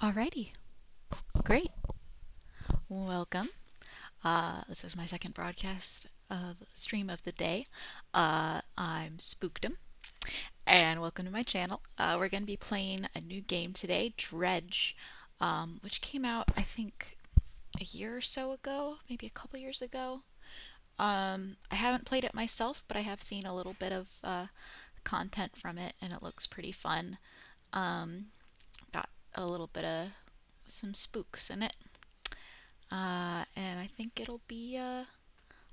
Alrighty, great. Welcome. This is my second broadcast of stream of the day. I'm Spookdom, and welcome to my channel. We're going to be playing a new game today, Dredge, which came out, I think, a year or so ago, maybe a couple years ago. I haven't played it myself, but I have seen a little bit of content from it, and it looks pretty fun. Got a little bit of some spooks in it. And I think it'll be a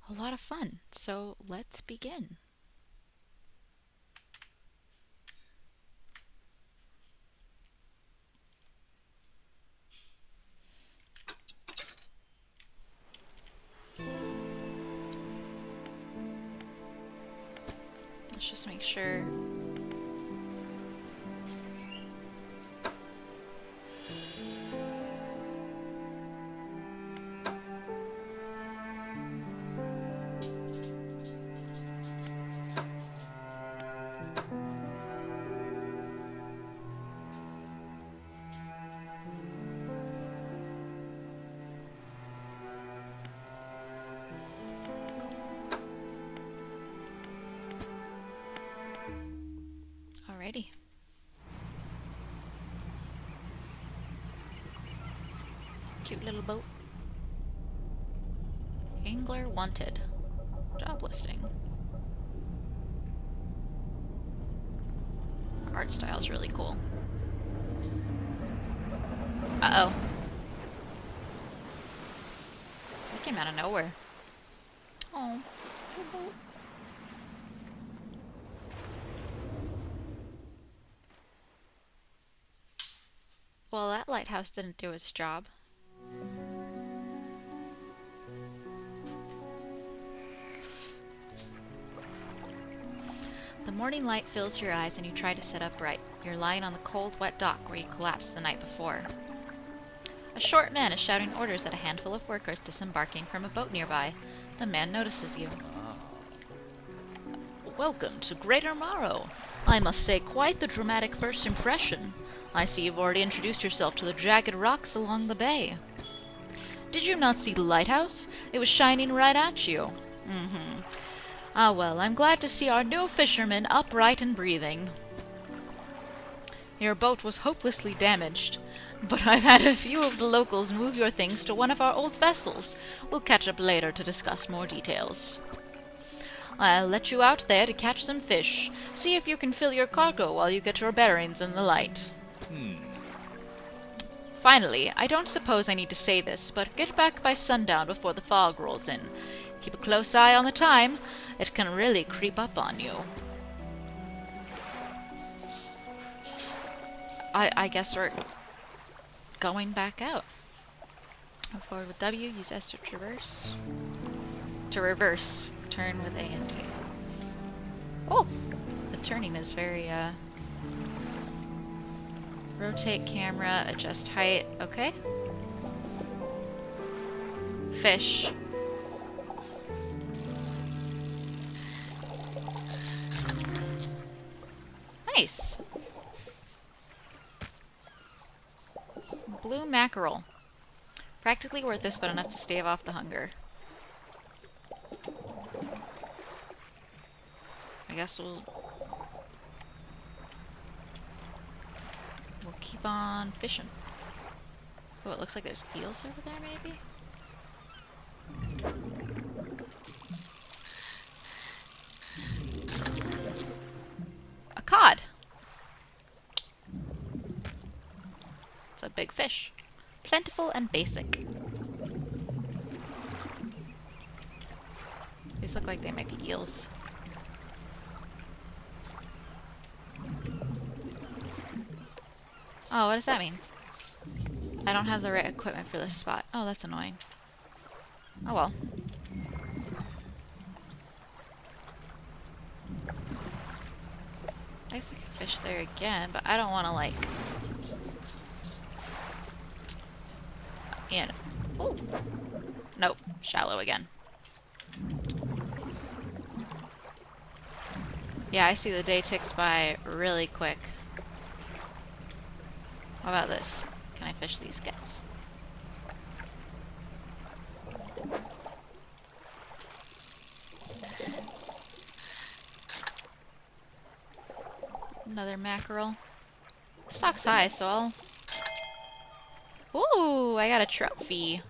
lot of fun. So let's begin. Let's just make sure. Alrighty. Cute little boat. Angler wanted. Job listing. Art style's really cool. Uh-oh. That came out of nowhere. Oh. Well, that lighthouse didn't do its job. The morning light fills your eyes and you try to sit upright. You're lying on the cold, wet dock where you collapsed the night before. A short man is shouting orders at a handful of workers disembarking from a boat nearby. The man notices you. Welcome to Greater Morrow. I must say, quite the dramatic first impression. I see you've already introduced yourself to the jagged rocks along the bay. Did you not see the lighthouse? It was shining right at you. Mm-hmm. Ah well, I'm glad to see our new fisherman upright and breathing. Your boat was hopelessly damaged, but I've had a few of the locals move your things to one of our old vessels. We'll catch up later to discuss more details. I'll let you out there to catch some fish. See if you can fill your cargo while you get your bearings in the light. Finally, I don't suppose I need to say this, but get back by sundown before the fog rolls in. Keep a close eye on the time. It can really creep up on you. I guess we're going back out. Move forward with W, use S to traverse. To reverse, turn with A and D. Oh! The turning is very, rotate camera, adjust height, okay. Fish. Nice! Blue mackerel. Practically worth this, but enough to stave off the hunger. I guess we'll keep on fishing. Oh, it looks like there's eels over there, maybe? A cod! It's a big fish. Plentiful and basic. These look like they might be eels. Oh, what does that mean? I don't have the right equipment for this spot. Oh, that's annoying. Oh well. I guess I could fish there again, but I don't want to, like... You know. Ooh. Nope. Shallow again. Yeah, I see the day ticks by really quick. How about this? Can I fish these guys? Another mackerel. Stock's high, so I'll... Ooh, I got a trophy.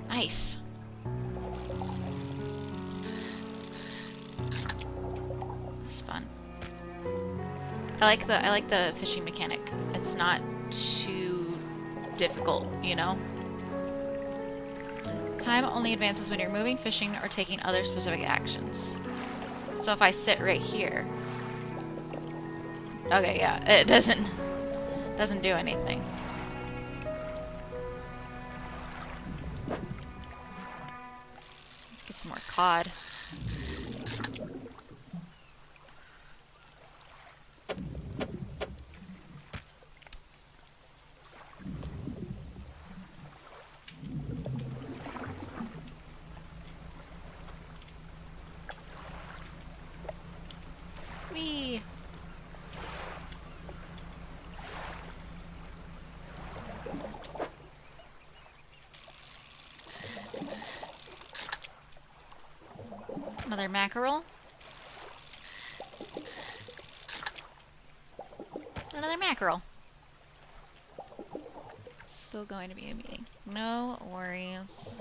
Nice. This is fun. I like the fishing mechanic. It's not too difficult, you know? Time only advances when you're moving, fishing, or taking other specific actions. So if I sit right here... Okay, yeah, it doesn't do anything. Let's get some more cod. Whee! Another mackerel. Another mackerel. Still going to be a meeting. No worries.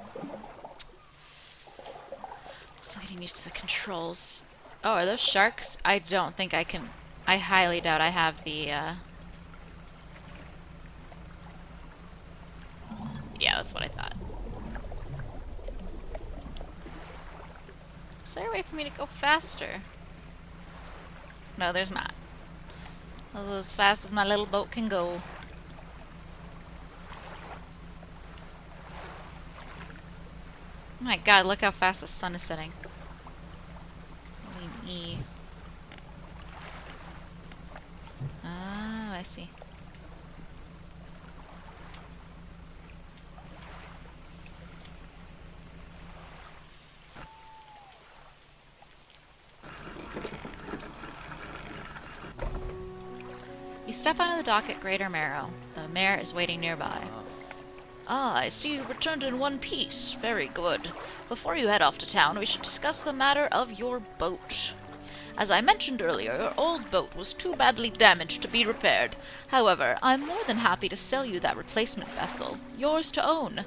Still getting used to the controls. Oh, are those sharks? I don't think I can... I highly doubt I have the, Yeah, that's what I thought. Is there a way for me to go faster? No, there's not. I'll go as fast as my little boat can go. Oh my god, look how fast the sun is setting. Lean E. Ah, I see. You step onto the dock at Greater Marrow. The mayor is waiting nearby. Ah, I see you've returned in one piece. Very good. Before you head off to town, we should discuss the matter of your boat. As I mentioned earlier, your old boat was too badly damaged to be repaired. However, I'm more than happy to sell you that replacement vessel, yours to own.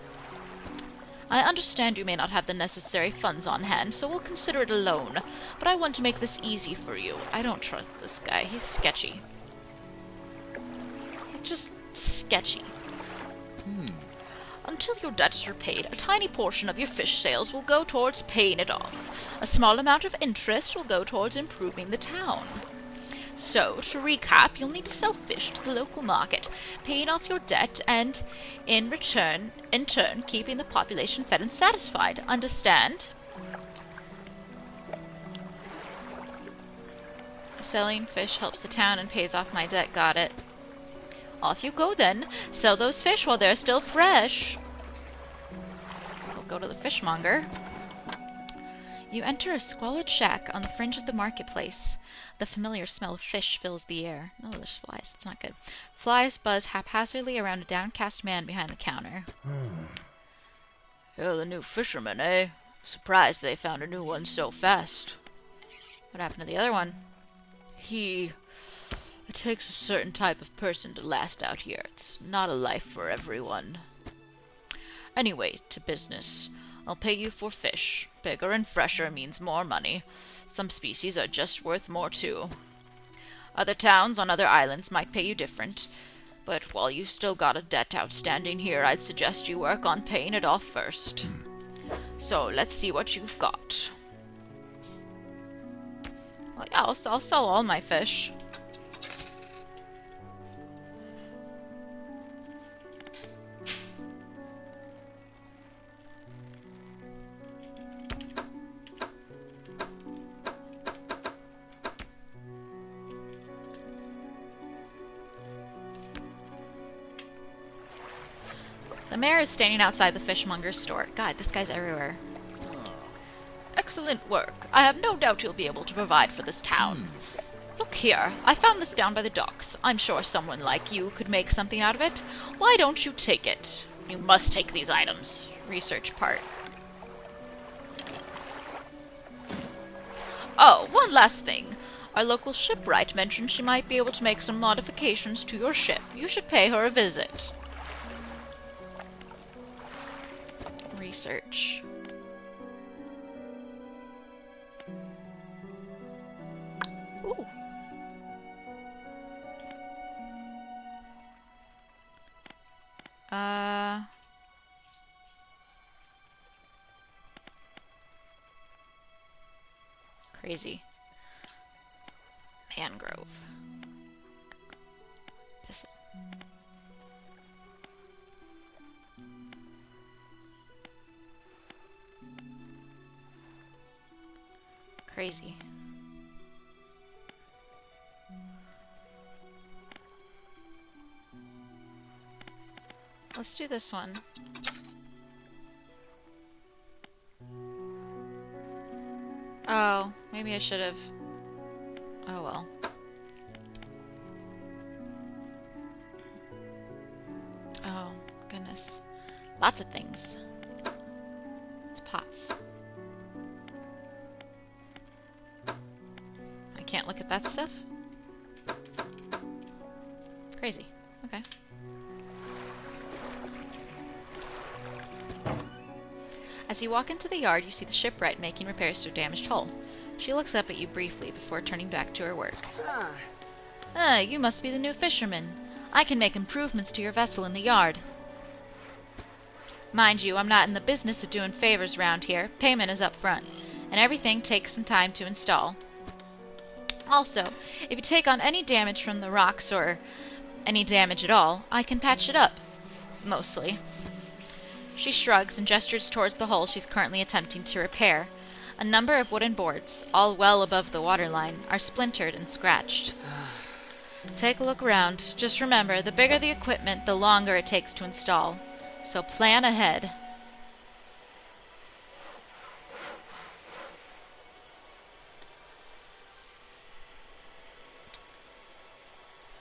I understand you may not have the necessary funds on hand, so we'll consider it a loan. But I want to make this easy for you. I don't trust this guy. He's sketchy. He's just sketchy. Until your debt is repaid, a tiny portion of your fish sales will go towards paying it off. A small amount of interest will go towards improving the town. So, to recap, you'll need to sell fish to the local market, paying off your debt, and in turn, keeping the population fed and satisfied. Understand? Selling fish helps the town and pays off my debt. Got it. Off you go then. Sell those fish while they're still fresh. We'll go to the fishmonger. You enter a squalid shack on the fringe of the marketplace. The familiar smell of fish fills the air. Oh, there's flies. That's not good. Flies buzz haphazardly around a downcast man behind the counter. You're the new fisherman, eh? Surprised they found a new one so fast. What happened to the other one? It takes a certain type of person to last out here. It's not a life for everyone. Anyway, to business. I'll pay you for fish. Bigger and fresher means more money. Some species are just worth more too. Other towns on other islands might pay you different, but while you've still got a debt outstanding here, I'd suggest you work on paying it off first. So, let's see what you've got. Well, yeah, I'll sell all my fish. The mayor is standing outside the fishmonger's store. God, this guy's everywhere. Excellent work. I have no doubt you'll be able to provide for this town. Look here, I found this down by the docks. I'm sure someone like you could make something out of it. Why don't you take it? You must take these items. Research part. Oh, one last thing. Our local shipwright mentioned she might be able to make some modifications to your ship. You should pay her a visit. Research. Ooh. Crazy. Mangrove. Pistol. Crazy. Let's do this one. Oh, maybe I should have. Oh well. Oh, goodness. Lots of things. It's pots. I can't look at that stuff? Crazy. Okay. As you walk into the yard, you see the shipwright making repairs to a damaged hull. She looks up at you briefly before turning back to her work. Ah, you must be the new fisherman. I can make improvements to your vessel in the yard. Mind you, I'm not in the business of doing favors around here. Payment is up front, and everything takes some time to install. Also, if you take on any damage from the rocks or any damage at all, I can patch it up. Mostly. She shrugs and gestures towards the hull she's currently attempting to repair. A number of wooden boards, all well above the waterline, are splintered and scratched. Take a look around. Just remember, the bigger the equipment, the longer it takes to install. So plan ahead.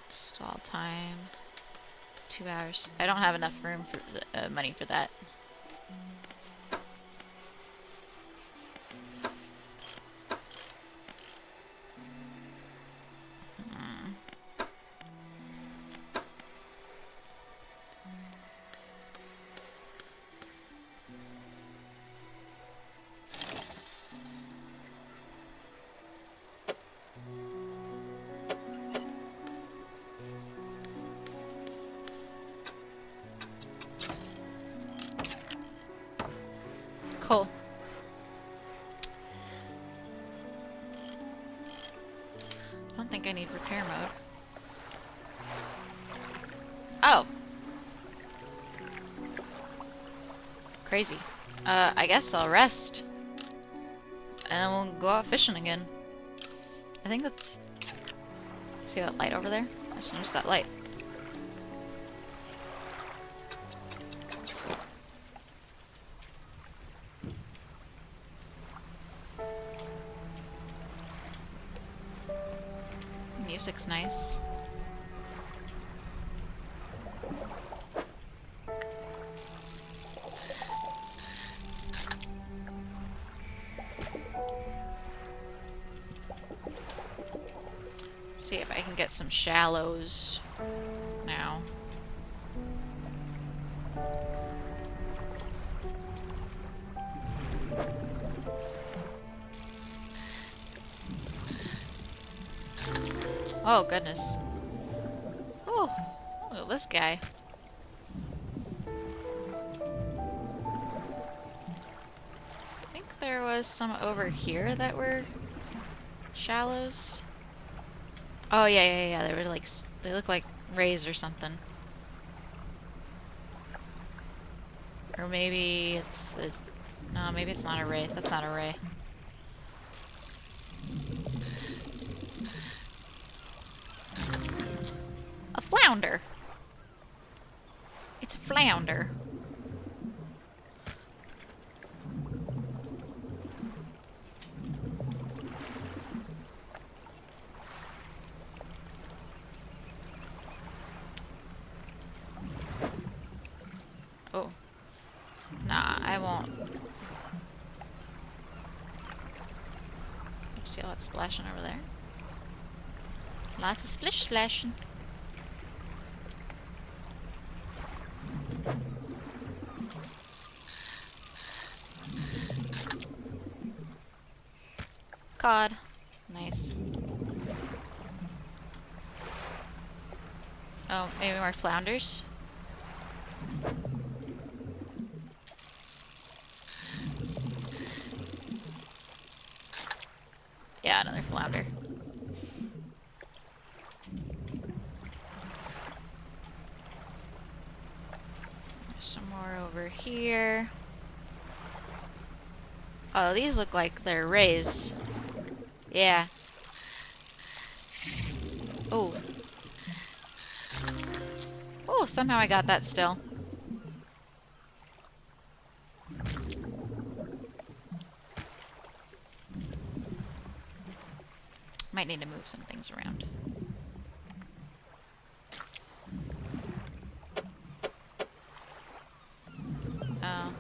Install time. 2 hours. I don't have enough room for money for that. Cool. I don't think I need repair mode. Oh. Crazy. I guess I'll rest. And we'll go out fishing again. I think that's... See that light over there? I just noticed that light. Music's nice. See if I can get some shallows now. Oh, goodness. Oh, look at this guy. I think there was some over here that were shallows. Oh, yeah. They were like, they look like rays or something. Or maybe it's a... No, maybe it's not a ray. That's not a ray. A flounder. It's a flounder. See all that splashing over there? Lots of splish splashing. Cod. Nice. Oh, maybe more flounders? Yeah, another flounder. There's some more over here. Oh, these look like they're rays. Yeah. Oh. Oh, somehow I got that still. Might need to move some things around. Oh.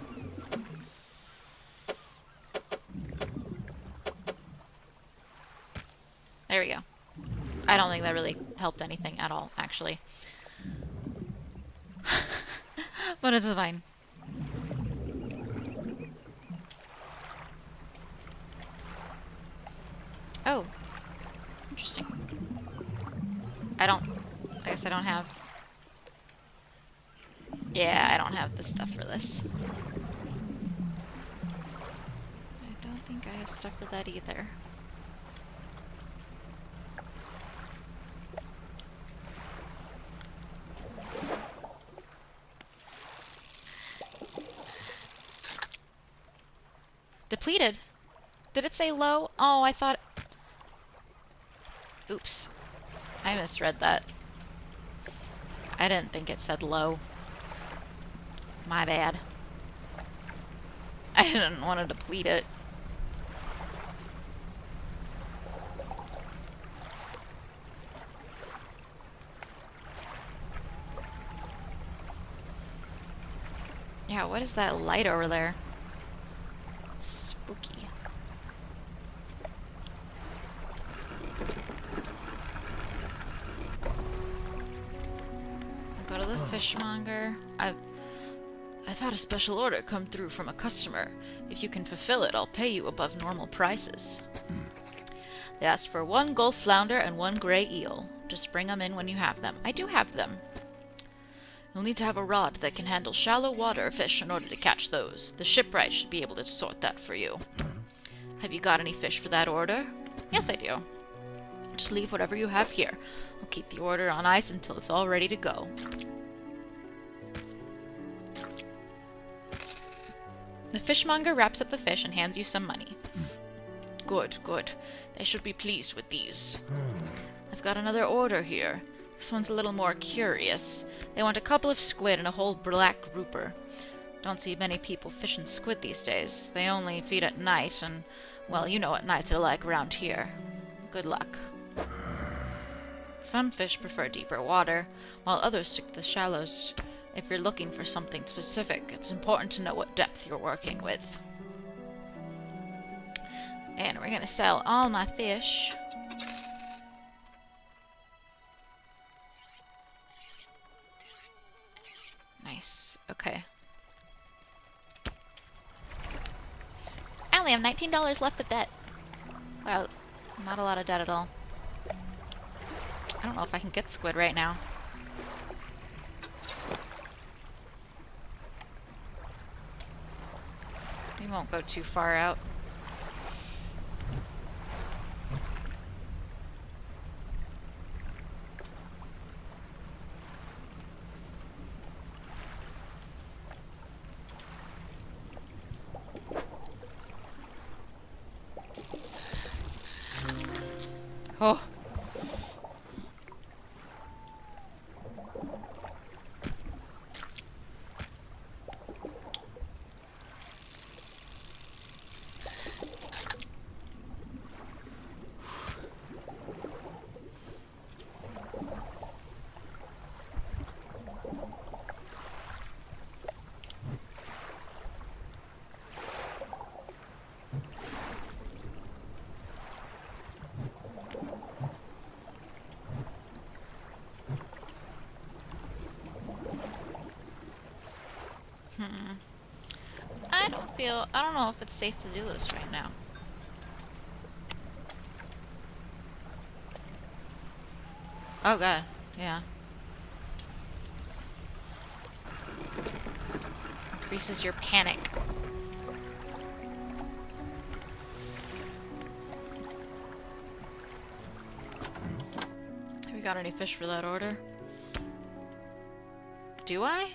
There we go. I don't think that really helped anything at all, actually. But it's fine. Oh. Interesting. I guess I don't have... Yeah, I don't have the stuff for this. I don't think I have stuff for that either. Depleted? Did it say low? Oh, I thought... Oops. I misread that. I didn't think it said low. My bad. I didn't want to deplete it. Yeah, what is that light over there? Spooky. Go to the fishmonger. I've had a special order come through from a customer. If you can fulfill it, I'll pay you above normal prices. They asked for 1 gulf flounder and 1 gray eel. Just bring them in when you have them. I do have them. You'll need to have a rod that can handle shallow water fish in order to catch those. The shipwright should be able to sort that for you. Have you got any fish for that order? Yes, I do. Just leave whatever you have here. I'll keep the order on ice until it's all ready to go. The fishmonger wraps up the fish and hands you some money. Good, good. They should be pleased with these. I've got another order here. This one's a little more curious. They want a couple of squid and a whole black grouper. Don't see many people fishing squid these days. They only feed at night, and, well, you know what nights are like around here. Good luck. Some fish prefer deeper water, while others stick to the shallows. If you're looking for something specific, it's important to know what depth you're working with. And we're gonna sell all my fish. Nice. Okay. I only have $19 left of debt. Well, not a lot of debt at all. I don't know if I can get squid right now. We won't go too far out. Oh. I don't know if it's safe to do this right now. Oh god, yeah. Increases your panic. Have we got any fish for that order? Do I?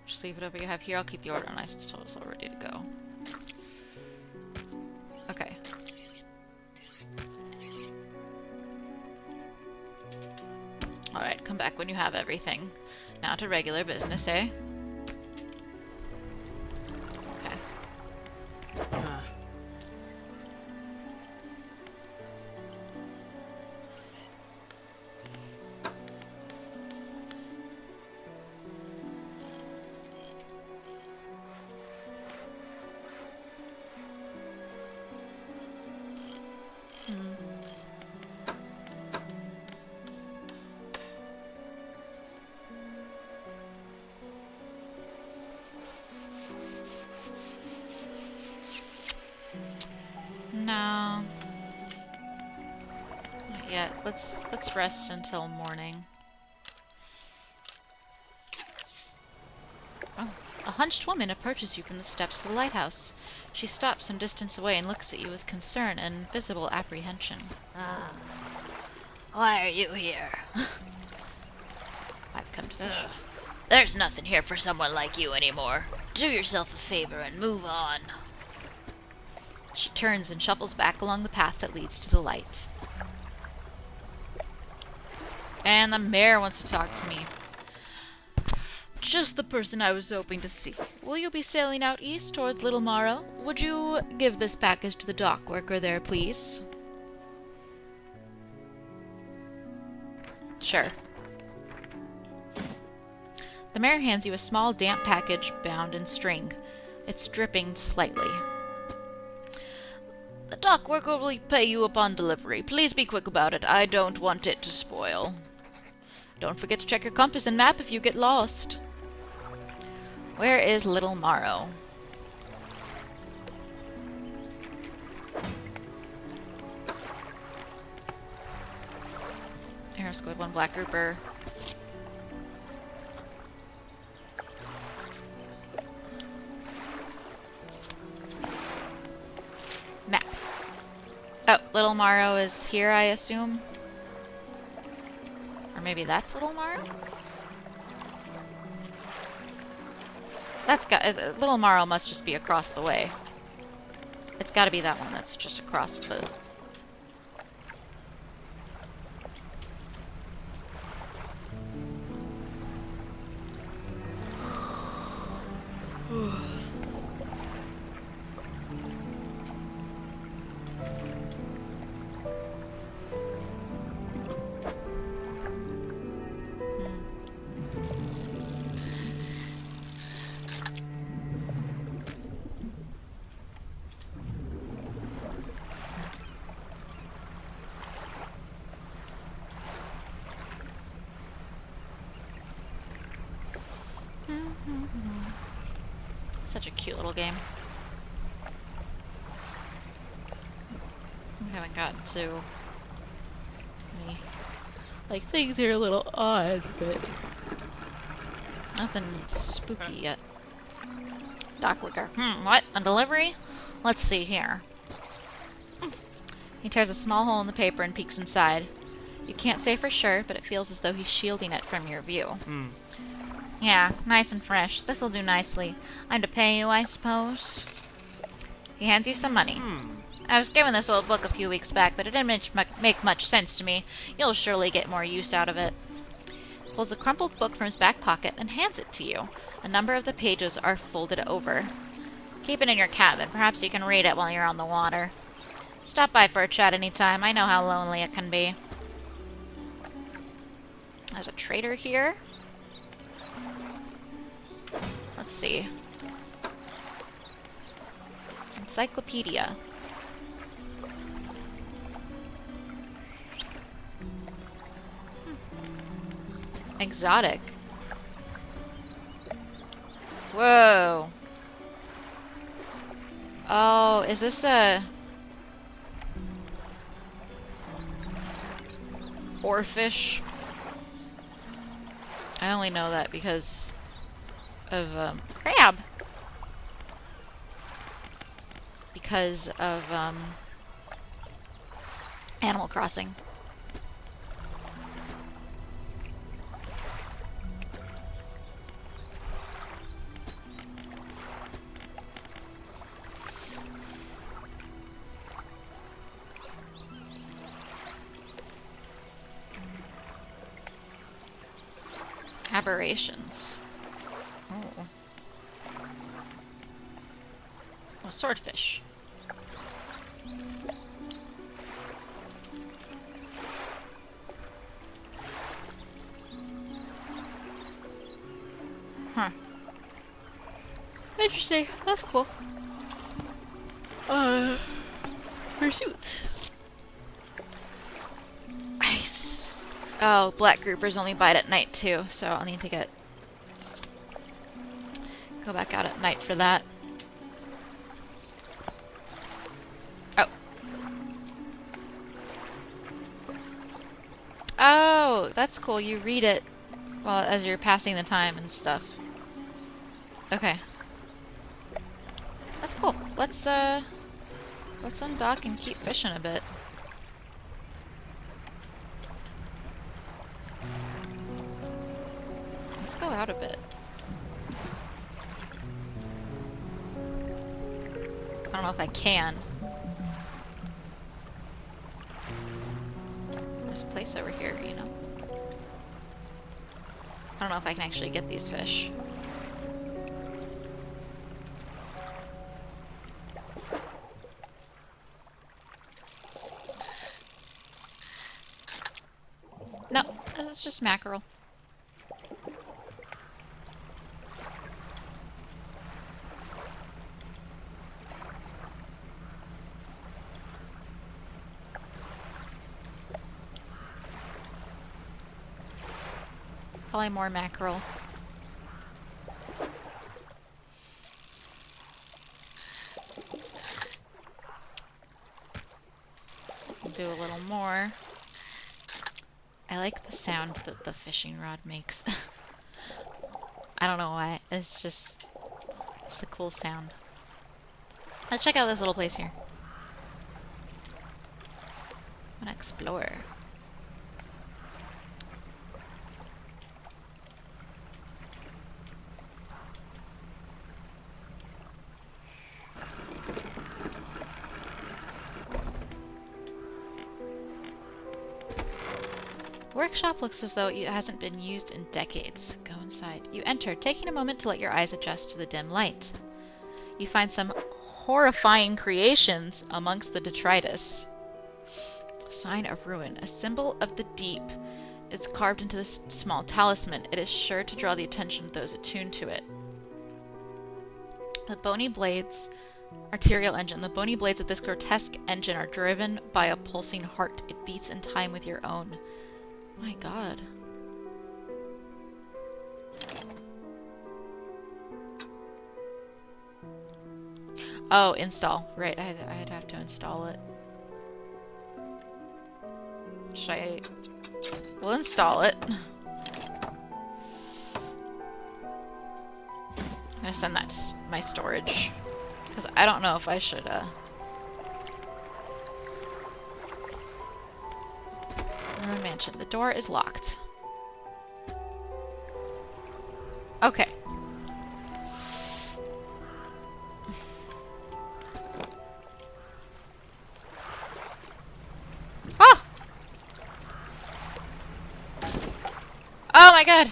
Just leave whatever you have here. I'll keep the order nice and still, so ready to go. Okay. Alright, come back when you have everything. Now to regular business, eh? Okay. No. Not yet. Let's rest until morning. Oh. A hunched woman approaches you from the steps of the lighthouse. She stops some distance away and looks at you with concern and visible apprehension. Ah. Why are you here? I've come to fish. There's nothing here for someone like you anymore. Do yourself a favor and move on. She turns and shuffles back along the path that leads to the light. And the mayor wants to talk to me. Just the person I was hoping to see. Will you be sailing out east towards Little Morrow? Would you give this package to the dock worker there, please? Sure. The mayor hands you a small, damp package bound in string. It's dripping slightly. The dock worker will pay you upon delivery. Please be quick about it. I don't want it to spoil. Don't forget to check your compass and map if you get lost. Where is Little Morrow? Arrow squid, one black grouper. Map. Oh, Little Morrow is here, I assume? Or maybe that's Little Morrow? That's got... Little Morrow must just be across the way. It's gotta be that one that's just across the... Such a cute little game. We haven't gotten to any, like, things are a little odd, but nothing spooky yet. Dock worker. What? A delivery? Let's see here. He tears a small hole in the paper and peeks inside. You can't say for sure, but it feels as though he's shielding it from your view. Yeah, nice and fresh. This'll do nicely. I'm to pay you, I suppose. He hands you some money. I was given this old book a few weeks back, but it didn't make much sense to me. You'll surely get more use out of it. Pulls a crumpled book from his back pocket and hands it to you. A number of the pages are folded over. Keep it in your cabin. Perhaps you can read it while you're on the water. Stop by for a chat anytime. I know how lonely it can be. There's a trader here. Let's see. Encyclopedia. Exotic. Whoa. Oh, is this a oarfish? I only know that because of crab. Because of Animal Crossing. Aberrations. Oh. Oh, swordfish. Huh. Interesting. That's cool. Pursuits. Ice. Oh, black groupers only bite at night too, so I'll need to go back out at night for that. Oh. Oh, that's cool. You read it while as you're passing the time and stuff. Okay. That's cool. Let's undock and keep fishing a bit. Let's go out a bit. I don't know if I can. There's a place over here, you know. I don't know if I can actually get these fish. No, it's just mackerel. Probably more mackerel. We'll do a little more. I like the sound that the fishing rod makes. I don't know why. It's a cool sound. Let's check out this little place here. I want to explore. Workshop looks as though it hasn't been used in decades. Go inside. You enter, taking a moment to let your eyes adjust to the dim light. You find some horrifying creations amongst the detritus. Sign of ruin. A symbol of the deep is carved into this small talisman. It is sure to draw the attention of those attuned to it. The bony blades... Arterial engine. The bony blades of this grotesque engine are driven by a pulsing heart. It beats in time with your own. My God. Oh, install. Right, I'd have to install it. Should I... We'll install it. I'm gonna send that to my storage. Because I don't know if I should, Ruined mansion. The door is locked. Okay. Ah! Oh my God!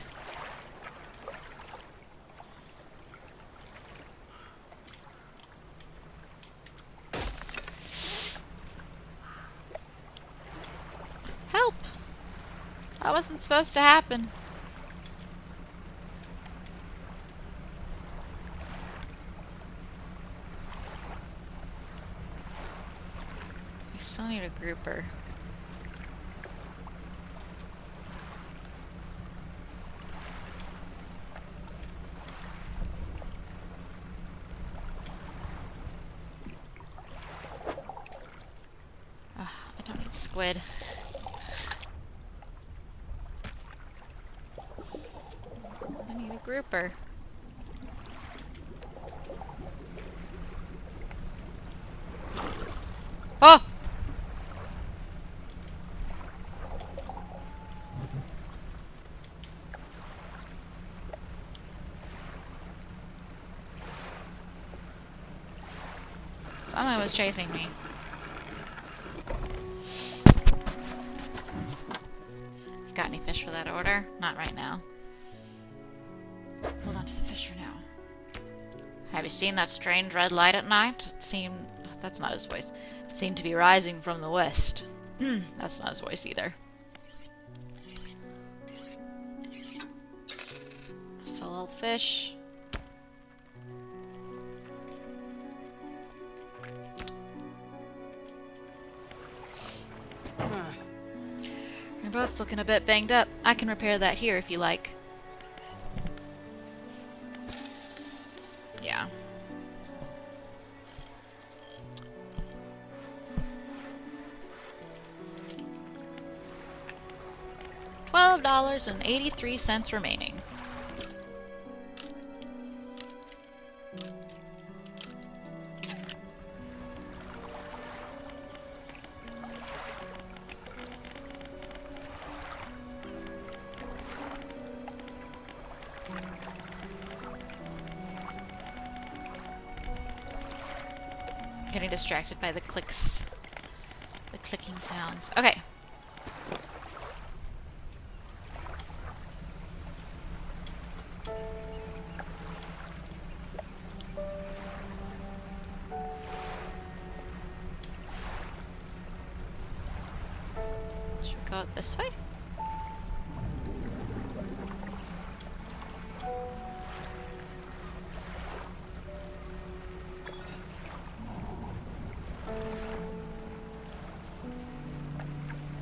Help! That wasn't supposed to happen. I still need a grouper. squid. I need a grouper. Oh! Someone was chasing me. You got any fish for that order? Not right now. Hold on to the fish for now. Have you seen that strange red light at night? It seemed... That's not his voice. It seemed to be rising from the west. That's not his voice either. Solo fish. Your boat's looking a bit banged up. I can repair that here if you like. Yeah. $12.83 remaining. Getting distracted by the clicks. The clicking sounds. Okay. Should we go this way?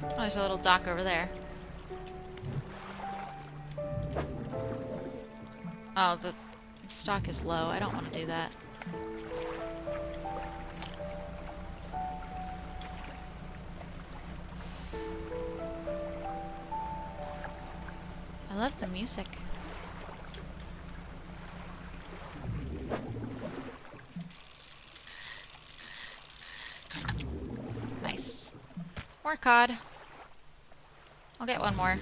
Oh, there's a little dock over there. Oh, the stock is low. I don't want to do that. I love the music. Nice. More cod. I'll get one more.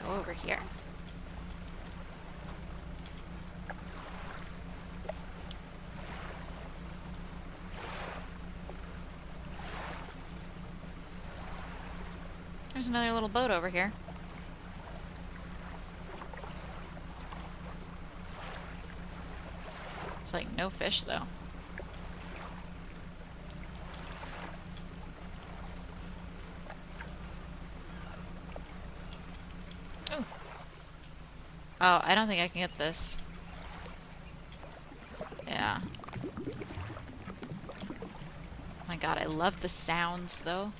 Go over here. There's another little boat over here. It's like no fish though. Oh, I don't think I can get this. Yeah. Oh my god, I love the sounds though.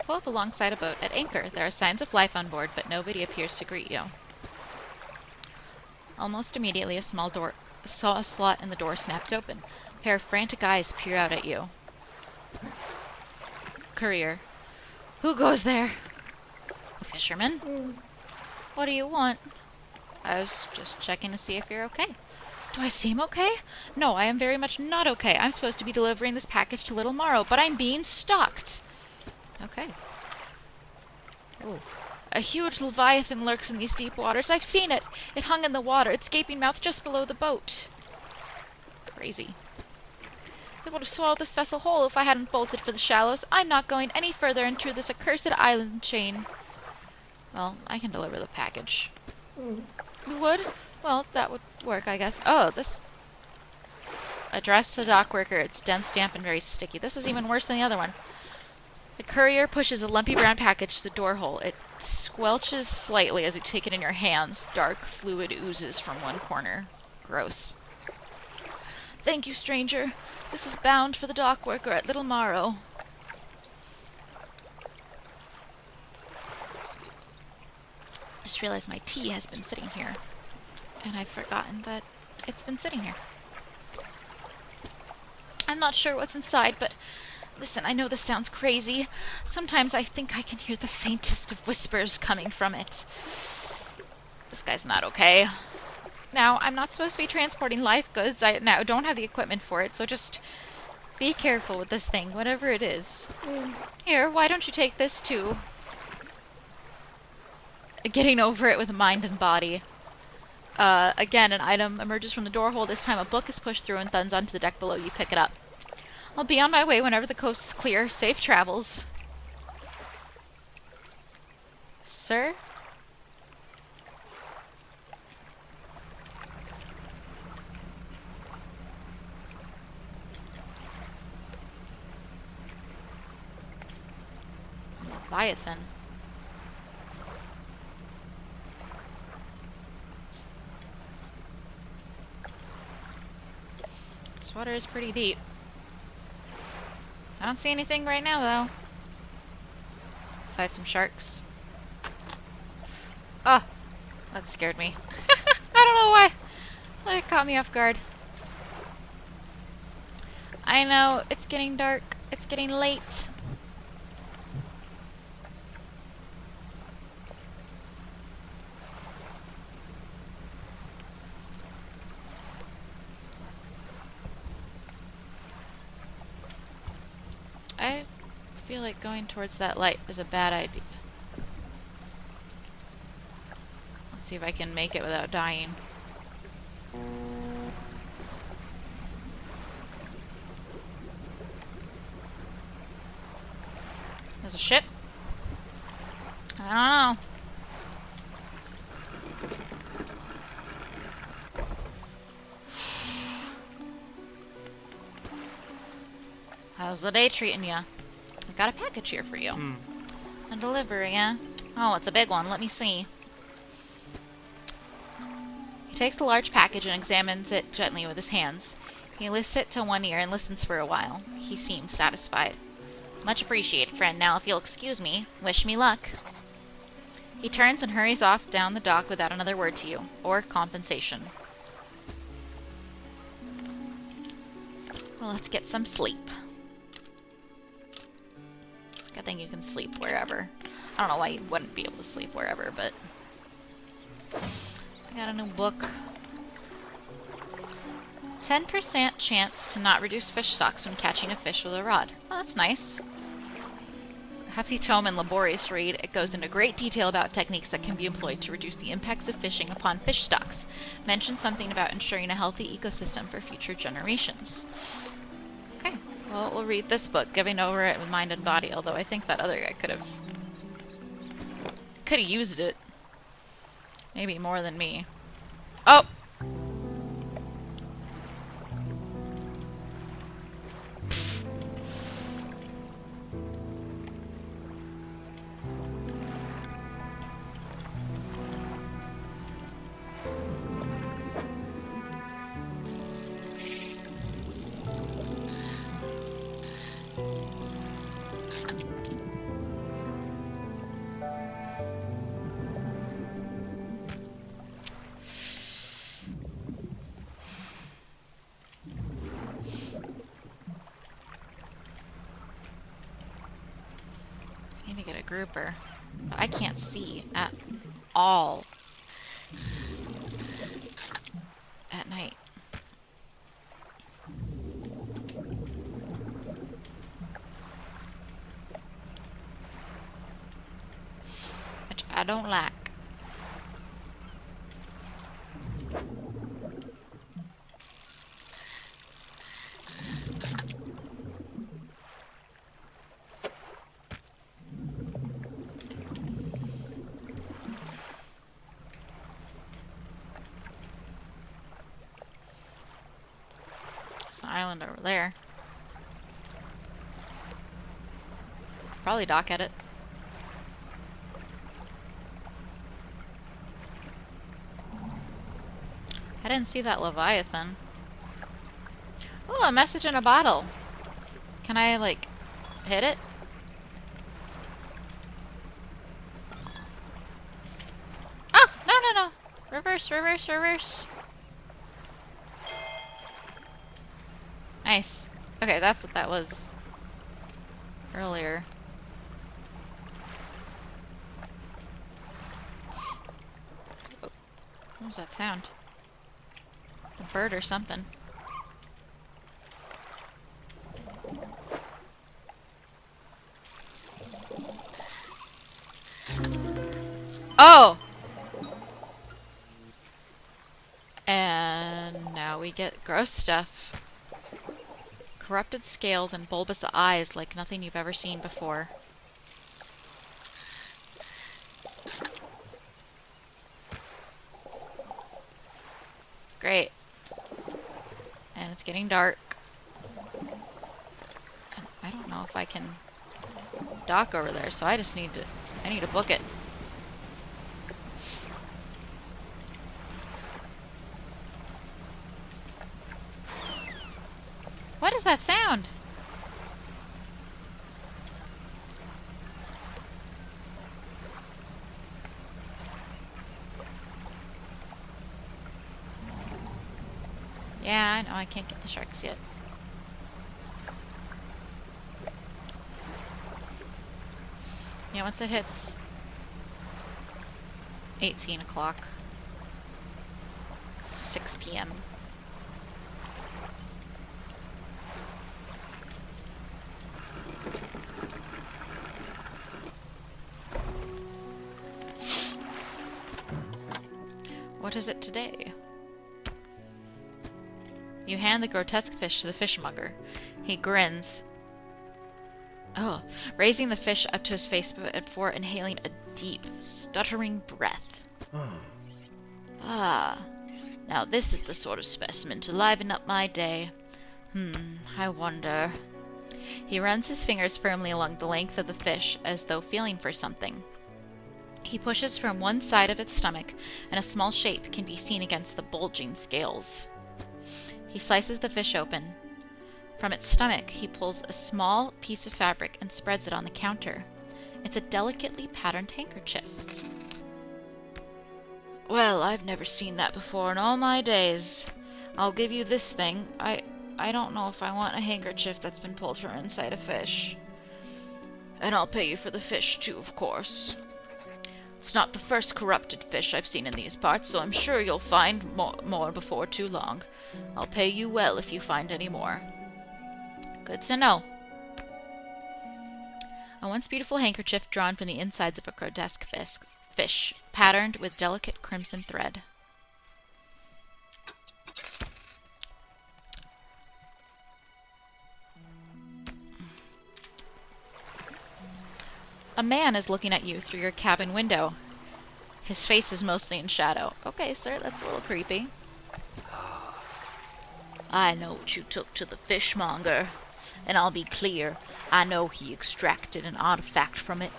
Pull up alongside a boat at anchor. There are signs of life on board, but nobody appears to greet you. Almost immediately, a small slot in the door snaps open. A pair of frantic eyes peer out at you. Courier. Who goes there? A fisherman? What do you want? I was just checking to see if you're okay. Do I seem okay? No, I am very much not okay. I'm supposed to be delivering this package to Little Morrow, but I'm being stalked. Okay. Ooh. A huge leviathan lurks in these deep waters. I've seen it. It hung in the water, its gaping mouth just below the boat. Crazy. It would have swallowed this vessel whole if I hadn't bolted for the shallows. I'm not going any further into this accursed island chain. Well, I can deliver the package. You would? Well, that would work, I guess. Oh, this Addressed to the dock worker. It's dense, damp, and very sticky. This is even worse than the other one. The courier pushes a lumpy brown package to the door hole. It squelches slightly as you take it in your hands. Dark fluid oozes from one corner. Gross. Thank you, stranger. This is bound for the dock worker at Little Morrow. Just realized my tea has been sitting here. And I've forgotten that it's been sitting here. I'm not sure what's inside, but listen, I know this sounds crazy. Sometimes I think I can hear the faintest of whispers coming from it. This guy's not okay. Now, I'm not supposed to be transporting life goods. I now don't have the equipment for it, so just be careful with this thing, whatever it is. Here, why don't you take this too? Getting over it with mind and body. Again, an item emerges from the door hole. This time a book is pushed through and thuds onto the deck below. You pick it up. I'll be on my way whenever the coast is clear. Safe travels. Sir? Leviathan. This water is pretty deep. I don't see anything right now, though. Besides some sharks. Oh! That scared me. I don't know why. That caught me off guard. I know, it's getting dark. It's getting late. I feel like going towards that light is a bad idea. Let's see if I can make it without dying. There's a ship? I don't know. How's the day treating you? I've got a package here for you. A delivery, yeah? Oh, it's a big one. Let me see. He takes the large package and examines it gently with his hands. He lifts it to one ear and listens for a while. He seems satisfied. Much appreciated, friend. Now, if you'll excuse me, wish me luck. He turns and hurries off down the dock without another word to you, or compensation. Well, let's get some sleep. I think you can sleep wherever. I don't know why you wouldn't be able to sleep wherever, but... I got a new book. 10% chance to not reduce fish stocks when catching a fish with a rod. Oh, that's nice. A hefty tome and laborious read. It goes into great detail about techniques that can be employed to reduce the impacts of fishing upon fish stocks. Mentions something about ensuring a healthy ecosystem for future generations. Okay. Well, we'll read this book, giving over it with mind and body, although I think that other guy could have used it. Maybe more than me. Oh! To get a grouper. But I can't see at all at night. Which I don't like. There's an island over there. Could probably dock at it. I didn't see that Leviathan. Oh, a message in a bottle. Can I, like, hit it? Oh, no, no, no. Reverse, reverse, reverse. Nice. Okay, that's what that was earlier. Oh, what was that sound? A bird or something. Oh! And now we get gross stuff. Corrupted scales and bulbous eyes like nothing you've ever seen before. Great. And it's getting dark. And I don't know if I can dock over there, so I need to book it. What is that sound? Yeah, I know I can't get the sharks yet. Yeah, once it hits 18 o'clock, 6 p.m. What is it today? You hand the grotesque fish to the fishmonger. He grins. Oh, raising the fish up to his face before inhaling a deep, stuttering breath. Ah, now this is the sort of specimen to liven up my day. I wonder. He runs his fingers firmly along the length of the fish, as though feeling for something. He pushes from one side of its stomach, and a small shape can be seen against the bulging scales. He slices the fish open. From its stomach, he pulls a small piece of fabric and spreads it on the counter. It's a delicately patterned handkerchief. Well, I've never seen that before in all my days. I'll give you this thing. I don't know if I want a handkerchief that's been pulled from inside a fish. And I'll pay you for the fish, too, of course. It's not the first corrupted fish I've seen in these parts, so I'm sure you'll find more before too long. I'll pay you well if you find any more. Good to know. A once beautiful handkerchief drawn from the insides of a grotesque fish, patterned with delicate crimson thread. A man is looking at you through your cabin window. His face is mostly in shadow. Okay, sir, that's a little creepy. I know what you took to the fishmonger, and I'll be clear, I know he extracted an artifact from it.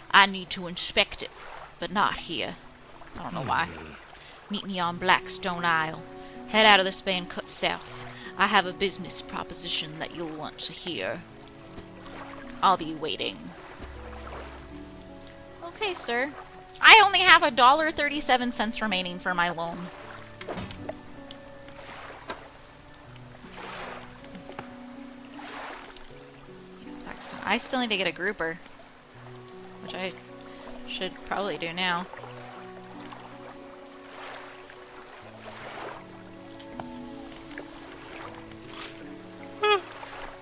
I need to inspect it, but not here. I don't know why. Meet me on Blackstone Isle. Head out of this bay and cut south. I have a business proposition that you'll want to hear. I'll be waiting. Okay, sir. I only have $1.37 remaining for my loan. I still need to get a grouper, which I should probably do now.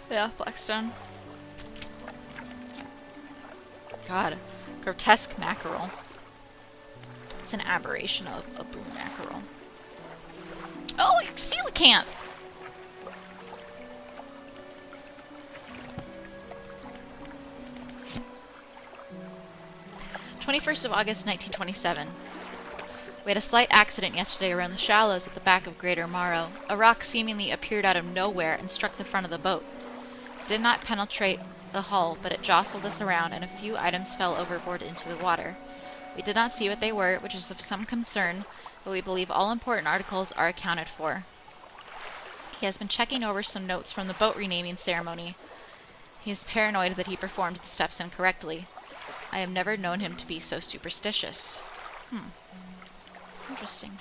Yeah, Blackstone. God, grotesque mackerel. It's an aberration of a blue mackerel. Oh, coelacanth! 21st of August, 1927. We had a slight accident yesterday around the shallows at the back of Greater Morrow. A rock seemingly appeared out of nowhere and struck the front of the boat. It did not penetrate the hull, but it jostled us around, and a few items fell overboard into the water. We did not see what they were, which is of some concern, but we believe all important articles are accounted for. He has been checking over some notes from the boat renaming ceremony. He is paranoid that he performed the steps incorrectly. I have never known him to be so superstitious. Interesting.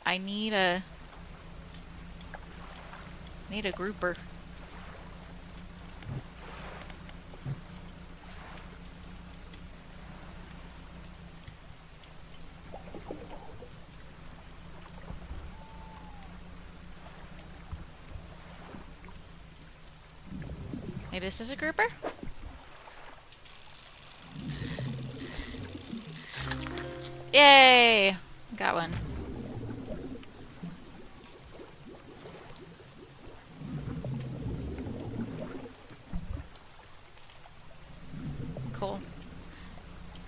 I need a grouper. Maybe this is a grouper? Yay! Got one. Cool.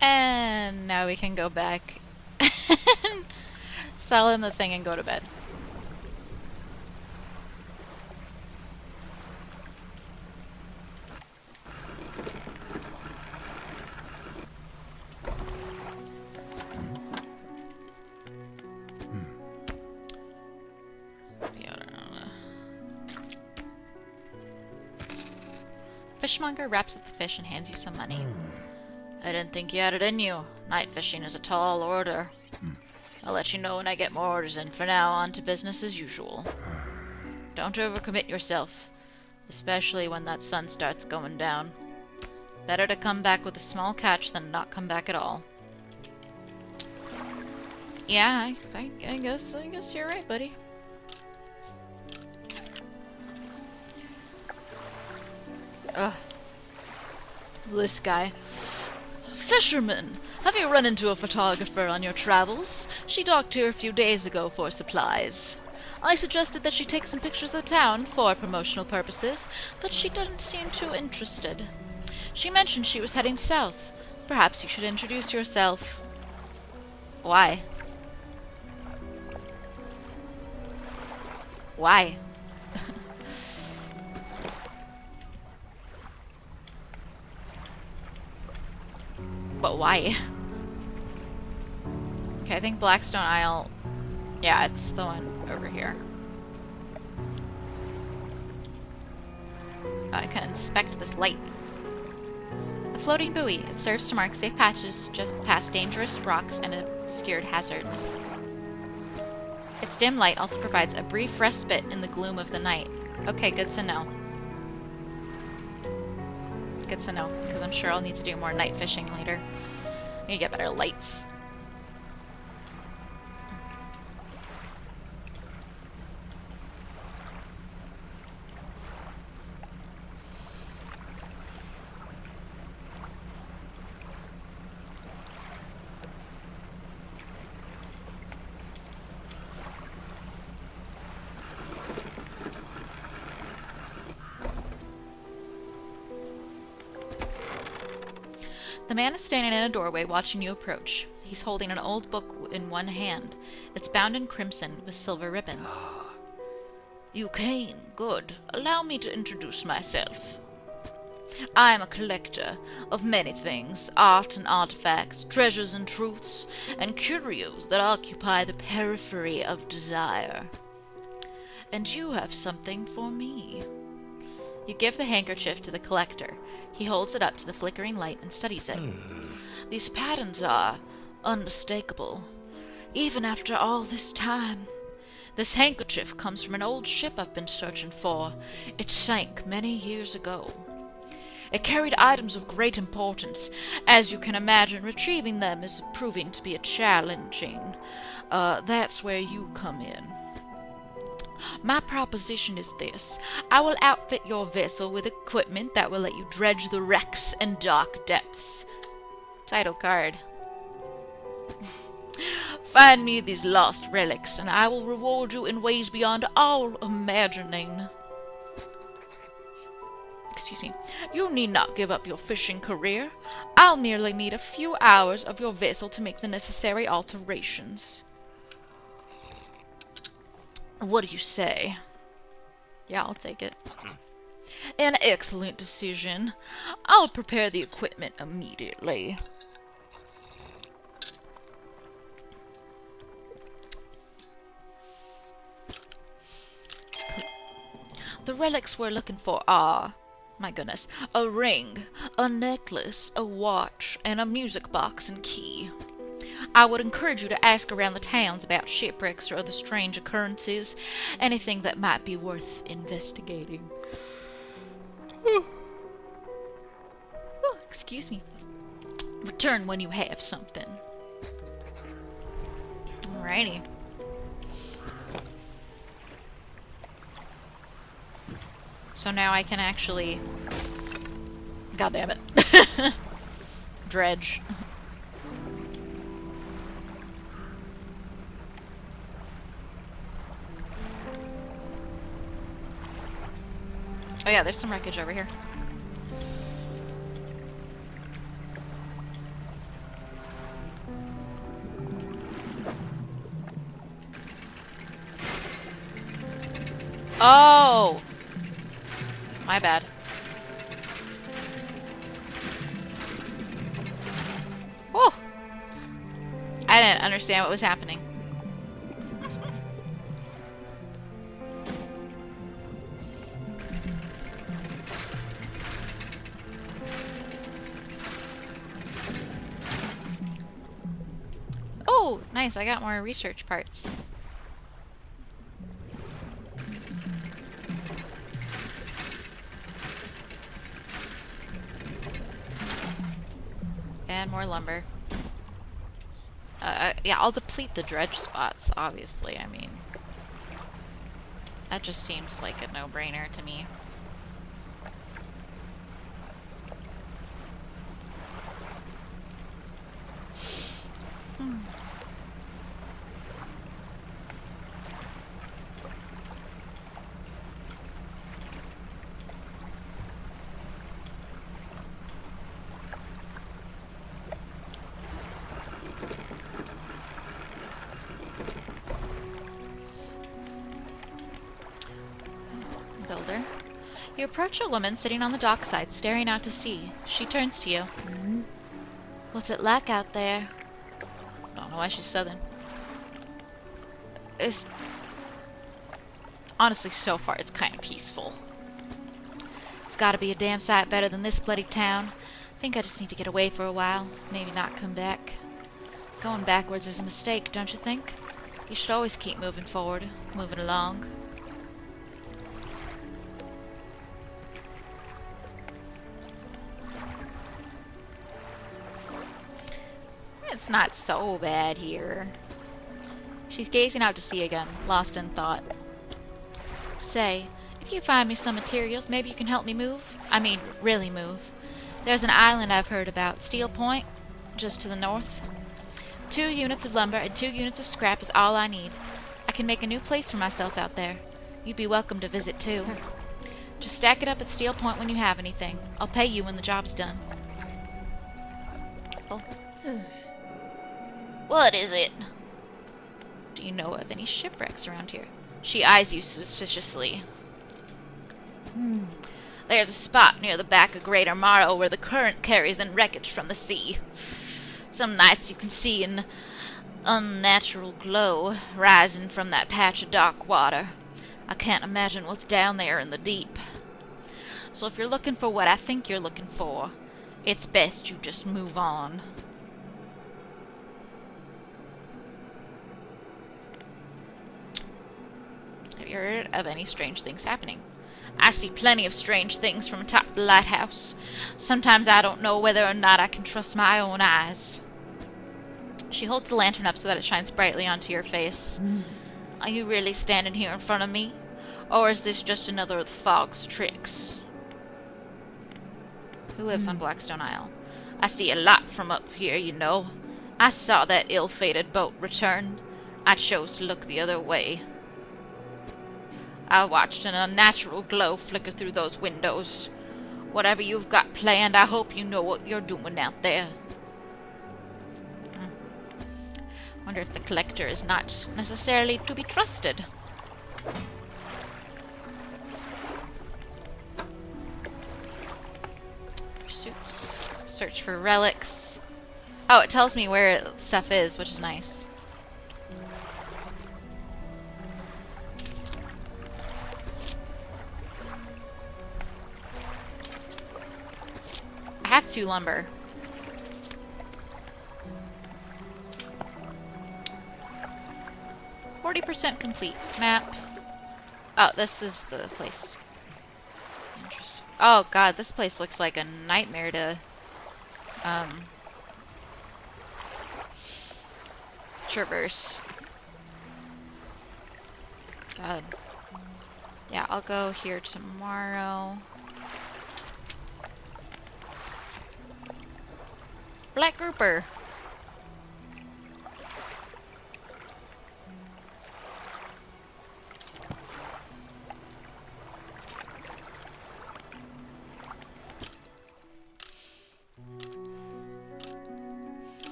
And now we can go back and sell him the thing and go to bed. Fishmonger wraps up the fish and hands you some money. I didn't think you had it in you. Night fishing is a tall order. I'll let you know when I get more orders in. For now, on to business as usual. Don't overcommit yourself, especially when that sun starts going down. Better to come back with a small catch than not come back at all. Yeah, I guess you're right, buddy. Ugh. This guy. Fisherman! Have you run into a photographer on your travels? She docked here a few days ago for supplies. I suggested that she take some pictures of the town for promotional purposes, but she didn't seem too interested. She mentioned she was heading south. Perhaps you should introduce yourself. Why? Why? But why? Okay, I think Blackstone Isle... Yeah, it's the one over here. I can inspect this light. A floating buoy. It serves to mark safe patches just past dangerous rocks and obscured hazards. Its dim light also provides a brief respite in the gloom of the night. Okay, good to know. Good to know, because I'm sure I'll need to do more night fishing later. I need to get better lights. The man is standing in a doorway watching you approach. He's holding an old book in one hand. It's bound in crimson with silver ribbons. You came. Good. Allow me to introduce myself. I am a collector of many things, art and artifacts, treasures and truths, and curios that occupy the periphery of desire. And you have something for me. You give the handkerchief to the collector. He holds it up to the flickering light and studies it. These patterns are unmistakable, even after all this time. This handkerchief comes from an old ship I've been searching for. It sank many years ago. It carried items of great importance. As you can imagine, retrieving them is proving to be a challenging. That's where you come in. My proposition is this. I will outfit your vessel with equipment that will let you dredge the wrecks and dark depths. Title card. Find me these lost relics, and I will reward you in ways beyond all imagining. Excuse me. You need not give up your fishing career. I'll merely need a few hours of your vessel to make the necessary alterations. What do you say? Yeah, I'll take it. An excellent decision. I'll prepare the equipment immediately. The relics we're looking for are, my goodness, a ring, a necklace, a watch, and a music box and key. I would encourage you to ask around the towns about shipwrecks or other strange occurrences, anything that might be worth investigating. Oh, excuse me. Return when you have something. Alrighty. So now I can actually... God damn it. Dredge. Oh yeah, there's some wreckage over here. Oh! My bad. Whoa! I didn't understand what was happening. Oh, nice, I got more research parts. And more lumber. Yeah, I'll deplete the dredge spots, obviously. I mean, that just seems like a no-brainer to me. Builder. You approach a woman sitting on the dockside, staring out to sea. She turns to you. Mm-hmm. What's it like out there? Don't know why she's southern. It's... Honestly, so far, it's kind of peaceful. It's gotta be a damn sight better than this bloody town. Think I just need to get away for a while. Maybe not come back. Going backwards is a mistake, don't you think? You should always keep moving forward, moving along. It's not so bad here. She's gazing out to sea again, lost in thought. Say, if you find me some materials, maybe you can help me move? I mean, really move. There's an island I've heard about, Steel Point, just to the north. 2 units of lumber and 2 units of scrap is all I need. I can make a new place for myself out there. You'd be welcome to visit too. Just stack it up at Steel Point when you have anything. I'll pay you when the job's done. Oh. What is it? Do you know of any shipwrecks around here? She eyes you suspiciously. There's a spot near the back of Greater Morrow where the current carries in wreckage from the sea. Some nights you can see an unnatural glow rising from that patch of dark water. I can't imagine what's down there in the deep. So if you're looking for what I think you're looking for, it's best you just move on. Have you heard of any strange things happening? I see plenty of strange things from atop the lighthouse. Sometimes I don't know whether or not I can trust my own eyes. She holds the lantern up so that it shines brightly onto your face. Are you really standing here in front of me? Or is this just another of the fog's tricks? Who lives on Blackstone Isle? I see a lot from up here, you know. I saw that ill-fated boat return. I chose to look the other way. I watched an unnatural glow flicker through those windows. Whatever you've got planned, I hope you know what you're doing out there. Wonder if the collector is not necessarily to be trusted. Pursuits. Search for relics. Oh, it tells me where stuff is, which is nice. I have 2 lumber. %complete. Map. Oh, this is the place. Interesting. Oh god, this place looks like a nightmare to traverse. God. Yeah, I'll go here tomorrow. Black grouper.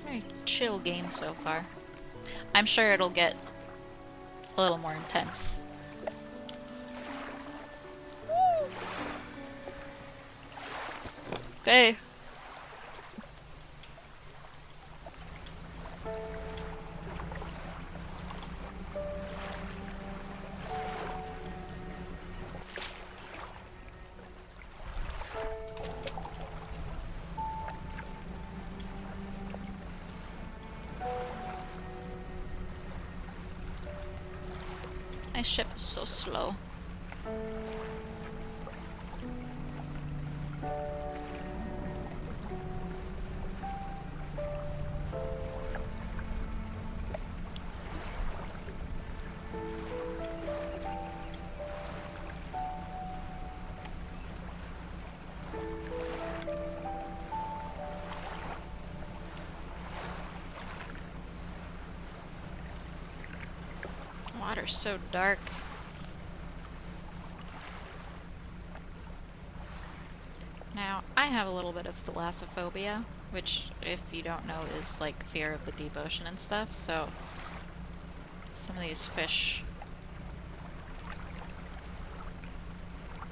Very chill game so far. I'm sure it'll get a little more intense. Okay. My ship is so slow. Water's so dark. Now, I have a little bit of thalassophobia, which, if you don't know, is like fear of the deep ocean and stuff, so some of these fish...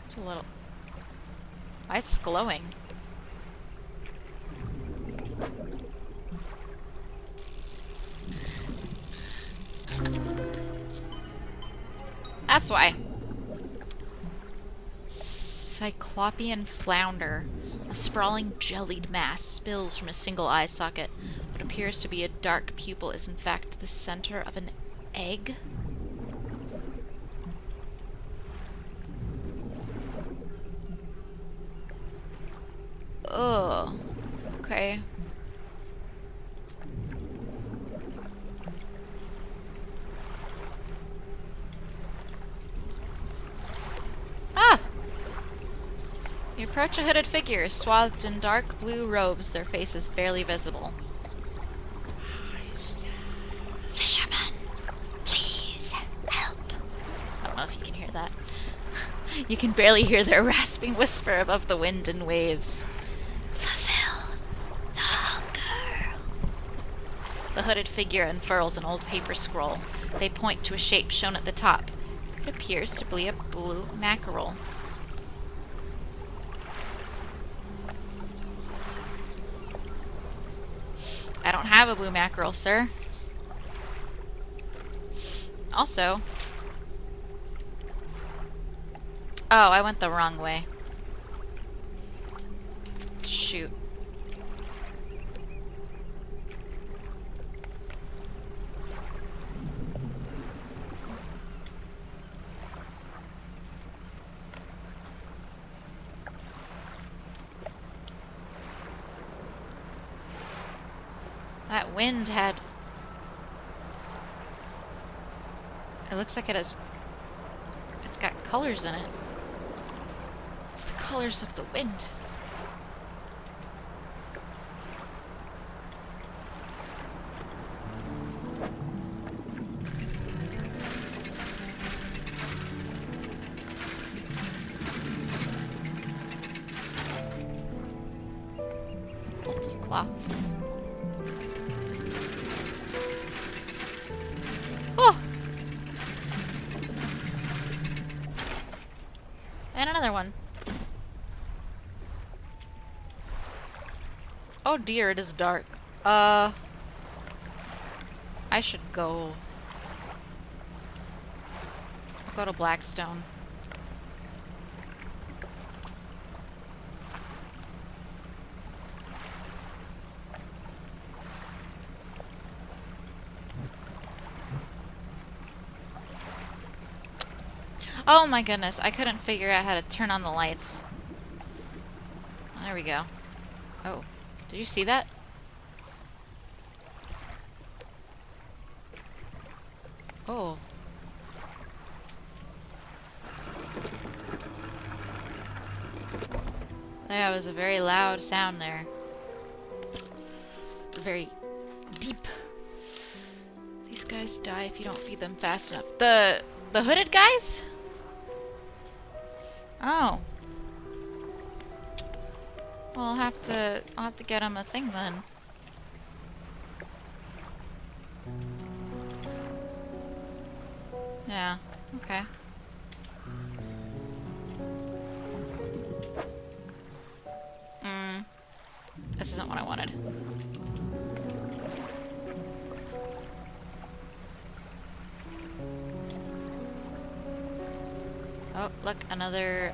It's a little... Why it's glowing? That's why. Cyclopean flounder. A sprawling jellied mass spills from a single eye socket. What appears to be a dark pupil is in fact the center of an egg. Ugh. Okay. Ah! You approach a hooded figure, swathed in dark blue robes, their faces barely visible. Fisherman, please help. I don't know if you can hear that. You can barely hear their rasping whisper above the wind and waves. Fulfill the hunger. The hooded figure unfurls an old paper scroll. They point to a shape shown at the top. It appears to be a blue mackerel. I don't have a blue mackerel, sir. Also... Oh, I went the wrong way. Shoot. That wind had... It looks like it has... It's got colors in it. It's the colors of the wind. cloth. Oh! And another one. Oh dear, it is dark. I should go. I'll go to Blackstone. Oh my goodness, I couldn't figure out how to turn on the lights. There we go. Oh, did you see that? Oh. That was a very loud sound there. Very deep. These guys die if you don't feed them fast enough. The hooded guys? Oh. Well, I'll have to get him a thing then. Yeah, okay. This isn't what I wanted. Oh, look, another,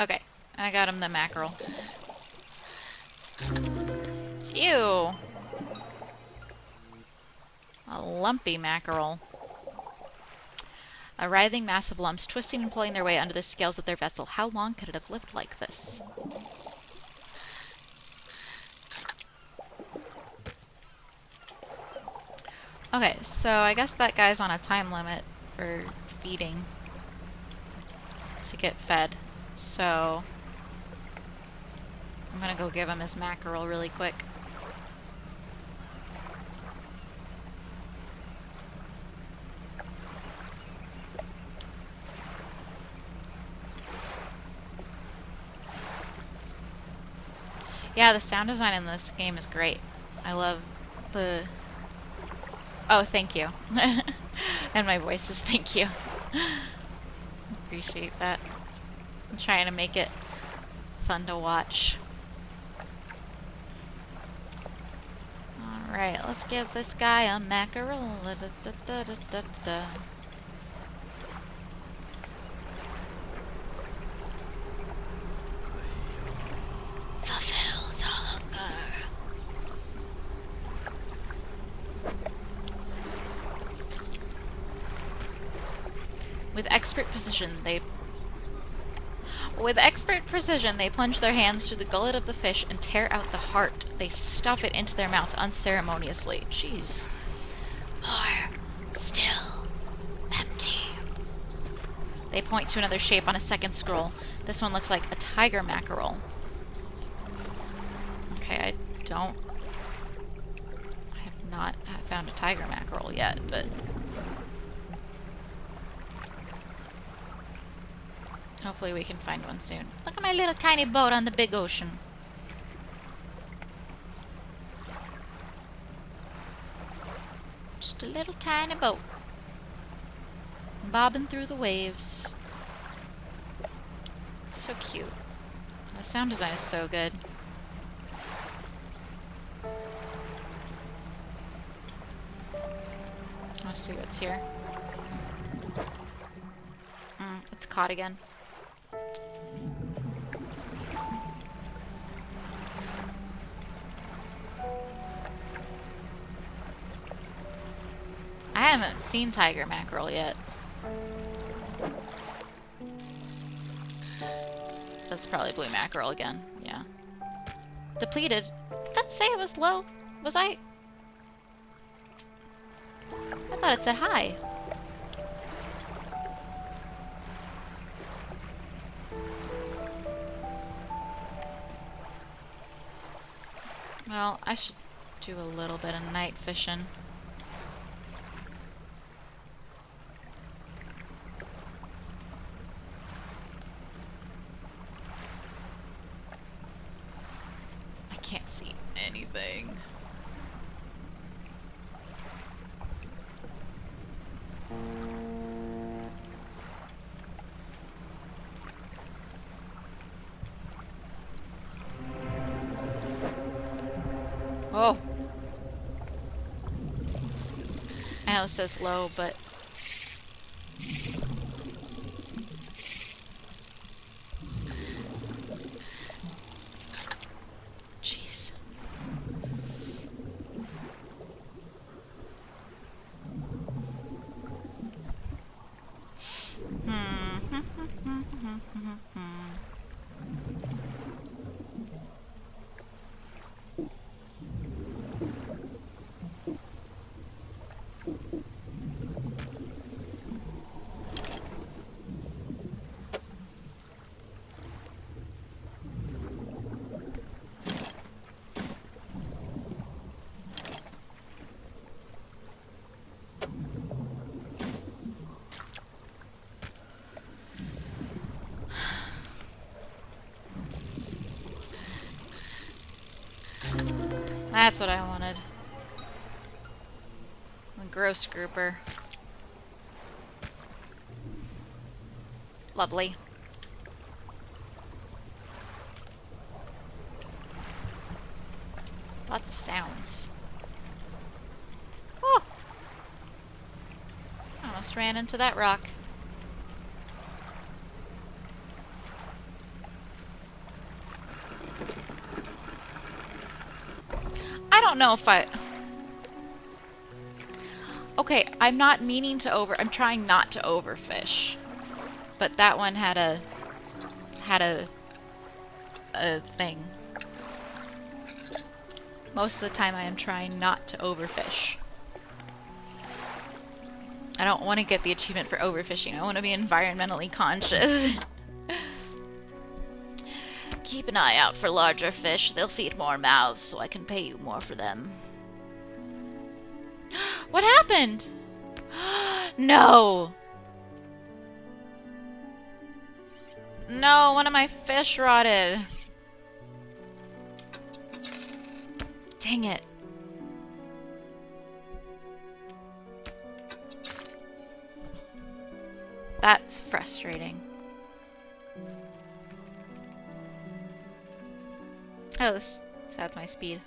Okay, I got him the mackerel. Ew! A lumpy mackerel. A writhing mass of lumps, twisting and pulling their way under the scales of their vessel. How long could it have lived like this? Okay, so I guess that guy's on a time limit for feeding to get fed. So I'm gonna go give him his mackerel really quick. Yeah, the sound design in this game is great. I love the... Oh, thank you. And my voice is thank you. Appreciate that. I'm trying to make it fun to watch. Alright, let's give this guy a mackerel. Fulfill the hunger. With expert precision, they plunge their hands through the gullet of the fish and tear out the heart. They stuff it into their mouth unceremoniously. Jeez. More still empty. They point to another shape on a second scroll. This one looks like a tiger mackerel. Okay, I have not found a tiger mackerel yet, but hopefully we can find one soon. Look at my little tiny boat on the big ocean. Just a little tiny boat. Bobbing through the waves. So cute. The sound design is so good. Let's see what's here. It's caught again. I haven't seen tiger mackerel yet. That's probably blue mackerel again. Yeah. Depleted. Did that say it was low? Was I thought it said high. Well, I should do a little bit of night fishing. anything. Oh. I know it says low, but... Jeez. That's what I wanted. A gross grouper. Lovely. Lots of sounds. Oh! I almost ran into that rock. I don't know if I... Okay, I'm not meaning to I'm trying not to overfish. But that one had a thing. Most of the time I am trying not to overfish. I don't want to get the achievement for overfishing. I want to be environmentally conscious. Keep an eye out for larger fish. They'll feed more mouths, so I can pay you more for them. What happened? No! No, one of my fish rotted. Dang it. That's frustrating. Oh, this adds my speed.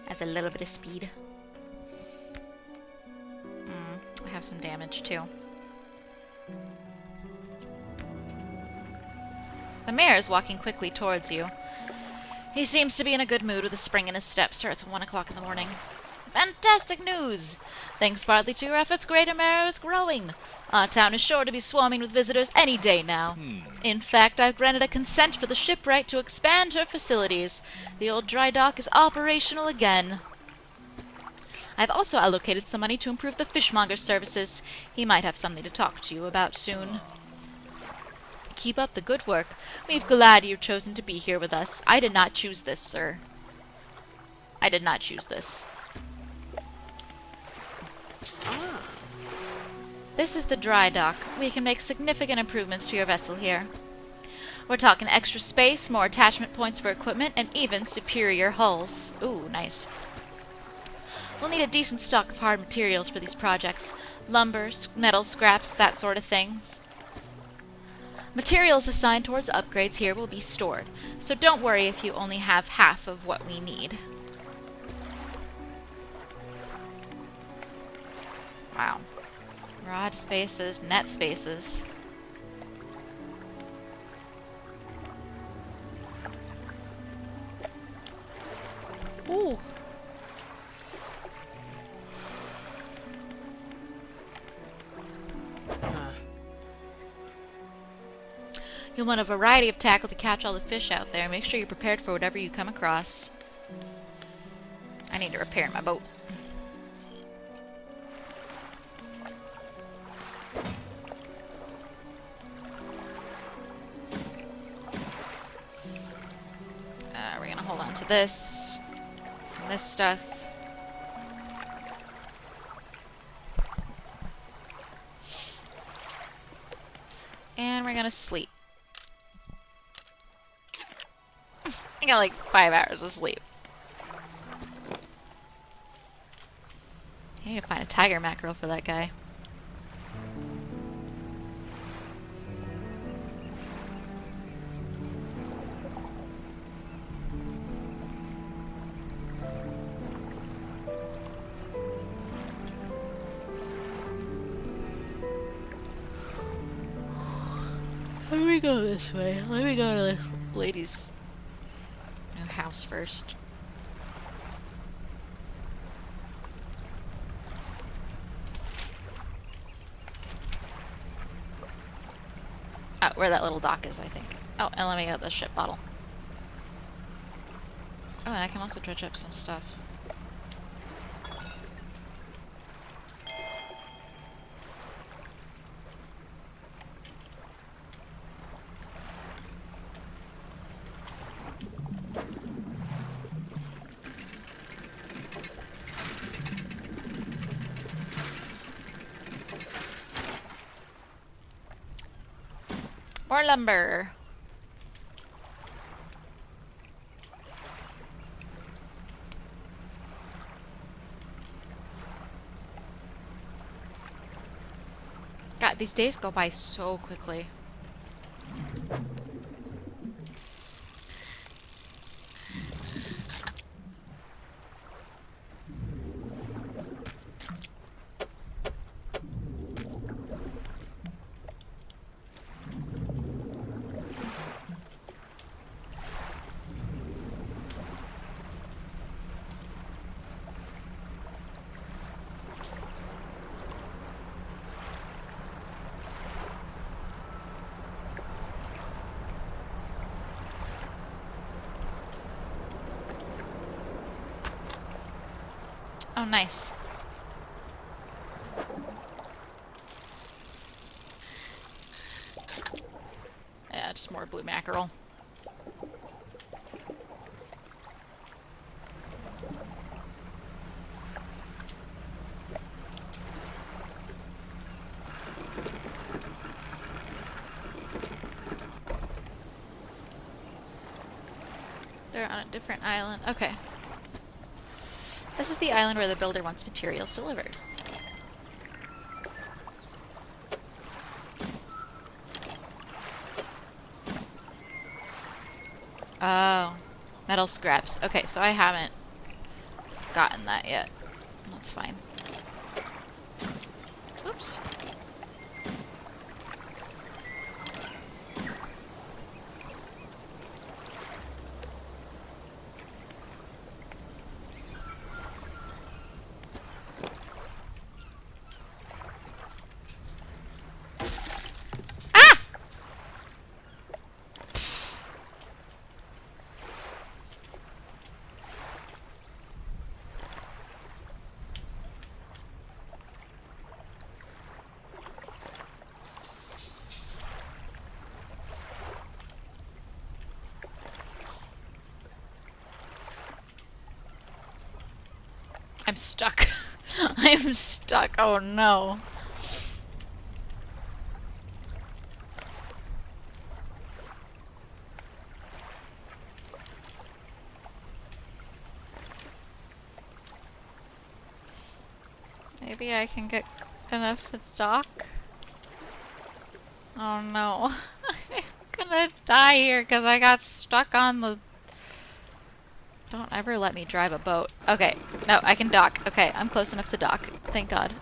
Adds a little bit of speed. I have some damage too. The mayor is walking quickly towards you. He seems to be in a good mood with a spring in his step, sir. It's 1 o'clock in the morning. Fantastic news! Thanks partly to your efforts, Greater Marrow is growing. Our town is sure to be swarming with visitors any day now. In fact, I've granted a consent for the shipwright to expand her facilities. The old dry dock is operational again. I've also allocated some money to improve the fishmonger's services. He might have something to talk to you about soon. Keep up the good work. We're glad you've chosen to be here with us. I did not choose this, sir. I did not choose this. This is the dry dock. We can make significant improvements to your vessel here. We're talking extra space, more attachment points for equipment, and even superior hulls. Ooh, nice. We'll need a decent stock of hard materials for these projects. Lumber, metal scraps, that sort of things. Materials assigned towards upgrades here will be stored, so don't worry if you only have half of what we need. Wow. Rod spaces, net spaces. Ooh. You'll want a variety of tackle to catch all the fish out there. Make sure you're prepared for whatever you come across. I need to repair my boat. We're gonna hold on to this and this stuff. And we're gonna sleep. I got like 5 hours of sleep. I need to find a tiger mackerel for that guy. Let me go this way. Let me go to this lady's new house first. Oh, where that little dock is, I think. Oh, and let me get the ship bottle. Oh, and I can also dredge up some stuff. More lumber. God, these days go by so quickly. Oh, nice. Yeah, just more blue mackerel. They're on a different island. Okay. This is the island where the builder wants materials delivered. Oh, metal scraps. Okay, so I haven't gotten that yet. That's fine. Oops. I'm stuck. I'm stuck. Oh no. Maybe I can get enough to dock? Oh no. I'm gonna die here because I got stuck on the... Don't ever let me drive a boat. Okay, no, I can dock. Okay, I'm close enough to dock. Thank God.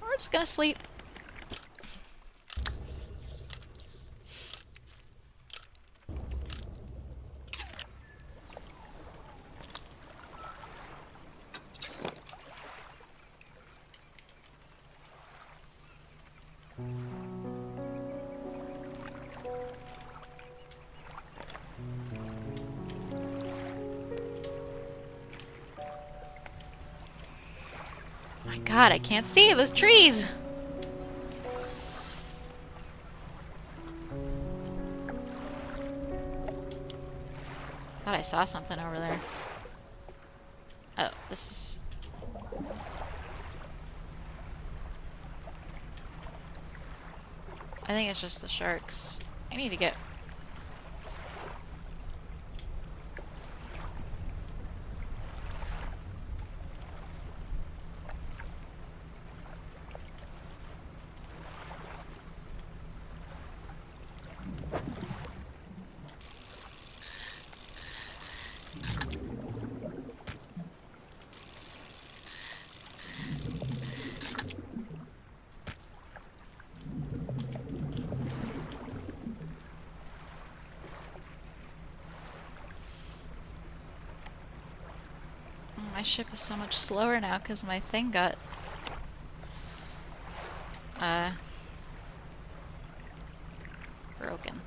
We're just gonna sleep. My God, I can't see the trees. Thought I saw something over there. Oh, this is... I think it's just the sharks. I need to get... ship is so much slower now because my thing got broken.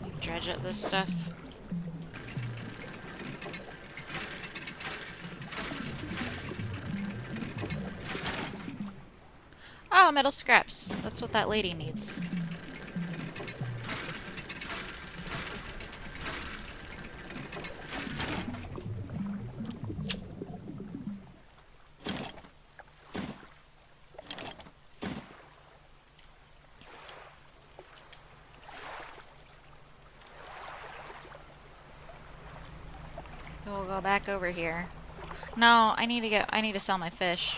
You dredge up this stuff. Oh, metal scraps. That's what that lady needs. We'll go back over here. No, I need to sell my fish.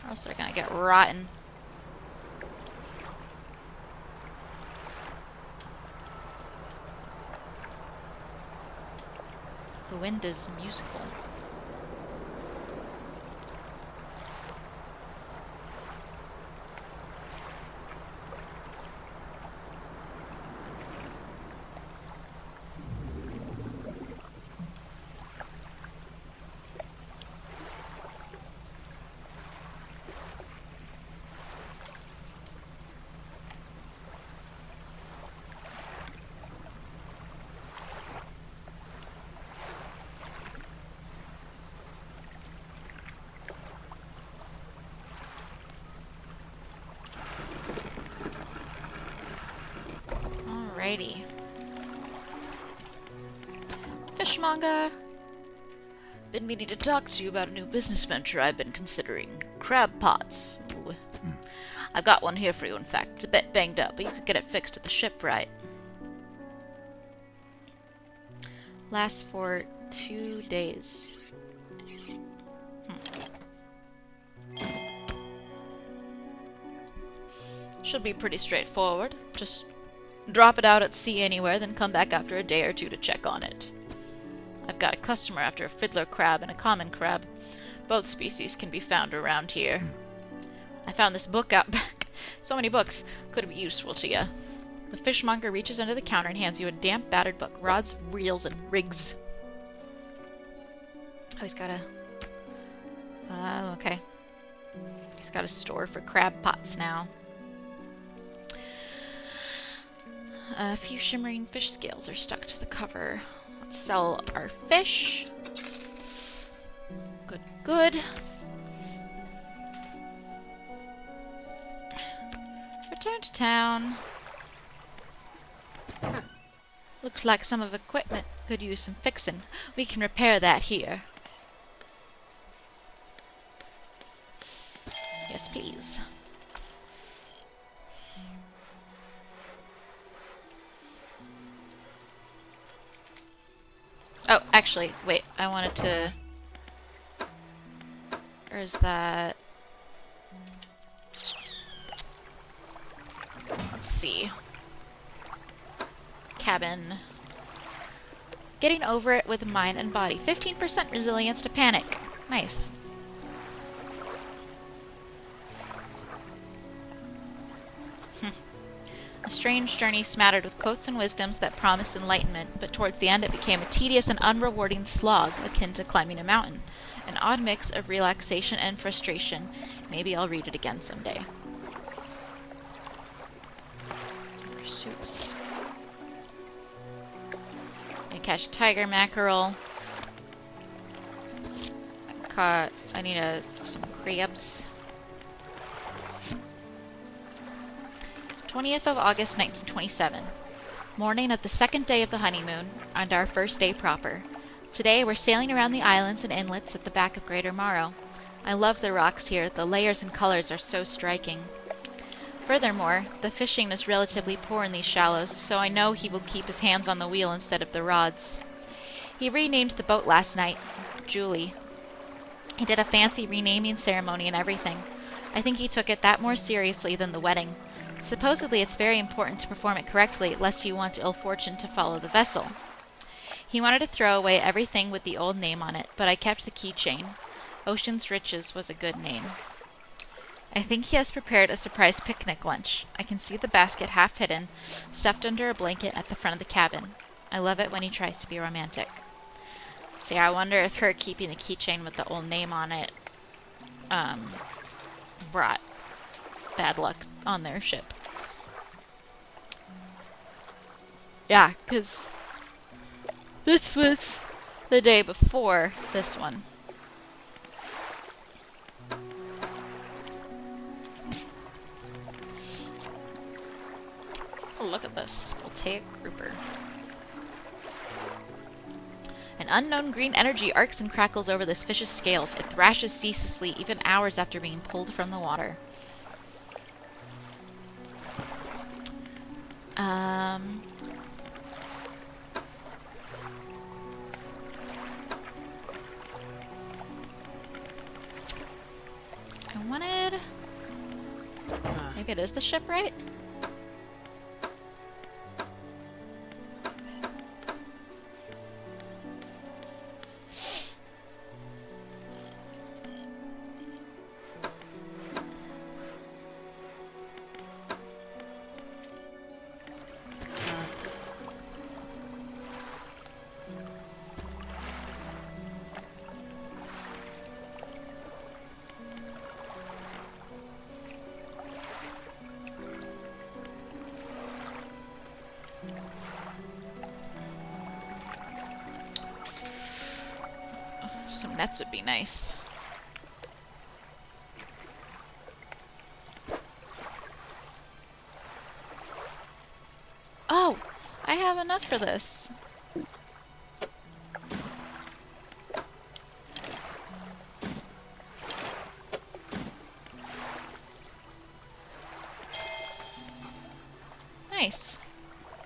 Or else they're gonna get rotten. The wind is musical. Alrighty. Fishmonger! Been meaning to talk to you about a new business venture I've been considering. Crab pots. Ooh. I got one here for you, in fact. It's a bit banged up, but you could get it fixed at the shipwright. Lasts for 2 days. Should be pretty straightforward. Just drop it out at sea anywhere, then come back after a day or two to check on it. I've got a customer after a fiddler crab and a common crab. Both species can be found around here. I found this book out back. So many books. Could be useful to you. The fishmonger reaches under the counter and hands you a damp, battered book. Rods, reels, and rigs. Oh, he's got a... okay. He's got a store for crab pots now. A few shimmering fish scales are stuck to the cover. Let's sell our fish. Good, good. Return to town. Looks like some of equipment could use some fixing. We can repair that here. Yes, please. Oh, actually, wait, I wanted to... Or is that... Let's see. Cabin. Getting over it with mind and body. 15% resilience to panic. Nice. A strange journey smattered with quotes and wisdoms that promised enlightenment, but towards the end it became a tedious and unrewarding slog akin to climbing a mountain. An odd mix of relaxation and frustration. Maybe I'll read it again someday. Pursuits. I catch a tiger mackerel. I need some crabs. 20th of August, 1927. Morning of the second day of the honeymoon, and our first day proper. Today we're sailing around the islands and inlets at the back of Greater Morrow. I love the rocks here, the layers and colors are so striking. Furthermore, the fishing is relatively poor in these shallows, so I know he will keep his hands on the wheel instead of the rods. He renamed the boat last night, Julie. He did a fancy renaming ceremony and everything. I think he took it that more seriously than the wedding. Supposedly it's very important to perform it correctly, lest you want ill fortune to follow the vessel. He wanted to throw away everything with the old name on it, but I kept the keychain. Ocean's Riches was a good name. I think he has prepared a surprise picnic lunch. I can see the basket half hidden, stuffed under a blanket at the front of the cabin. I love it when he tries to be romantic. See, I wonder if her keeping the keychain with the old name on it brought bad luck on their ship. Yeah, because this was the day before this one. Oh, look at this. Voltaic grouper. An unknown green energy arcs and crackles over this fish's scales. It thrashes ceaselessly, even hours after being pulled from the water. I wanted... Maybe it is the ship, right? Some nets would be nice. Oh! I have enough for this. Nice.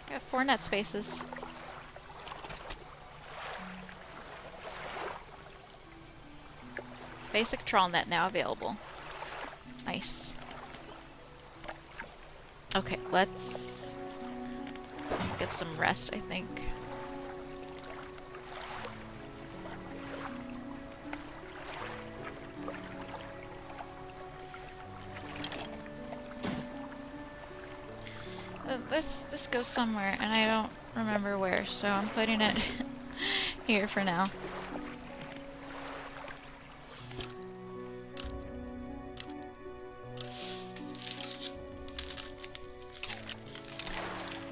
I have 4 net spaces. Basic trawl net now available. Nice. Okay, let's get some rest, I think. This goes somewhere, and I don't remember where, so I'm putting it here for now.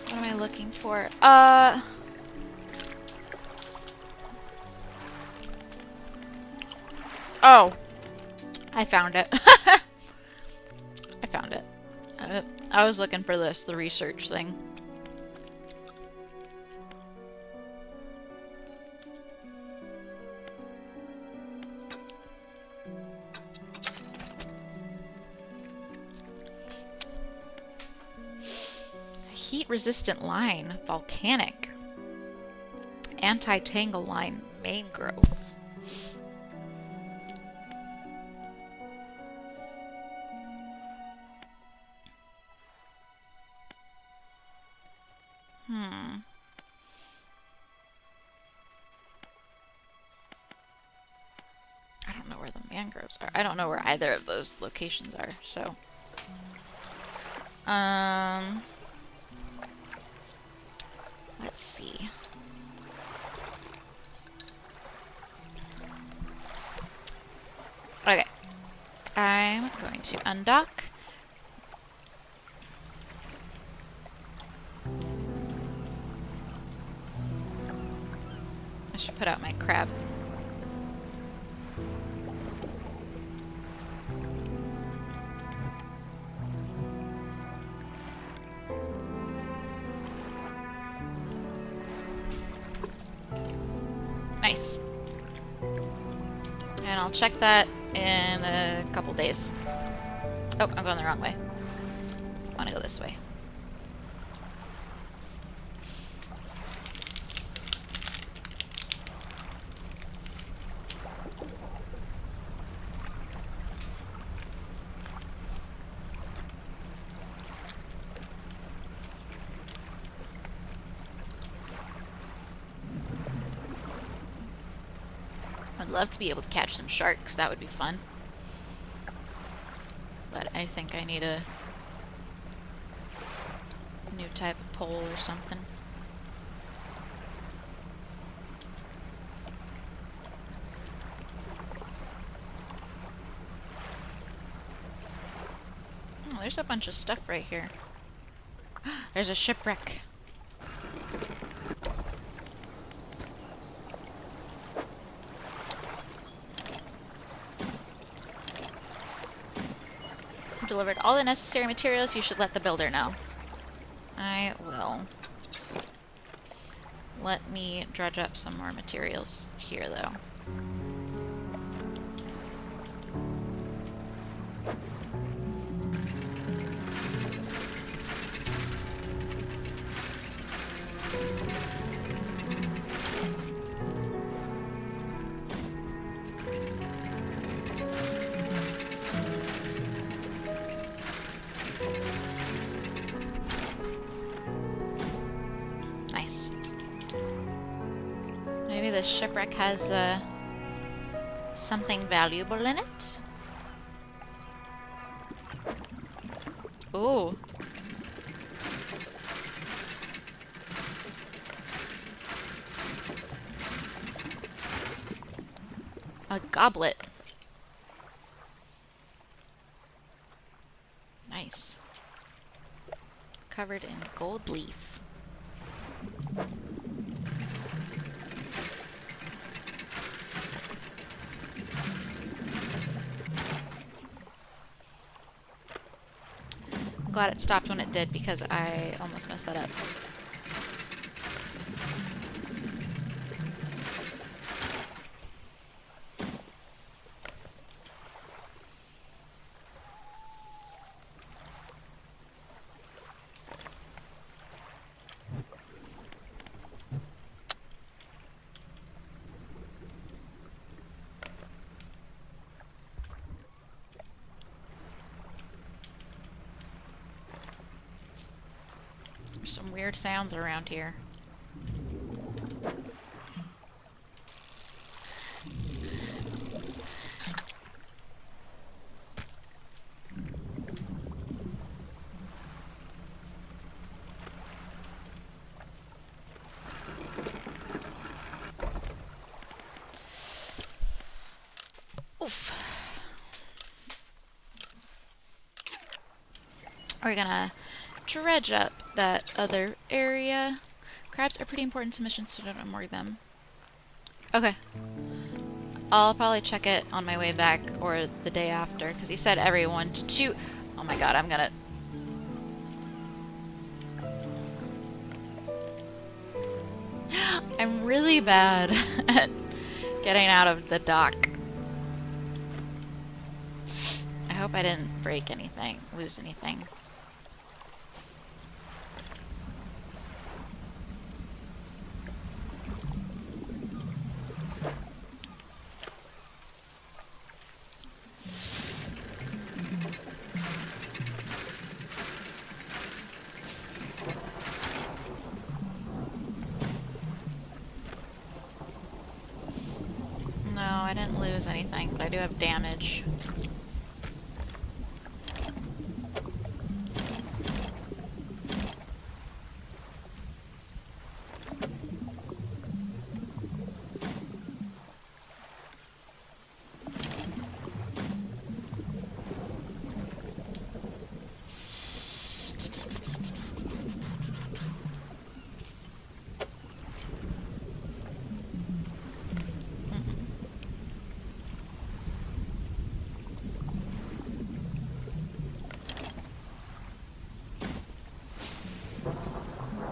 What am I looking for? Oh! I found it. I found it. I was looking for this, the research thing. Heat-resistant line, volcanic. Anti-tangle line, mangrove. I don't know where the mangroves are. I don't know where either of those locations are, so. Let's see. Okay. I'm going to undock. I should put out my crab. Nice. And I'll check that in a couple days. Oh, I'm going the wrong way. I want to go this way. I'd love to be able to catch some sharks. That would be fun. but I think I need a new type of pole or something. Oh, there's a bunch of stuff right here. There's a shipwreck. Delivered all the necessary materials. You should let the builder know. I will. Let me dredge up some more materials here, though. Nice. Maybe this shipwreck has something valuable in it? Ooh. A goblet. Nice. Covered in gold leaf. I'm glad it stopped when it did because I almost messed that up. There's some weird sounds around here. Oof. We're gonna dredge up that other area. Crabs are pretty important to missions, so don't worry them. Okay. I'll probably check it on my way back or the day after, because he said every 1 to 2. Oh my god, I'm gonna... I'm really bad at getting out of the dock. I hope I didn't break anything, lose anything. No, I didn't lose anything, but I do have damage.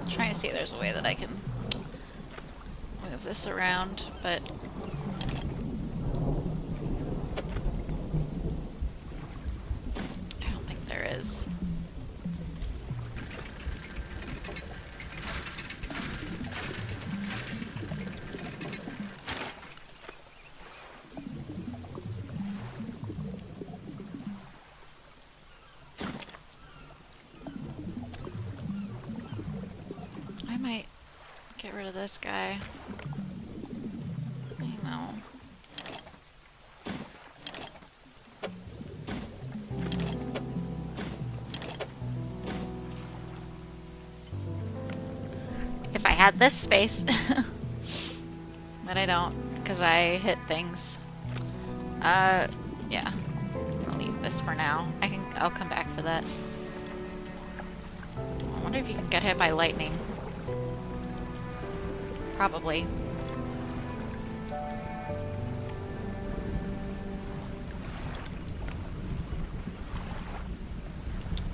Trying to see if there's a way that I can move this around, but I don't think there is. I might get rid of this guy. I know. had this space. But I don't, because I hit things. Yeah. I'll leave this for now. I'll come back for that. I wonder if you can get hit by lightning. Probably.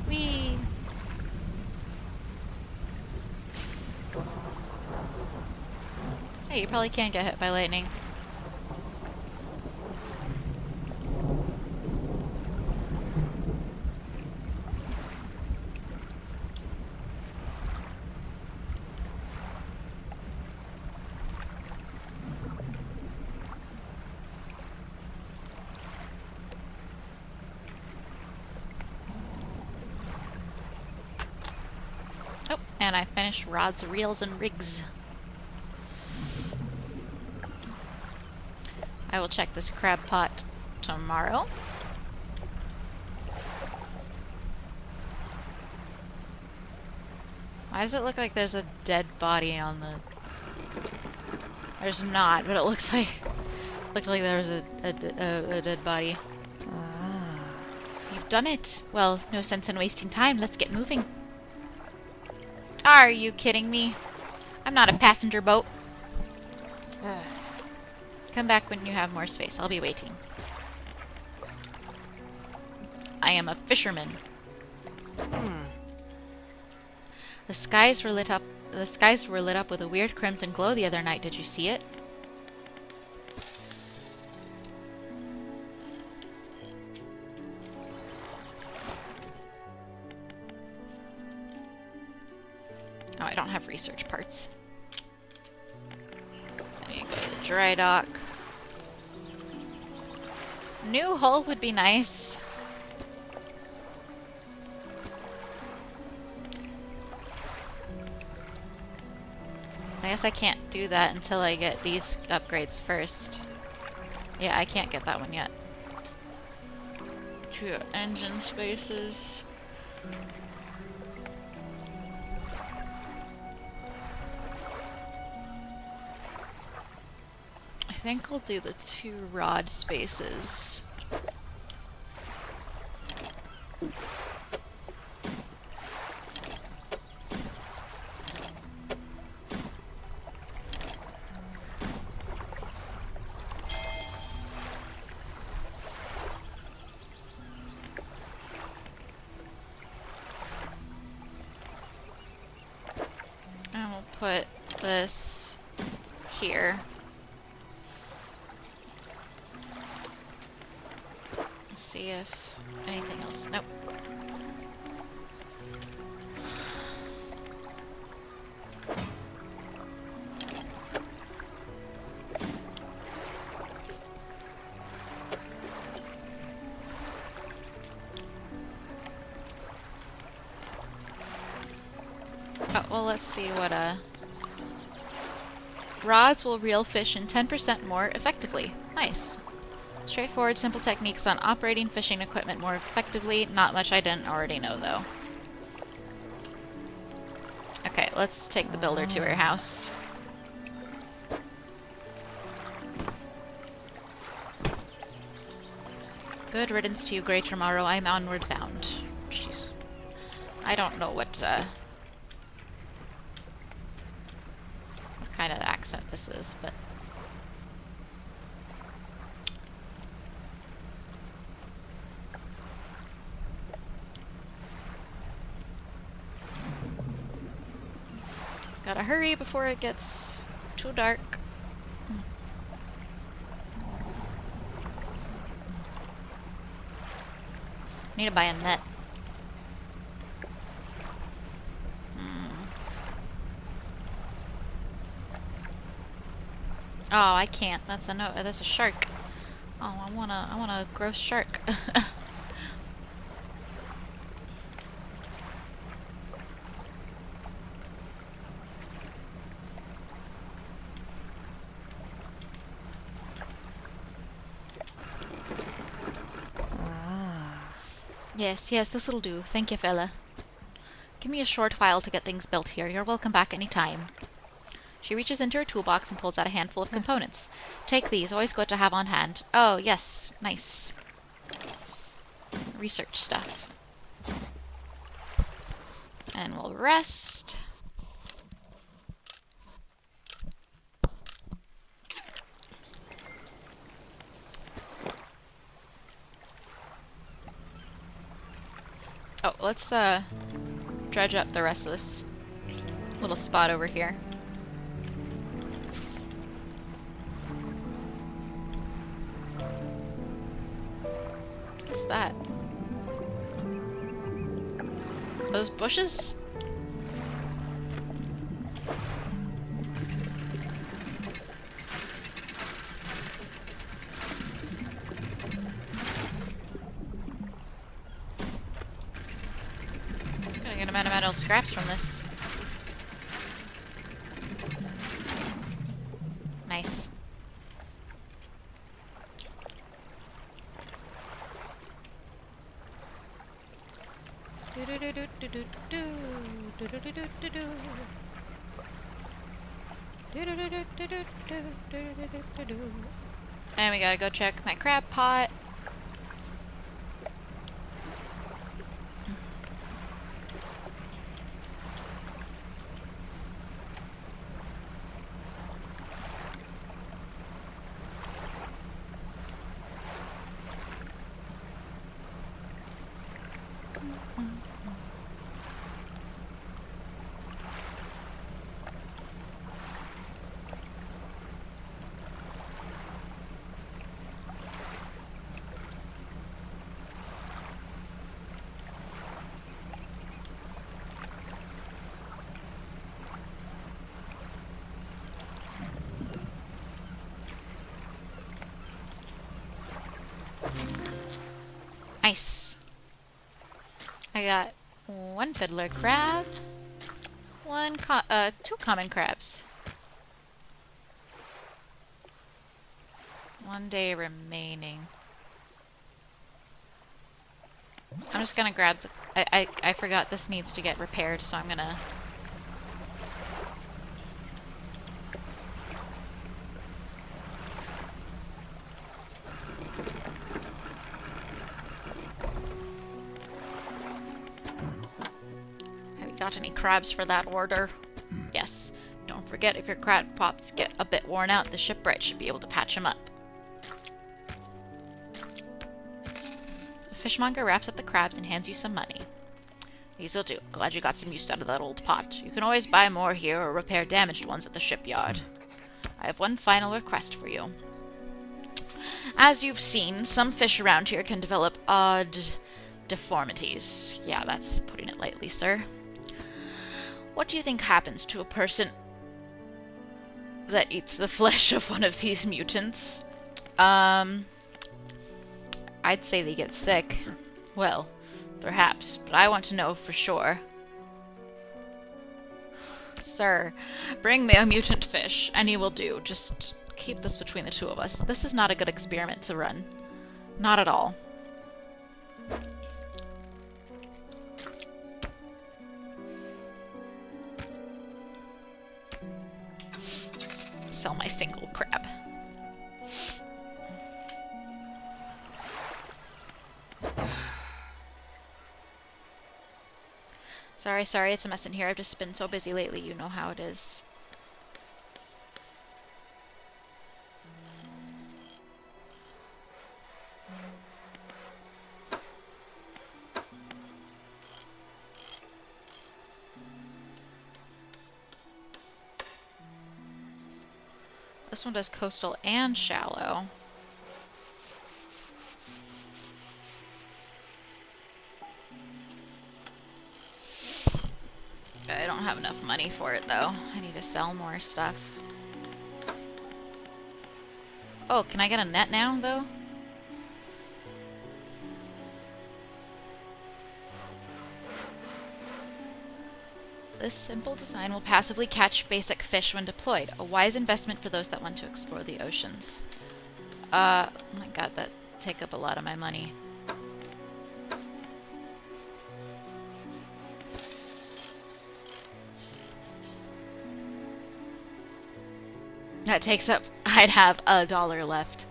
Whee! Hey, you probably can get hit by lightning. Oh, and I finished rods, reels, and rigs. I will check this crab pot tomorrow. Why does it look like there's a dead body on the... There's not, but it looks like there was a dead body. Ah. You've done it. Well, no sense in wasting time. Let's get moving. Are you kidding me? I'm not a passenger boat. Come back when you have more space. I'll be waiting. I am a fisherman. The skies were lit up with a weird crimson glow the other night. Did you see it? Oh, I don't have research parts. I need to go to the dry dock. New hull would be nice. I guess I can't do that until I get these upgrades first. Yeah, I can't get that one yet. 2 engine spaces. I think I'll do the 2 rod spaces. And we'll put this here. See if anything else. Nope. Oh, well, let's see what rods will reel fish in 10% more effectively. Nice. Straightforward, simple techniques on operating fishing equipment more effectively. Not much I didn't already know, though. Okay, let's take the builder to her house. Good riddance to you, Grey Tomorrow. I'm onward bound. Jeez. I don't know what kind of accent this is, but... Gotta hurry before it gets too dark. Need to buy a net. Oh, I can't. That's a shark. Oh, I want a gross shark. Yes, yes, this'll do. Thank you, fella. Give me a short while to get things built here. You're welcome back any time. She reaches into her toolbox and pulls out a handful of components. Take these, always good to have on hand. Oh, yes, nice. Research stuff. And we'll rest. Oh, let's dredge up the rest of this little spot over here. What's that? Those bushes? Got a good amount of metal scraps from this. Nice. And we gotta go check my crab pot. Nice. I got one fiddler crab, two common crabs. 1 day remaining. I'm just gonna grab the... I forgot this needs to get repaired, so I'm gonna... Have you got any crabs for that order? Yes. Don't forget, if your crab pots get a bit worn out, the shipwright should be able to patch them up. Fishmonger wraps up the crabs and hands you some money. These'll do. Glad you got some use out of that old pot. You can always buy more here or repair damaged ones at the shipyard. I have one final request for you. As you've seen, some fish around here can develop odd deformities. Yeah, that's putting it lightly, sir. What do you think happens to a person that eats the flesh of one of these mutants? I'd say they get sick. Well, perhaps, but I want to know for sure. Sir, bring me a mutant fish. Any will do. Just keep this between the two of us. This is not a good experiment to run. Not at all. Sell my single crab. Sorry, it's a mess in here. I've just been so busy lately, you know how it is. This one does coastal and shallow. I don't have enough money for it, though. I need to sell more stuff. Oh, can I get a net now, though? This simple design will passively catch basic fish when deployed. A wise investment for those that want to explore the oceans. Oh my god, that take up a lot of my money. That takes up... I'd have $1 left.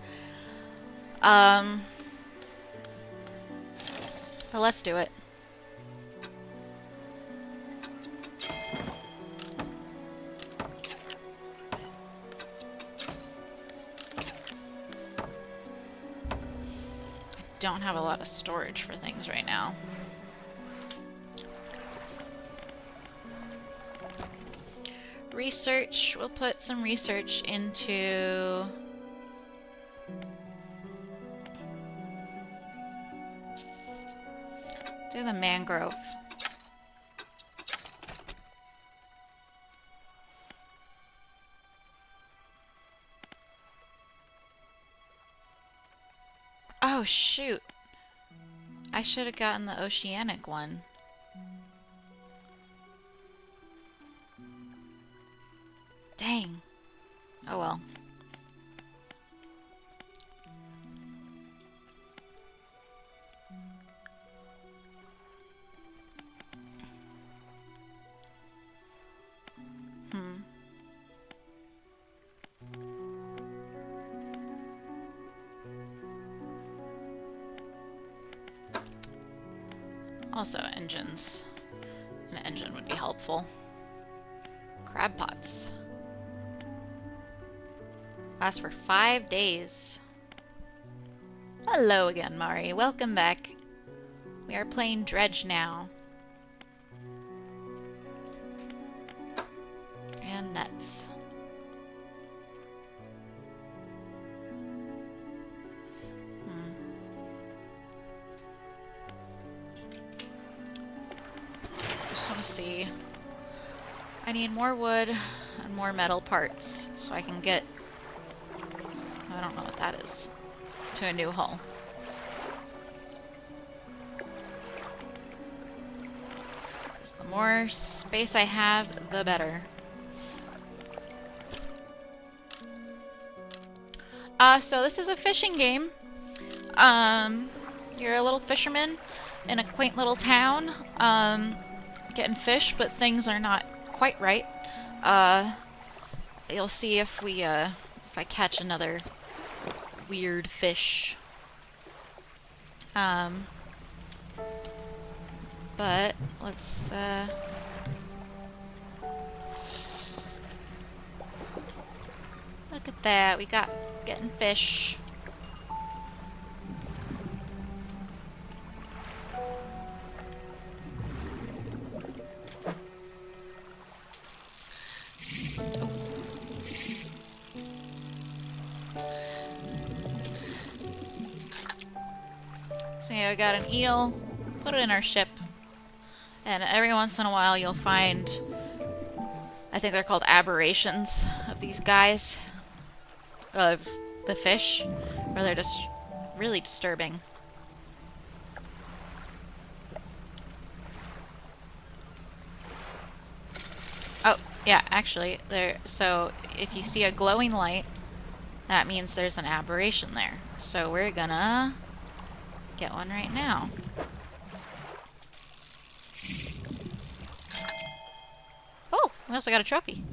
But let's do it. Don't have a lot of storage for things right now. Research, we'll put some research into do the mangrove. Oh shoot. I should have gotten the oceanic one. Dang. Oh well. Also engines. An engine would be helpful. Crab pots. Lasts for 5 days. Hello again, Mari. Welcome back. We are playing Dredge now. And nets. Just want to see. I need more wood and more metal parts so I can get... I don't know what that is. To a new hull. Because the more space I have, the better. So this is a fishing game. You're a little fisherman in a quaint little town, getting fish, but things are not quite right. You'll see if we, if I catch another weird fish. But let's, look at that, we got getting fish. So yeah, we got an eel, put it in our ship, and every once in a while you'll find, I think they're called aberrations of these guys, of the fish, where they're just really disturbing. Oh, yeah, actually, so if you see a glowing light, that means there's an aberration there. So we're gonna get one right now. Oh, we also got a trophy.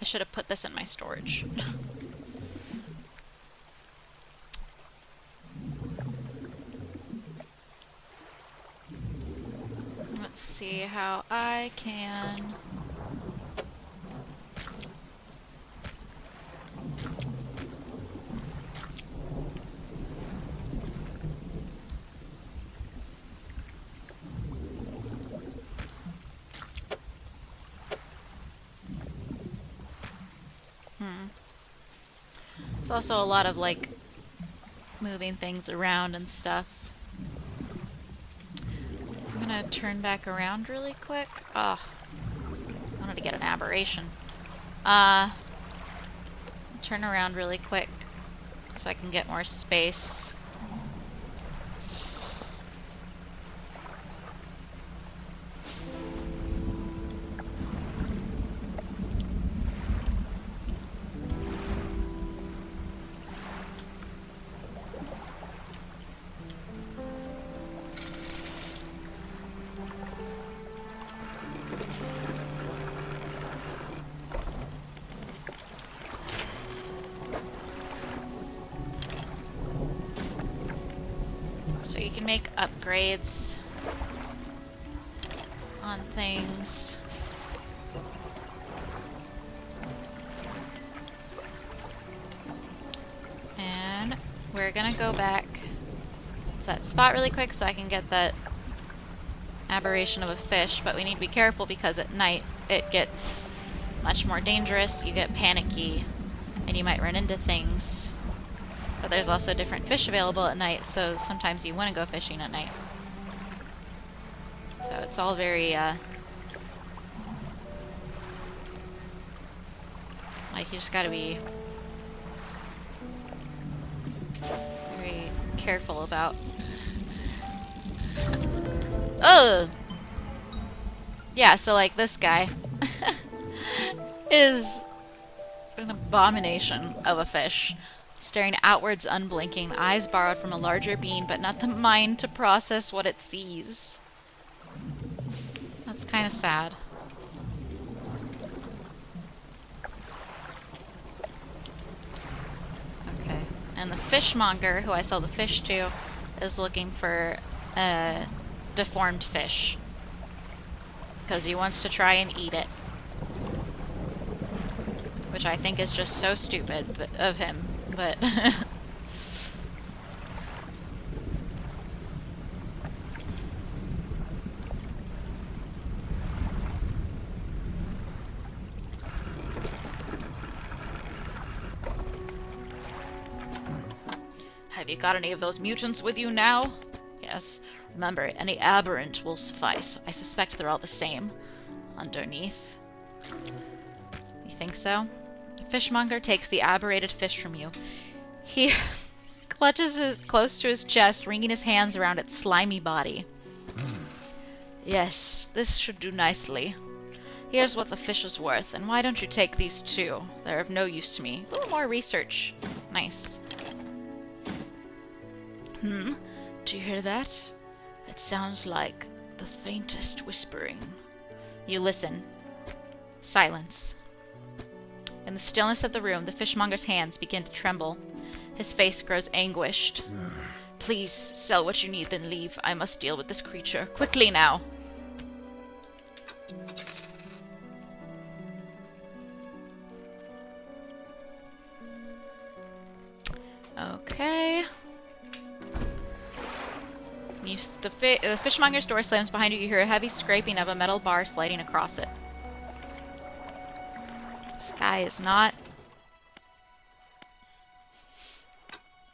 I should have put this in my storage. Let's see how I can... There's also a lot of, like, moving things around and stuff. I'm gonna turn back around really quick. Oh, I wanted to get an aberration. Turn around really quick so I can get more space. So you can make upgrades on things. And we're gonna go back to that spot really quick so I can get that aberration of a fish, but we need to be careful because at night it gets much more dangerous. You get panicky and you might run into things. But there's also different fish available at night, so sometimes you want to go fishing at night. So it's all very, like, you just gotta be very careful about. Oh! Yeah, so like this guy is an abomination of a fish. Staring outwards unblinking, eyes borrowed from a larger being, but not the mind to process what it sees. That's kind of sad. Okay, and the fishmonger, who I sell the fish to, is looking for a deformed fish. Because he wants to try and eat it. Which I think is just so stupid of him, but... Have you got any of those mutants with you now? Yes. Remember, any aberrant will suffice. I suspect they're all the same. Underneath. You think so? The fishmonger takes the aberrated fish from you. He clutches it close to his chest, wringing his hands around its slimy body. Yes, this should do nicely. Here's what the fish is worth, and why don't you take these too? They're of no use to me. A little more research. Nice. Do you hear that? It sounds like the faintest whispering. You listen. Silence. In the stillness of the room, the fishmonger's hands begin to tremble. His face grows anguished. Please, sell what you need, then leave. I must deal with this creature. Quickly now! Okay. The fishmonger's door slams behind you. You hear a heavy scraping of a metal bar sliding across it. This guy is not...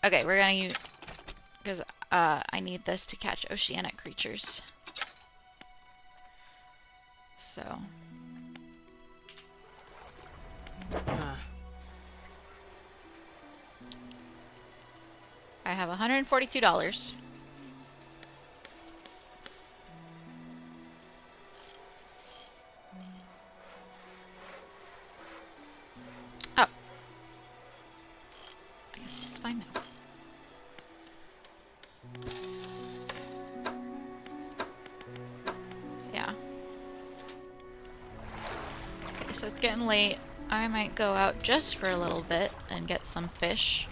Okay, we're gonna use... Because I need this to catch oceanic creatures. So... I have $142. Oh. I guess this is fine now. Yeah. Okay, so it's getting late. I might go out just for a little bit and get some fish.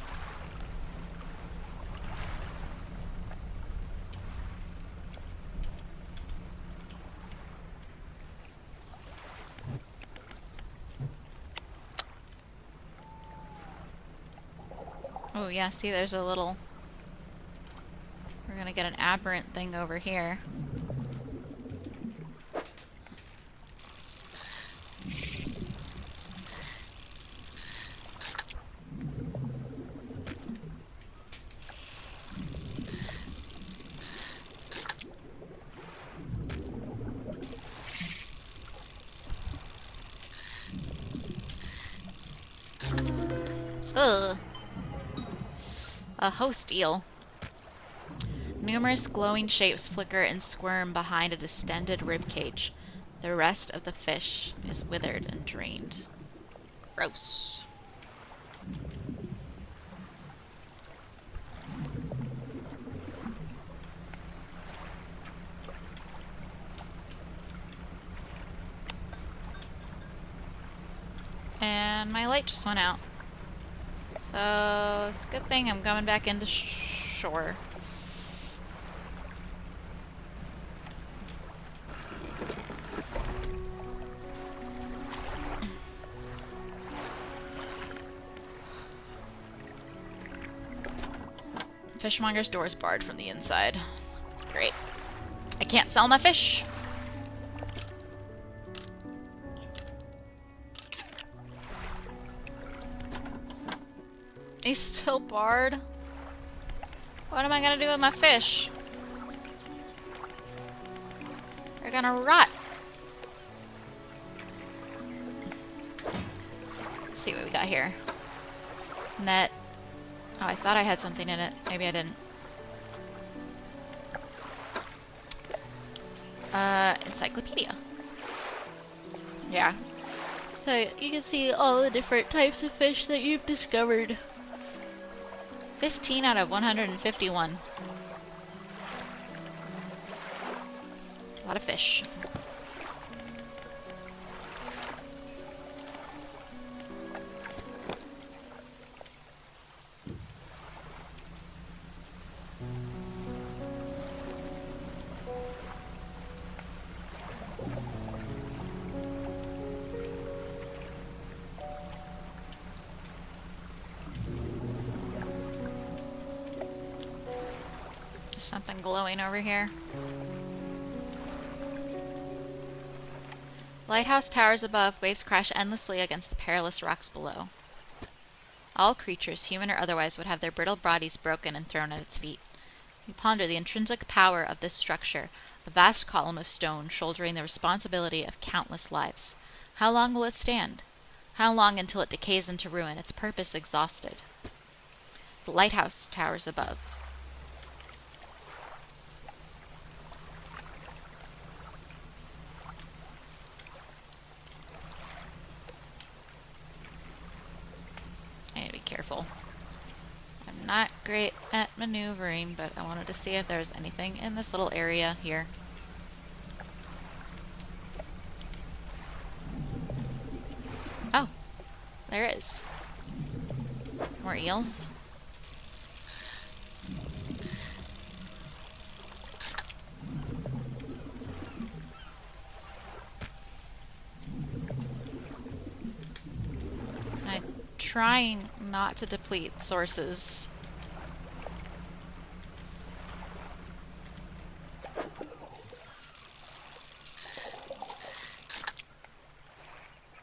Oh yeah, see there's a little... We're gonna get an aberrant thing over here. Ugh. A host eel. Numerous glowing shapes flicker and squirm behind a distended ribcage. The rest of the fish is withered and drained. Gross. And my light just went out. So it's a good thing I'm coming back into shore. Fishmonger's door is barred from the inside. Great. I can't sell my fish. He's still barred. What am I gonna do with my fish? They're gonna rot. Let's see what we got here. Net. Oh, I thought I had something in it. Maybe I didn't. Encyclopedia. Yeah. So you can see all the different types of fish that you've discovered. 15 out of 151. A lot of fish. Something glowing over here. Lighthouse towers above, waves crash endlessly against the perilous rocks below. All creatures, human or otherwise, would have their brittle bodies broken and thrown at its feet. You ponder the intrinsic power of this structure, a vast column of stone shouldering the responsibility of countless lives. How long will it stand? How long until it decays into ruin, its purpose exhausted? The lighthouse towers above. Careful. I'm not great at maneuvering, but I wanted to see if there's anything in this little area here. Oh, there is. More eels. Trying not to deplete sources.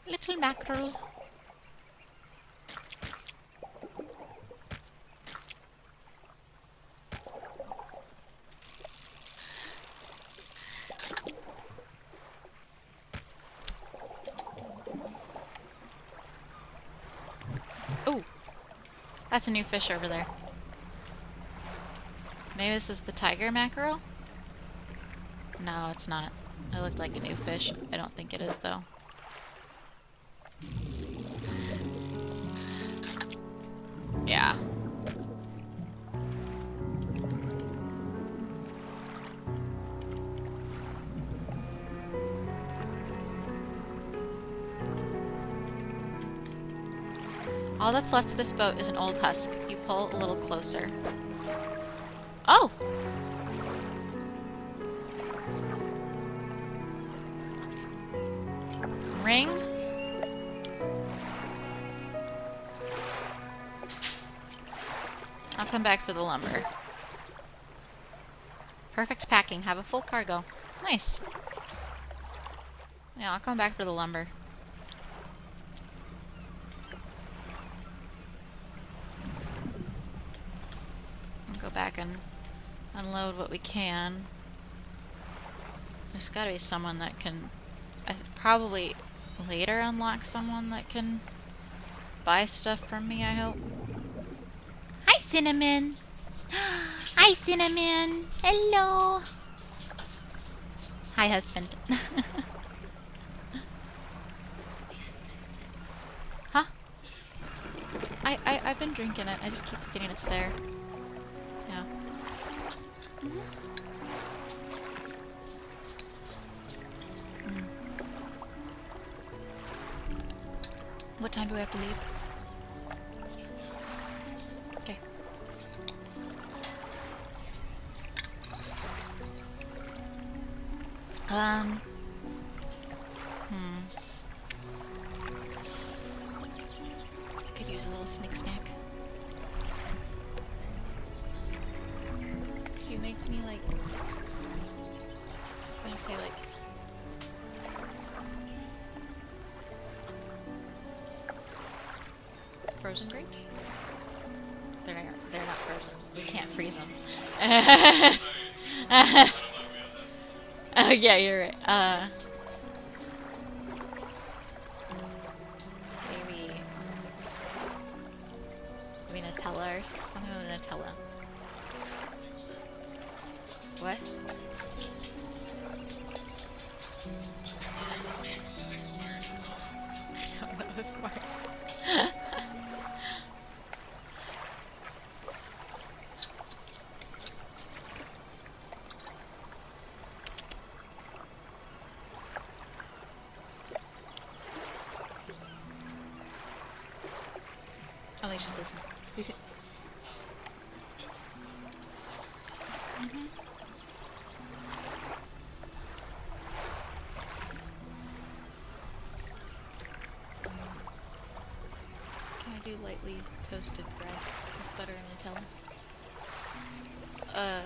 Little mackerel. Ooh, that's a new fish over there. Maybe this is the tiger mackerel? No, it's not. It looked like a new fish. I don't think it is, though. Yeah. All that's left of this boat is an old husk. You pull a little closer. Oh! Ring? I'll come back for the lumber. Perfect packing. Have a full cargo. Nice. Yeah, I'll come back for the lumber. Go back and unload what we can. There's gotta be someone that can... probably later unlock someone that can buy stuff from me, I hope. Hi, Cinnamon! Hi, Cinnamon! Hello! Hi, husband. Huh? I've been drinking it. I just keep forgetting it's there. Yeah. What time do we have to leave? Okay. Could use a little snick snack. say like frozen grapes? They're not frozen. We can't freeze them. Oh yeah, you're right. Maybe Nutella or something with Nutella. What? I don't know this part. Oh, they just listen. You could. Can I do lightly toasted bread with butter and Nutella? A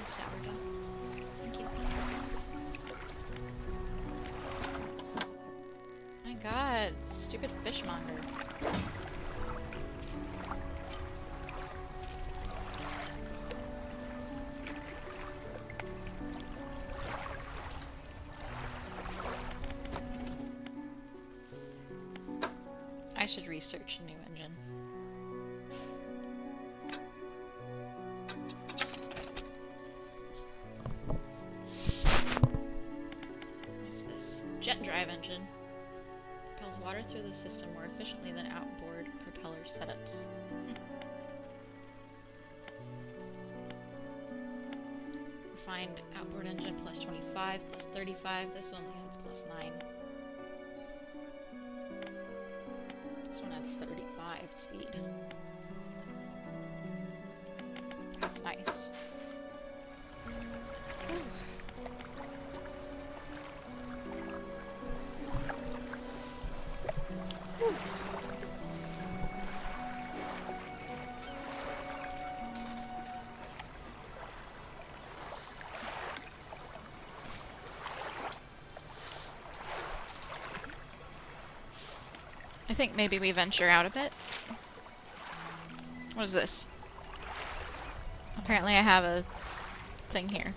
sourdough. Thank you. My god, stupid fishmonger. I should research a new engine. What's this? Jet drive engine. Propels water through the system more efficiently than outboard propeller setups. Refined outboard engine plus 25, plus 35. This one only has plus 9. This one has 35 speed. That's nice. I think maybe we venture out a bit. What is this? Apparently I have a thing here.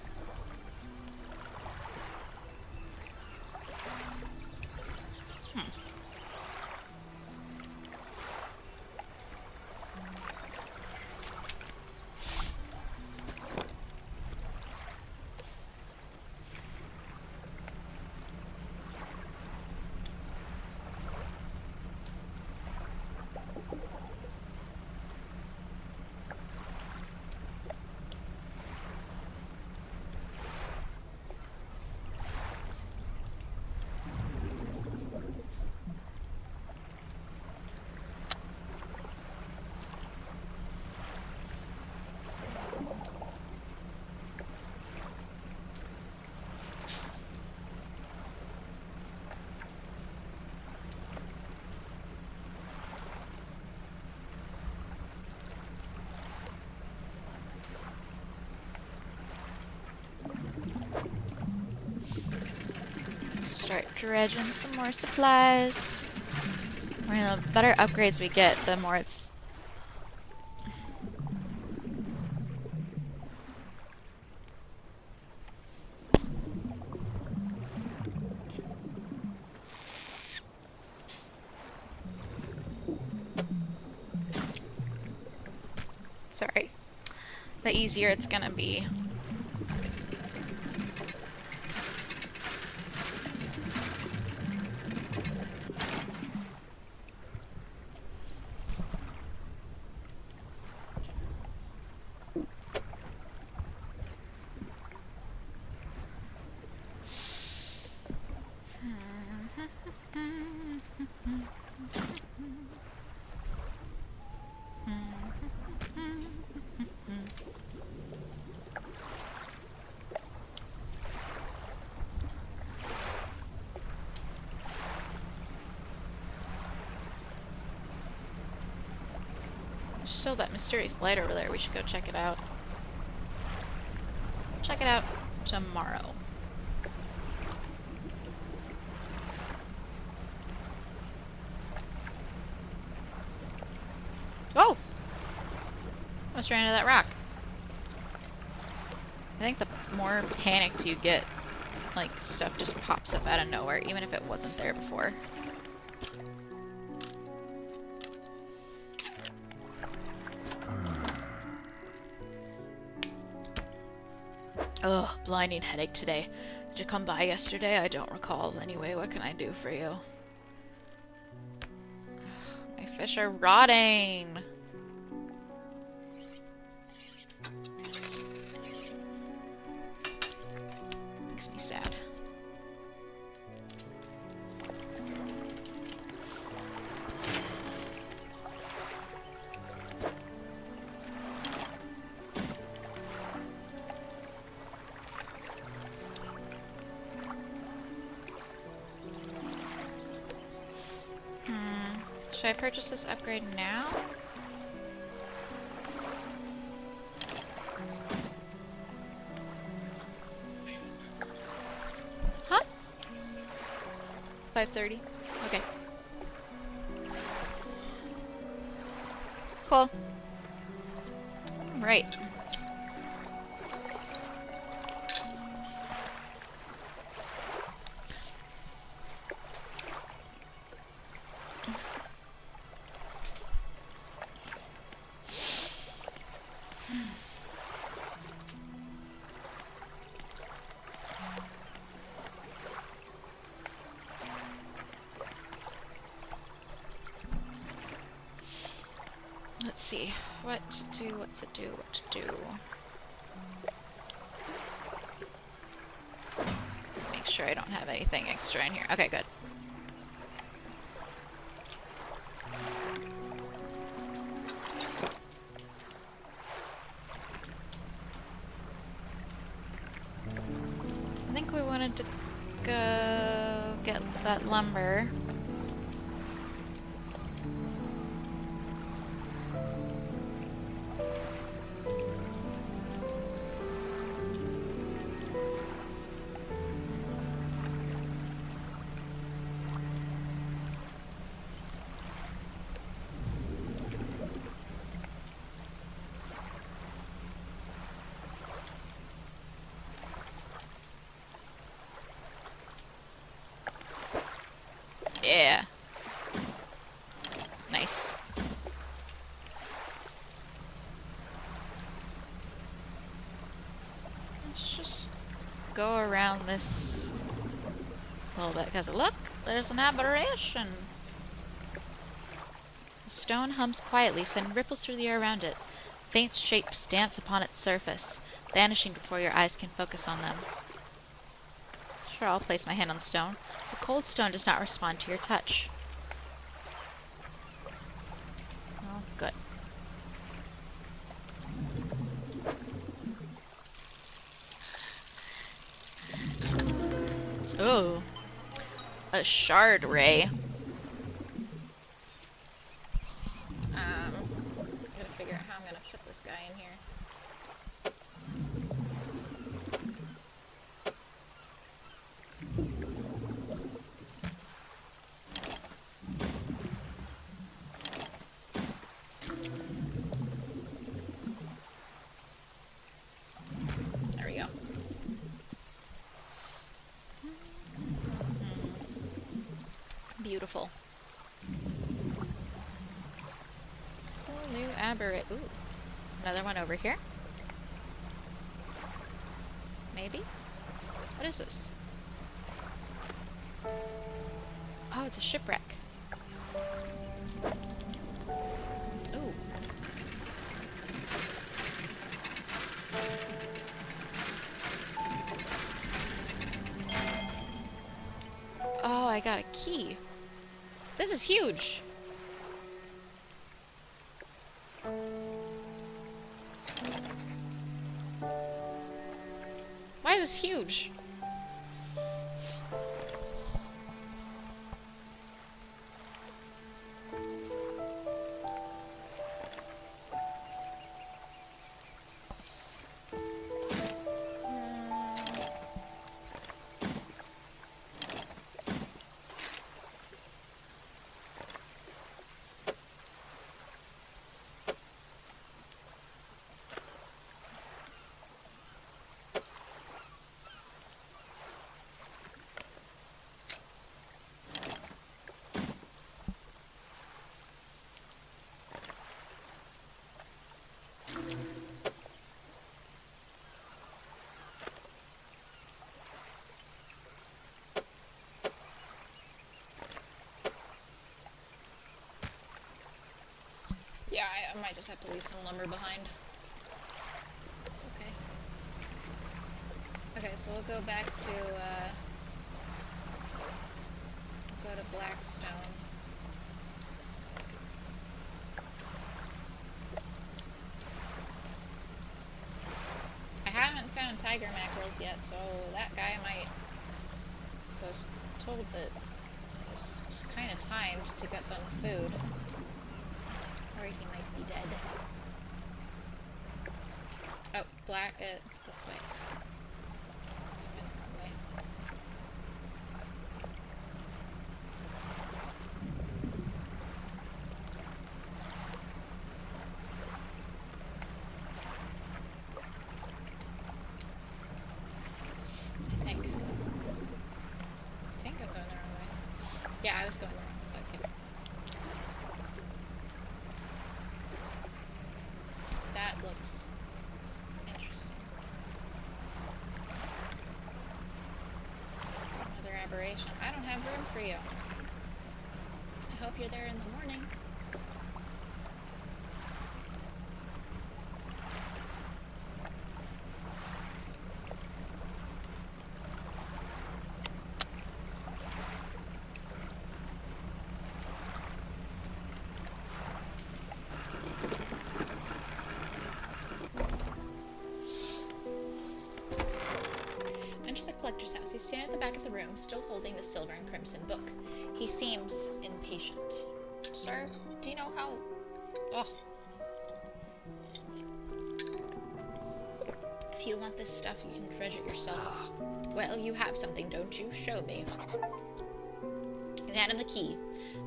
Start dredging some more supplies. I mean, the better upgrades we get, the more it's... Sorry. The easier it's gonna be. Still that mysterious light over there. We should go check it out. Check it out. tomorrow. Whoa! Almost ran into that rock. I think the more panicked you get, like, stuff just pops up out of nowhere, even if it wasn't there before. Ugh, blinding headache today. Did you come by yesterday? I don't recall. Anyway, what can I do for you? My fish are rotting! Makes me sad. Should I purchase this upgrade now? Huh? 5:30? Okay. Cool. Right. Let's see. What to do, what to do, what to do. Make sure I don't have anything extra in here. Okay, good. I think we wanted to go get that lumber. Yeah. Nice. Let's just go around this a little bit, because look, there's an aberration. The stone hums quietly, sending ripples through the air around it. Faint shapes dance upon its surface, vanishing before your eyes can focus on them. Sure, I'll place my hand on the stone. The cold stone does not respond to your touch. Oh, good. Ooh. A shard ray. Gotta figure out how I'm gonna fit this guy in here. There we go. Beautiful. Cool new aberrate. Ooh. Another one over here. Maybe? What is this? Oh, it's a shipwreck. Ooh. Oh, I got a key. This is huge. Why is this huge? I might just have to leave some lumber behind. It's okay. Okay, so we'll go back to, go to Blackstone. I haven't found tiger mackerels yet, so that guy might... So I was told that it was kind of timed to get them food. Or he might be dead. Oh, it's this way. Went the wrong way. I think I'm going the wrong way. Yeah, I was going the wrong way. Okay. That looks interesting. Another aberration. I don't have room for you. I hope you're there in the morning. Collector's house. He's standing at the back of the room, still holding the silver and crimson book. He seems impatient. Sir, do you know how... Oh. If you want this stuff, you can treasure it yourself. Well, you have something, don't you? Show me. You hand him the key.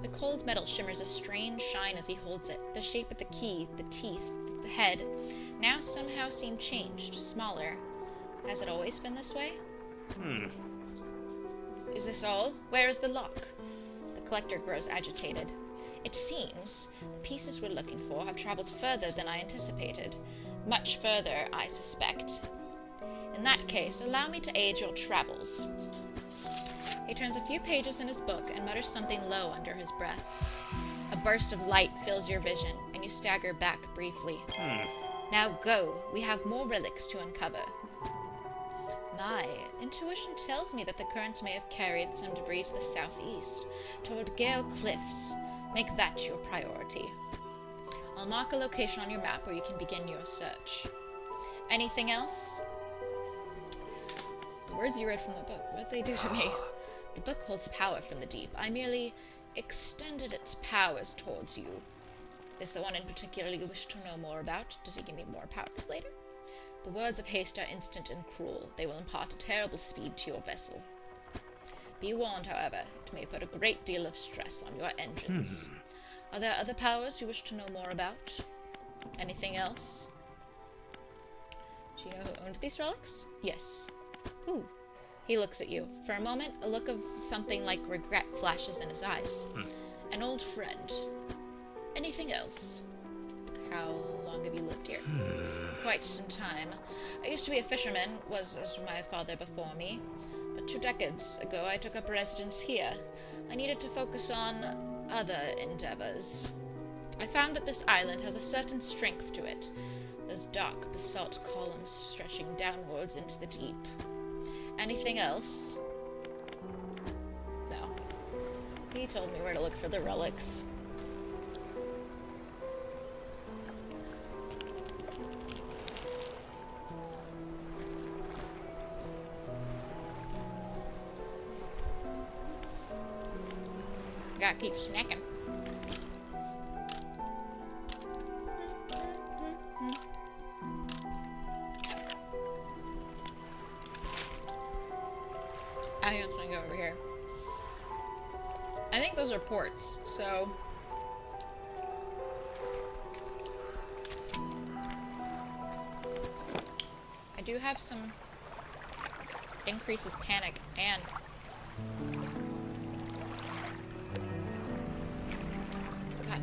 The cold metal shimmers a strange shine as he holds it. The shape of the key, the teeth, the head, now somehow seem changed, smaller. Has it always been this way? Is this all? Where is the lock? The collector grows agitated. It seems the pieces we're looking for have traveled further than I anticipated. Much further, I suspect. In that case, allow me to aid your travels. He turns a few pages in his book and mutters something low under his breath. A burst of light fills your vision, and you stagger back briefly. Now go. We have more relics to uncover. My intuition tells me that the current may have carried some debris to the southeast, toward Gale Cliffs. Make that your priority. I'll mark a location on your map where you can begin your search. Anything else? The words you read from the book, what did they do to me? The book holds power from the deep. I merely extended its powers towards you. Is there one in particular you wish to know more about? Does he give me more powers later? The words of haste are instant and cruel. They will impart a terrible speed to your vessel. Be warned, however, it may put a great deal of stress on your engines. Are there other powers you wish to know more about? Anything else? Do you know who owned these relics? Yes. Who? He looks at you. For a moment, a look of something like regret flashes in his eyes. An old friend. Anything else? How long have you lived here? Quite some time. I used to be a fisherman, was as my father before me, but 2 decades ago I took up residence here. I needed to focus on other endeavors. I found that this island has a certain strength to it, those dark basalt columns stretching downwards into the deep. Anything else? No. He told me where to look for the relics. Gotta keep snacking. I was gonna go over here. I think those are ports, so I do have some increases panic and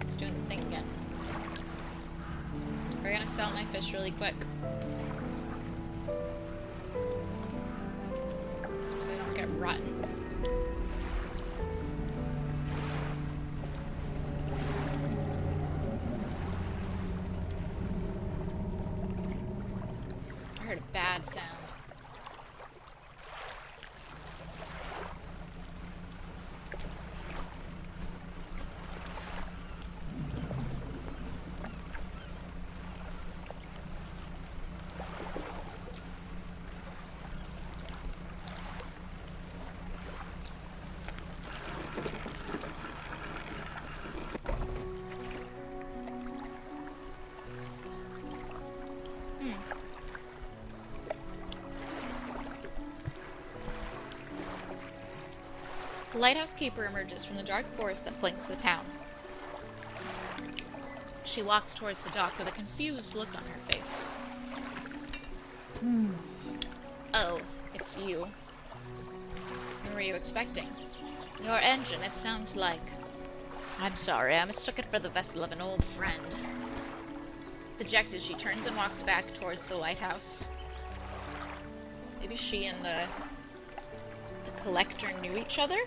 it's doing the thing again. We're gonna sell my fish really quick, so they don't get rotten. bad sound. The lighthouse keeper emerges from the dark forest that flanks the town. She walks towards the dock with a confused look on her face. Oh, it's you. What were you expecting? Your engine, it sounds like... I'm sorry, I mistook it for the vessel of an old friend. Dejected, she turns and walks back towards the lighthouse. Maybe she and the collector knew each other?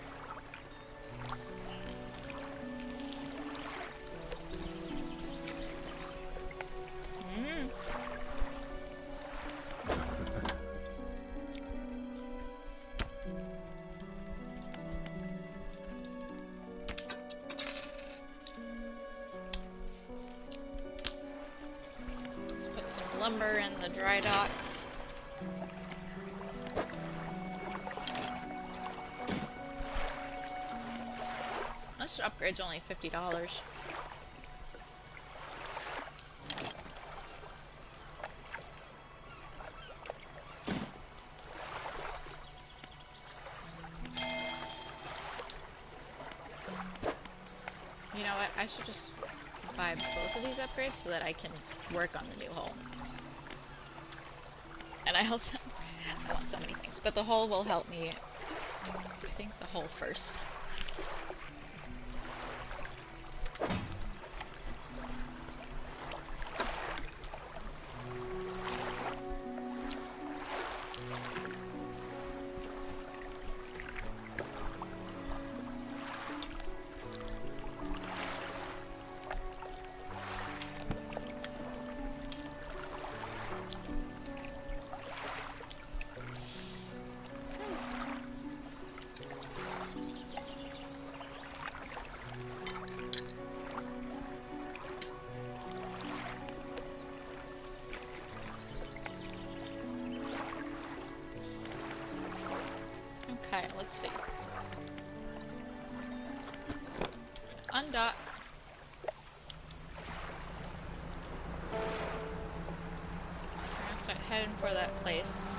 Let's put some lumber in the dry dock. This upgrade's only $50. You know what? I should just buy both of these upgrades so that I can work on the new hull. And I also I want so many things, but the hull will help me. I think the hull first. Okay, let's see. Undock. We're gonna start heading for that place.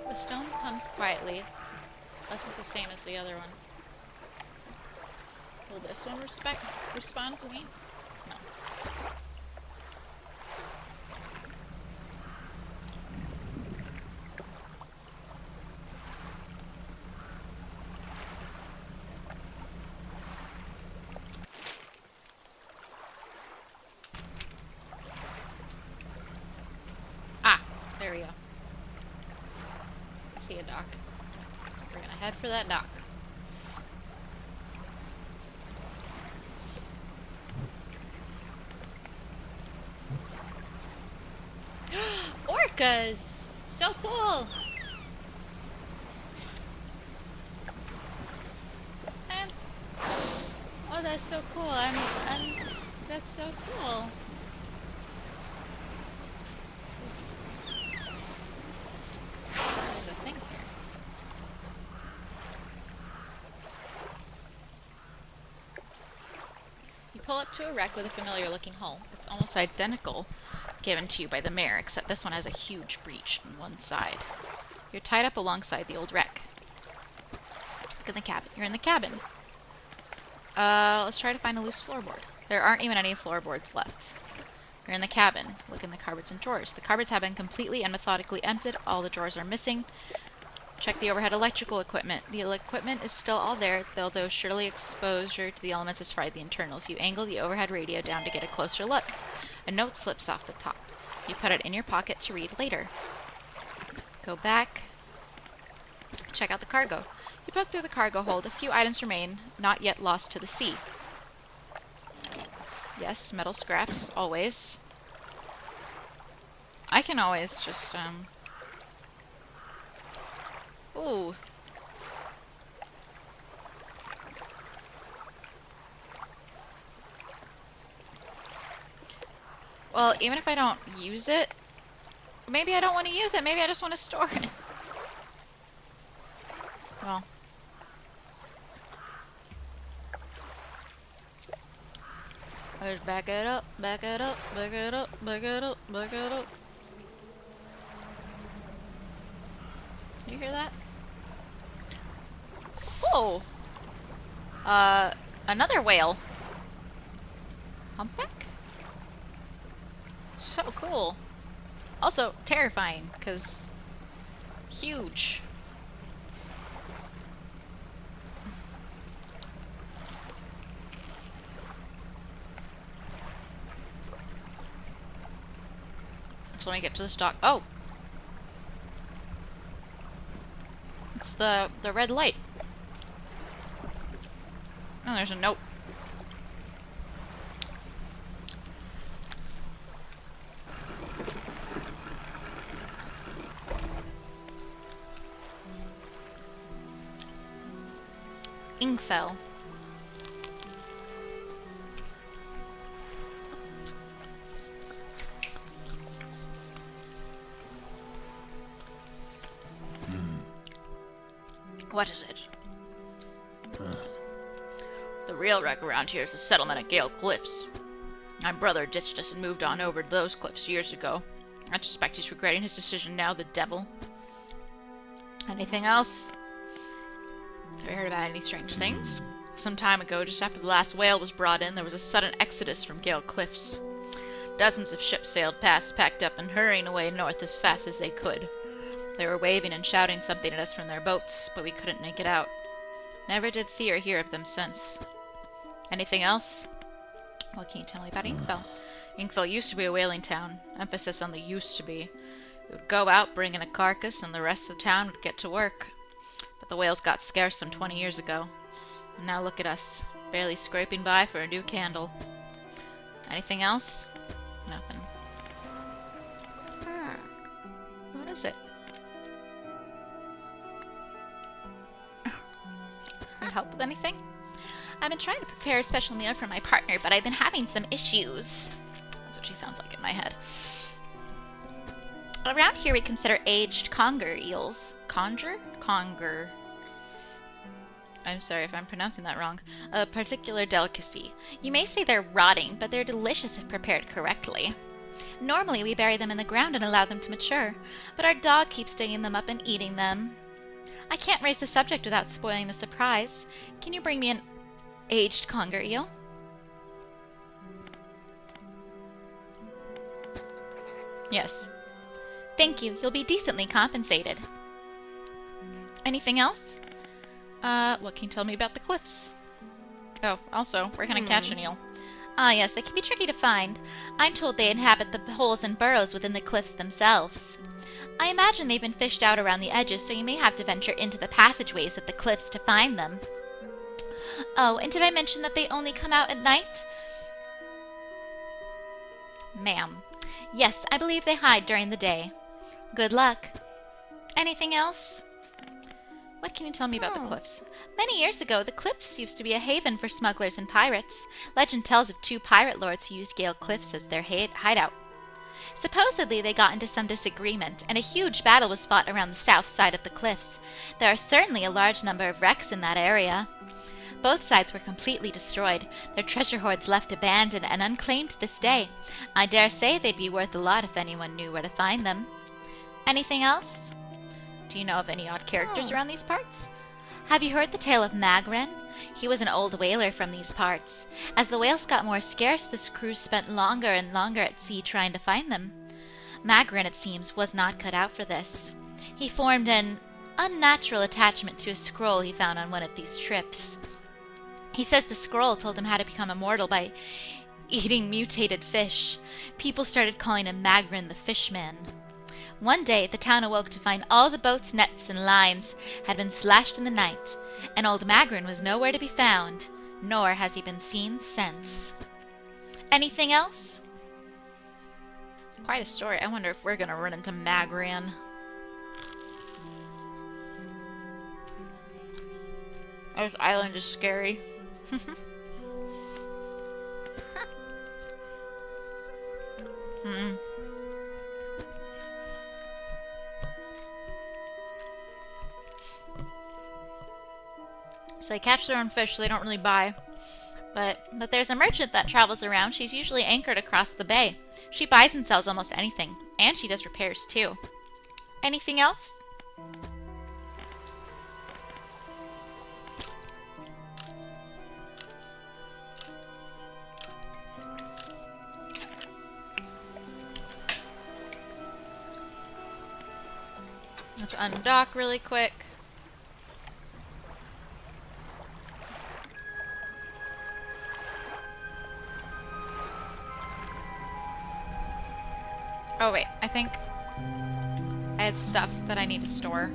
The stone comes quietly. This is the same as the other one. Will this one respond to me? No. Ah, there we go. I see a dock. We're gonna head for that dock. Orcas! So cool! Oh, that's so cool. That's so cool. There's a thing here. You pull up to a wreck with a familiar looking hull. It's almost identical given to you by the mayor, except this one has a huge breach on one side. You're tied up alongside the old wreck. Look in the cabin. You're in the cabin. Let's try to find a loose floorboard. There aren't even any floorboards left. You're in the cabin. Look in the cupboards and drawers. The cupboards have been completely and methodically emptied. All the drawers are missing. Check the overhead electrical equipment. The equipment is still all there, though surely exposure to the elements has fried the internals. You angle the overhead radio down to get a closer look. A note slips off the top. You put it in your pocket to read later. Go back. Check out the cargo. You poke through the cargo hold. A few items remain, not yet lost to the sea. Yes, metal scraps, always. I can always just, Ooh. Well, even if I don't use it, maybe I don't want to use it. Maybe I just want to store it. Well. Let's back it up, back it up, back it up, back it up, back it up. You hear that? Oh! Another whale. Humpback? So cool. Also, terrifying, because huge. So when I get to this dock, oh! It's the red light. Oh, there's a note. Ingfell. What is it? The real wreck around here is the settlement at Gale Cliffs. My brother ditched us and moved on over to those cliffs years ago. I suspect he's regretting his decision now, the devil. Anything else? Have you heard about any strange things? Some time ago, just after the last whale was brought in, there was a sudden exodus from Gale Cliffs. Dozens of ships sailed past, packed up, and hurrying away north as fast as they could. They were waving and shouting something at us from their boats, but we couldn't make it out. Never did see or hear of them since. Anything else? What can you tell me about Ingfell? Ingfell used to be a whaling town. Emphasis on the used to be. We would go out, bring in a carcass, and the rest of the town would get to work. But the whales got scarce some 20 years ago. And now look at us, barely scraping by for a new candle. Anything else? Nothing. What is it? Can I help with anything? I've been trying to prepare a special meal for my partner, but I've been having some issues. That's what she sounds like in my head. Around here we consider aged conger eels. Conger? I'm sorry if I'm pronouncing that wrong. A particular delicacy. You may say they're rotting, but they're delicious if prepared correctly. Normally we bury them in the ground and allow them to mature, but our dog keeps digging them up and eating them. I can't raise the subject without spoiling the surprise. Can you bring me an aged conger eel? Yes. Thank you. You'll be decently compensated. Anything else? What can you tell me about the cliffs? Oh, also, where can I catch an eel? Ah, yes, they can be tricky to find. I'm told they inhabit the holes and burrows within the cliffs themselves. I imagine they've been fished out around the edges, so you may have to venture into the passageways of the cliffs to find them. Oh, and did I mention that they only come out at night? Ma'am. Yes, I believe they hide during the day. Good luck. Anything else? What can you tell me about the cliffs? Many years ago, the cliffs used to be a haven for smugglers and pirates. Legend tells of 2 pirate lords who used Gale Cliffs as their hideout. Supposedly, they got into some disagreement, and a huge battle was fought around the south side of the cliffs. There are certainly a large number of wrecks in that area. Both sides were completely destroyed, their treasure hoards left abandoned and unclaimed to this day. I dare say they'd be worth a lot if anyone knew where to find them. Anything else? Do you know of any odd characters around these parts? Have you heard the tale of Magren? He was an old whaler from these parts. As the whales got more scarce, this crew spent longer and longer at sea trying to find them. Magren, it seems, was not cut out for this. He formed an unnatural attachment to a scroll he found on one of these trips. He says the scroll told him how to become immortal by eating mutated fish. People started calling him Magren the Fishman. One day, the town awoke to find all the boats' nets and lines had been slashed in the night, and old Magren was nowhere to be found, nor has he been seen since. Anything else? Quite a story. I wonder if we're going to run into Magren. This island is scary. So they catch their own fish, so they don't really buy. But there's a merchant that travels around. She's usually anchored across the bay. She buys and sells almost anything, and she does repairs too. Anything else? Let's undock really quick. Oh wait, I think I had stuff that I need to store.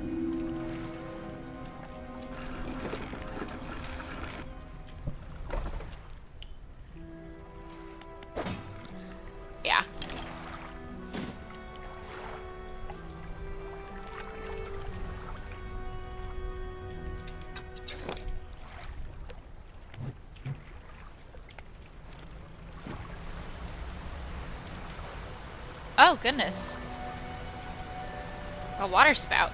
Yeah. Oh, goodness. A water spout.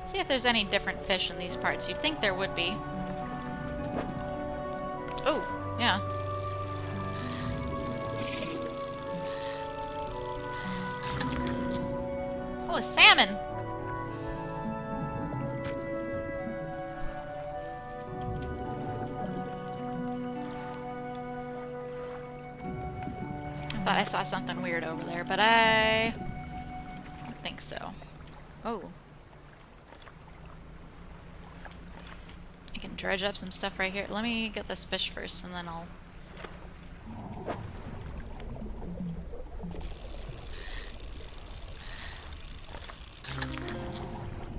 See if there's any different fish in these parts. You'd think there would be. Oh, yeah. Oh, a salmon! Thought I saw something weird over there, but I don't think so. Oh. I can dredge up some stuff right here. Let me get this fish first, and then I'll...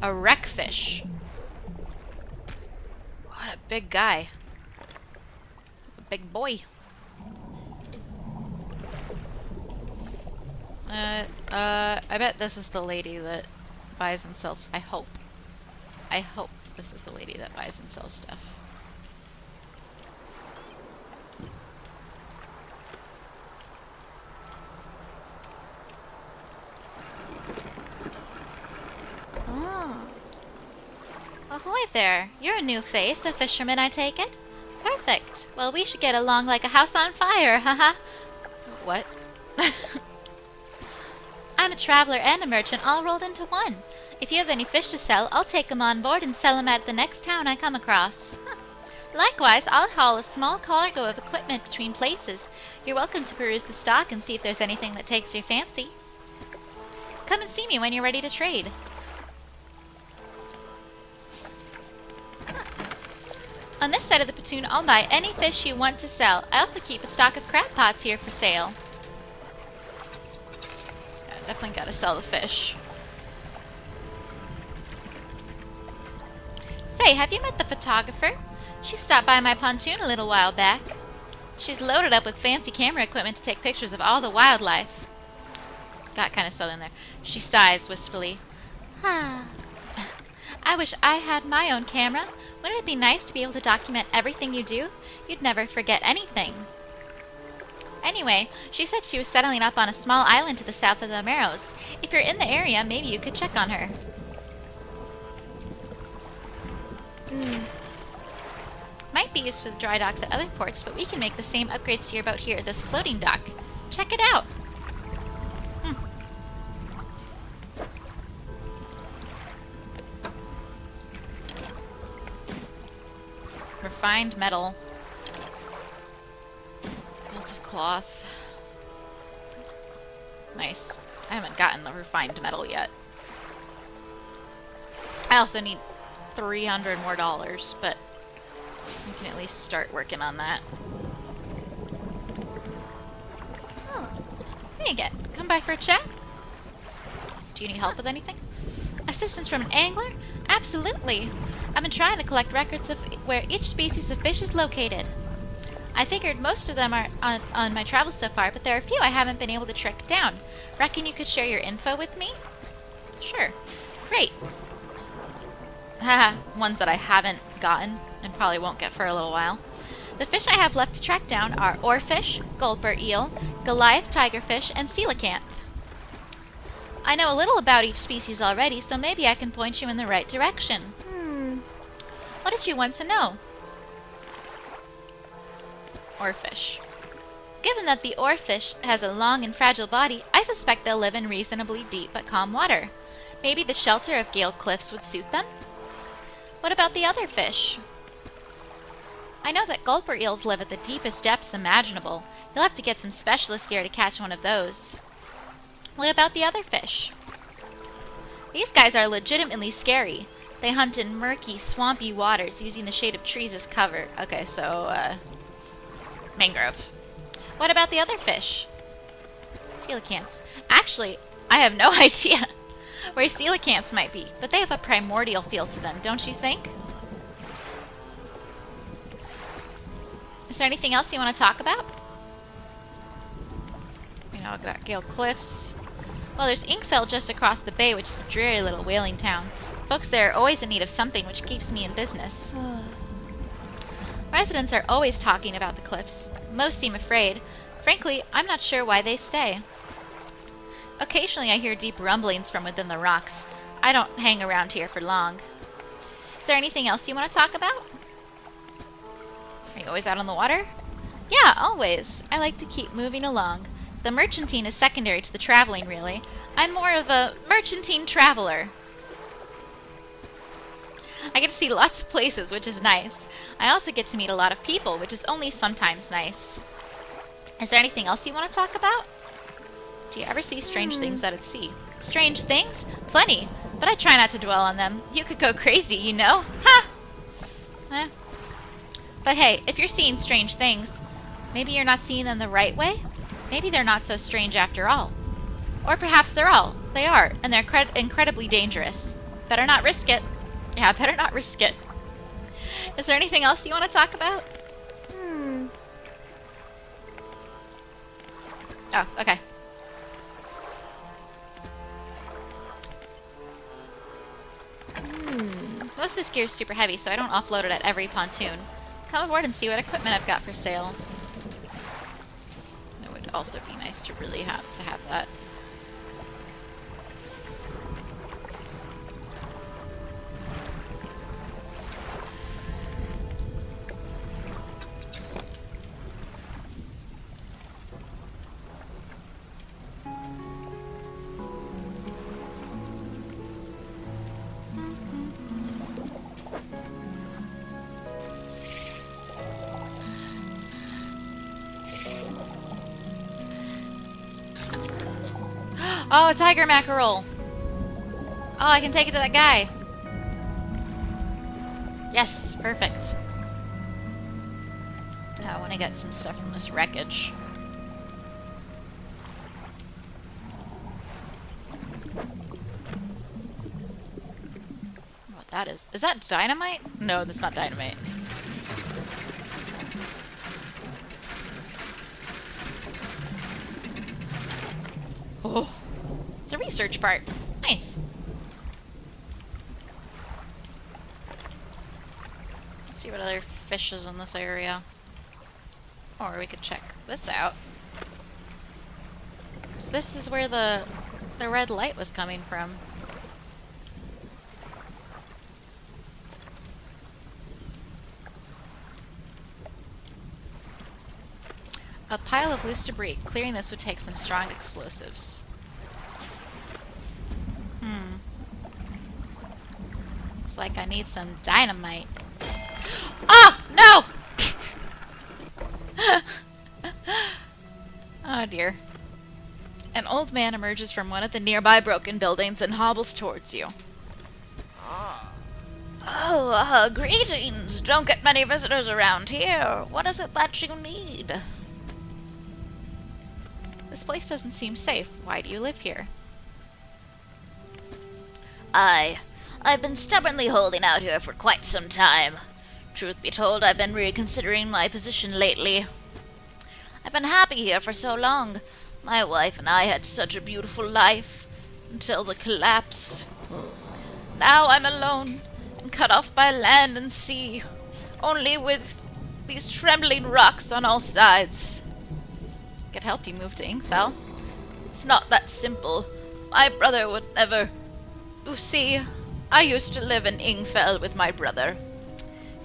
A wreckfish. What a big guy. A big boy. I bet this is the lady that buys and sells. I hope this is the lady that buys and sells stuff. Oh. Ahoy there. You're a new face, a fisherman, I take it? Perfect. Well, we should get along like a house on fire, haha. What? I'm a traveler and a merchant all rolled into one. If you have any fish to sell, I'll take them on board and sell them at the next town I come across. Likewise, I'll haul a small cargo of equipment between places. You're welcome to peruse the stock and see if there's anything that takes your fancy. Come and see me when you're ready to trade. On this side of the platoon, I'll buy any fish you want to sell. I also keep a stock of crab pots here for sale. Definitely gotta sell the fish. Say, have you met the photographer? She stopped by my pontoon a little while back. She's loaded up with fancy camera equipment to take pictures of all the wildlife. Got kind of southern there. She sighs wistfully. Ah, I wish I had my own camera. Wouldn't it be nice to be able to document everything you do? You'd never forget anything. Anyway, she said she was settling up on a small island to the south of the Meros. If you're in the area, maybe you could check on her. Might be used to the dry docks at other ports, but we can make the same upgrades to your boat here, this floating dock. Check it out! Refined metal. Bolt of cloth. Nice. I haven't gotten the refined metal yet. I also need $300 more, but we can at least start working on that. Oh. Hey again. Come by for a chat? Do you need help with anything? Assistance from an angler? Absolutely! I've been trying to collect records of where each species of fish is located. I figured most of them are on my travels so far, but there are a few I haven't been able to track down. Reckon you could share your info with me? Sure. Great. Haha, ones that I haven't gotten and probably won't get for a little while. The fish I have left to track down are oarfish, gulper eel, Goliath tigerfish, and coelacanth. I know a little about each species already, so maybe I can point you in the right direction. What did you want to know? Oarfish. Given that the oarfish has a long and fragile body, I suspect they'll live in reasonably deep but calm water. Maybe the shelter of Gale Cliffs would suit them? What about the other fish? I know that gulper eels live at the deepest depths imaginable. You'll have to get some specialist gear to catch one of those. What about the other fish? These guys are legitimately scary. They hunt in murky, swampy waters using the shade of trees as cover. Okay, so, mangrove. What about the other fish? Coelacanths. Actually, I have no idea where coelacanths might be, but they have a primordial feel to them, don't you think? Is there anything else you want to talk about? You know, about Gale Cliffs. Well, there's Inkfell just across the bay, which is a dreary little whaling town. Folks there are always in need of something, which keeps me in business. Residents are always talking about the cliffs. Most seem afraid. Frankly, I'm not sure why they stay. Occasionally I hear deep rumblings from within the rocks. I don't hang around here for long. Is there anything else you want to talk about? Are you always out on the water? Yeah, always. I like to keep moving along. The merchantine is secondary to the traveling, really. I'm more of a merchantine traveler. I get to see lots of places, which is nice. I also get to meet a lot of people, which is only sometimes nice. Is there anything else you want to talk about? Do you ever see strange things out at sea? Strange things? Plenty, but I try not to dwell on them. You could go crazy, you know? Ha! But hey, if you're seeing strange things, maybe you're not seeing them the right way? Maybe they're not so strange after all. Or perhaps they are, and they're incredibly dangerous. Better not risk it. Yeah, better not risk it. Is there anything else you want to talk about? Oh, okay. Most of this gear is super heavy, so I don't offload it at every pontoon. Come aboard and see what equipment I've got for sale. It would also be nice to really have that. Oh, a tiger mackerel! Oh, I can take it to that guy. Yes, perfect. I want to get some stuff from this wreckage. What that is? Is that dynamite? No, that's not dynamite. Oh. It's a research part. Nice. Let's see what other fish is in this area. Or we could check this out. 'Cause this is where the red light was coming from. A pile of loose debris. Clearing this would take some strong explosives. Looks like I need some dynamite. Oh, no! Oh dear. An old man emerges from one of the nearby broken buildings and hobbles towards you. Oh, greetings! Don't get many visitors around here. What is it that you need? This place doesn't seem safe. Why do you live here? I've been stubbornly holding out here for quite some time. Truth be told, I've been reconsidering my position lately. I've been happy here for so long. My wife and I had such a beautiful life until the collapse. Now I'm alone and cut off by land and sea, only with these trembling rocks on all sides. I could help you move to Ingfell. It's not that simple. My brother would never... You see, I used to live in Ingfell with my brother.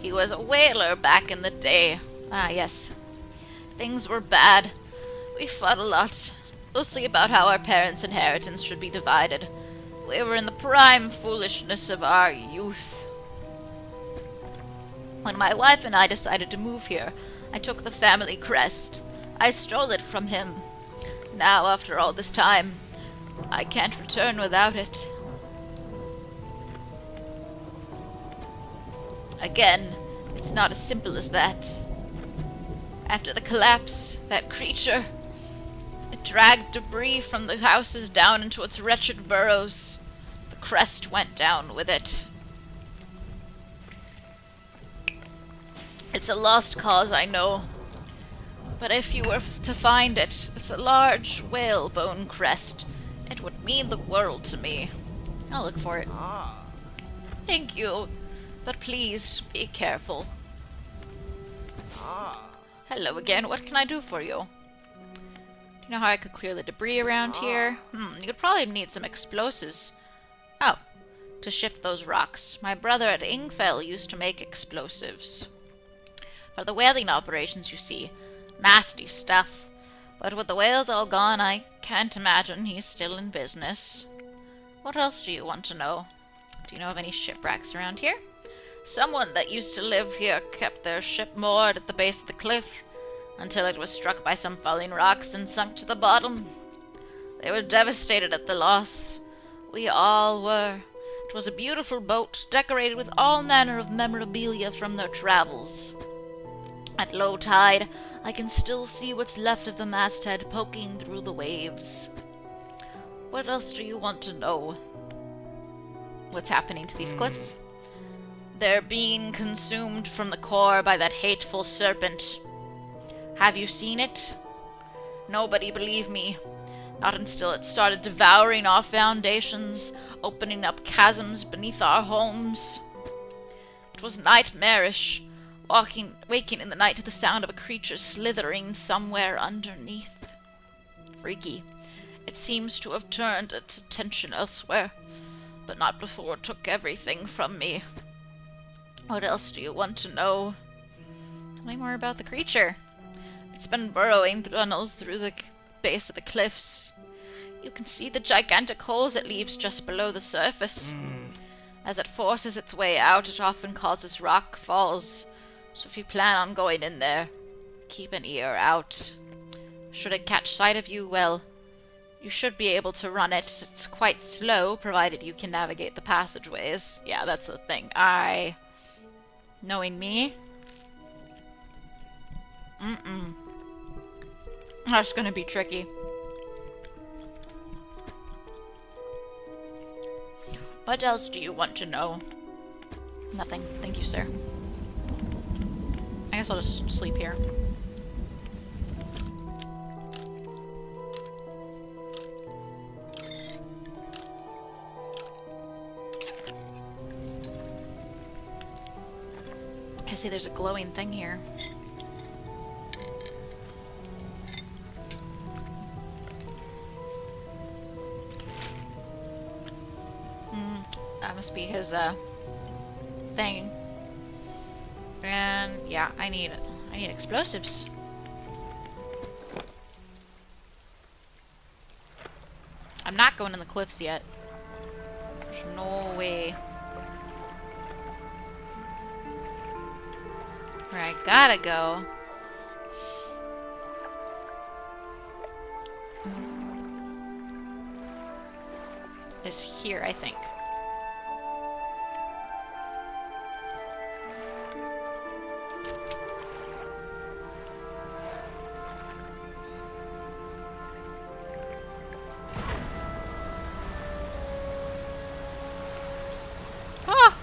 He was a whaler back in the day. Ah, yes. Things were bad. We fought a lot, mostly about how our parents' inheritance should be divided. We were in the prime foolishness of our youth. When my wife and I decided to move here, I took the family crest. I stole it from him. Now, after all this time, I can't return without it. Again, it's not as simple as that. After the collapse, that creature, it dragged debris from the houses down into its wretched burrows. The crest went down with it. It's a lost cause, I know. But if you were to find it, it's a large whalebone crest. It would mean the world to me. I'll look for it. Thank you. But please, be careful. Hello again. What can I do for you? Do you know how I could clear the debris around here? You could probably need some explosives. Oh, to shift those rocks. My brother at Ingfell used to make explosives. For the whaling operations, you see. Nasty stuff. But with the whales all gone, I can't imagine he's still in business. What else do you want to know? Do you know of any shipwrecks around here? Someone that used to live here kept their ship moored at the base of the cliff until it was struck by some falling rocks and sunk to the bottom. They were devastated at the loss. We all were. It was a beautiful boat, decorated with all manner of memorabilia from their travels. At low tide, I can still see what's left of the masthead poking through the waves. What else do you want to know? What's happening to these cliffs? They're being consumed from the core by that hateful serpent. Have you seen it? Nobody believed me. Not until it started devouring our foundations, opening up chasms beneath our homes. It was nightmarish, waking in the night to the sound of a creature slithering somewhere underneath. Freaky. It seems to have turned its attention elsewhere, but not before it took everything from me. What else do you want to know? Tell me more about the creature. It's been burrowing tunnels through the base of the cliffs. You can see the gigantic holes it leaves just below the surface. As it forces its way out, it often causes rock falls. So if you plan on going in there, keep an ear out. Should it catch sight of you, well, you should be able to run it. It's quite slow, provided you can navigate the passageways. Yeah, that's the thing. Knowing me? That's gonna be tricky. What else do you want to know? Nothing. Thank you, sir. I guess I'll just sleep here. I see there's a glowing thing here. That must be his thing. And yeah, I need explosives. I'm not going in the cliffs yet. There's no way. Where I gotta go is here, I think. Ah!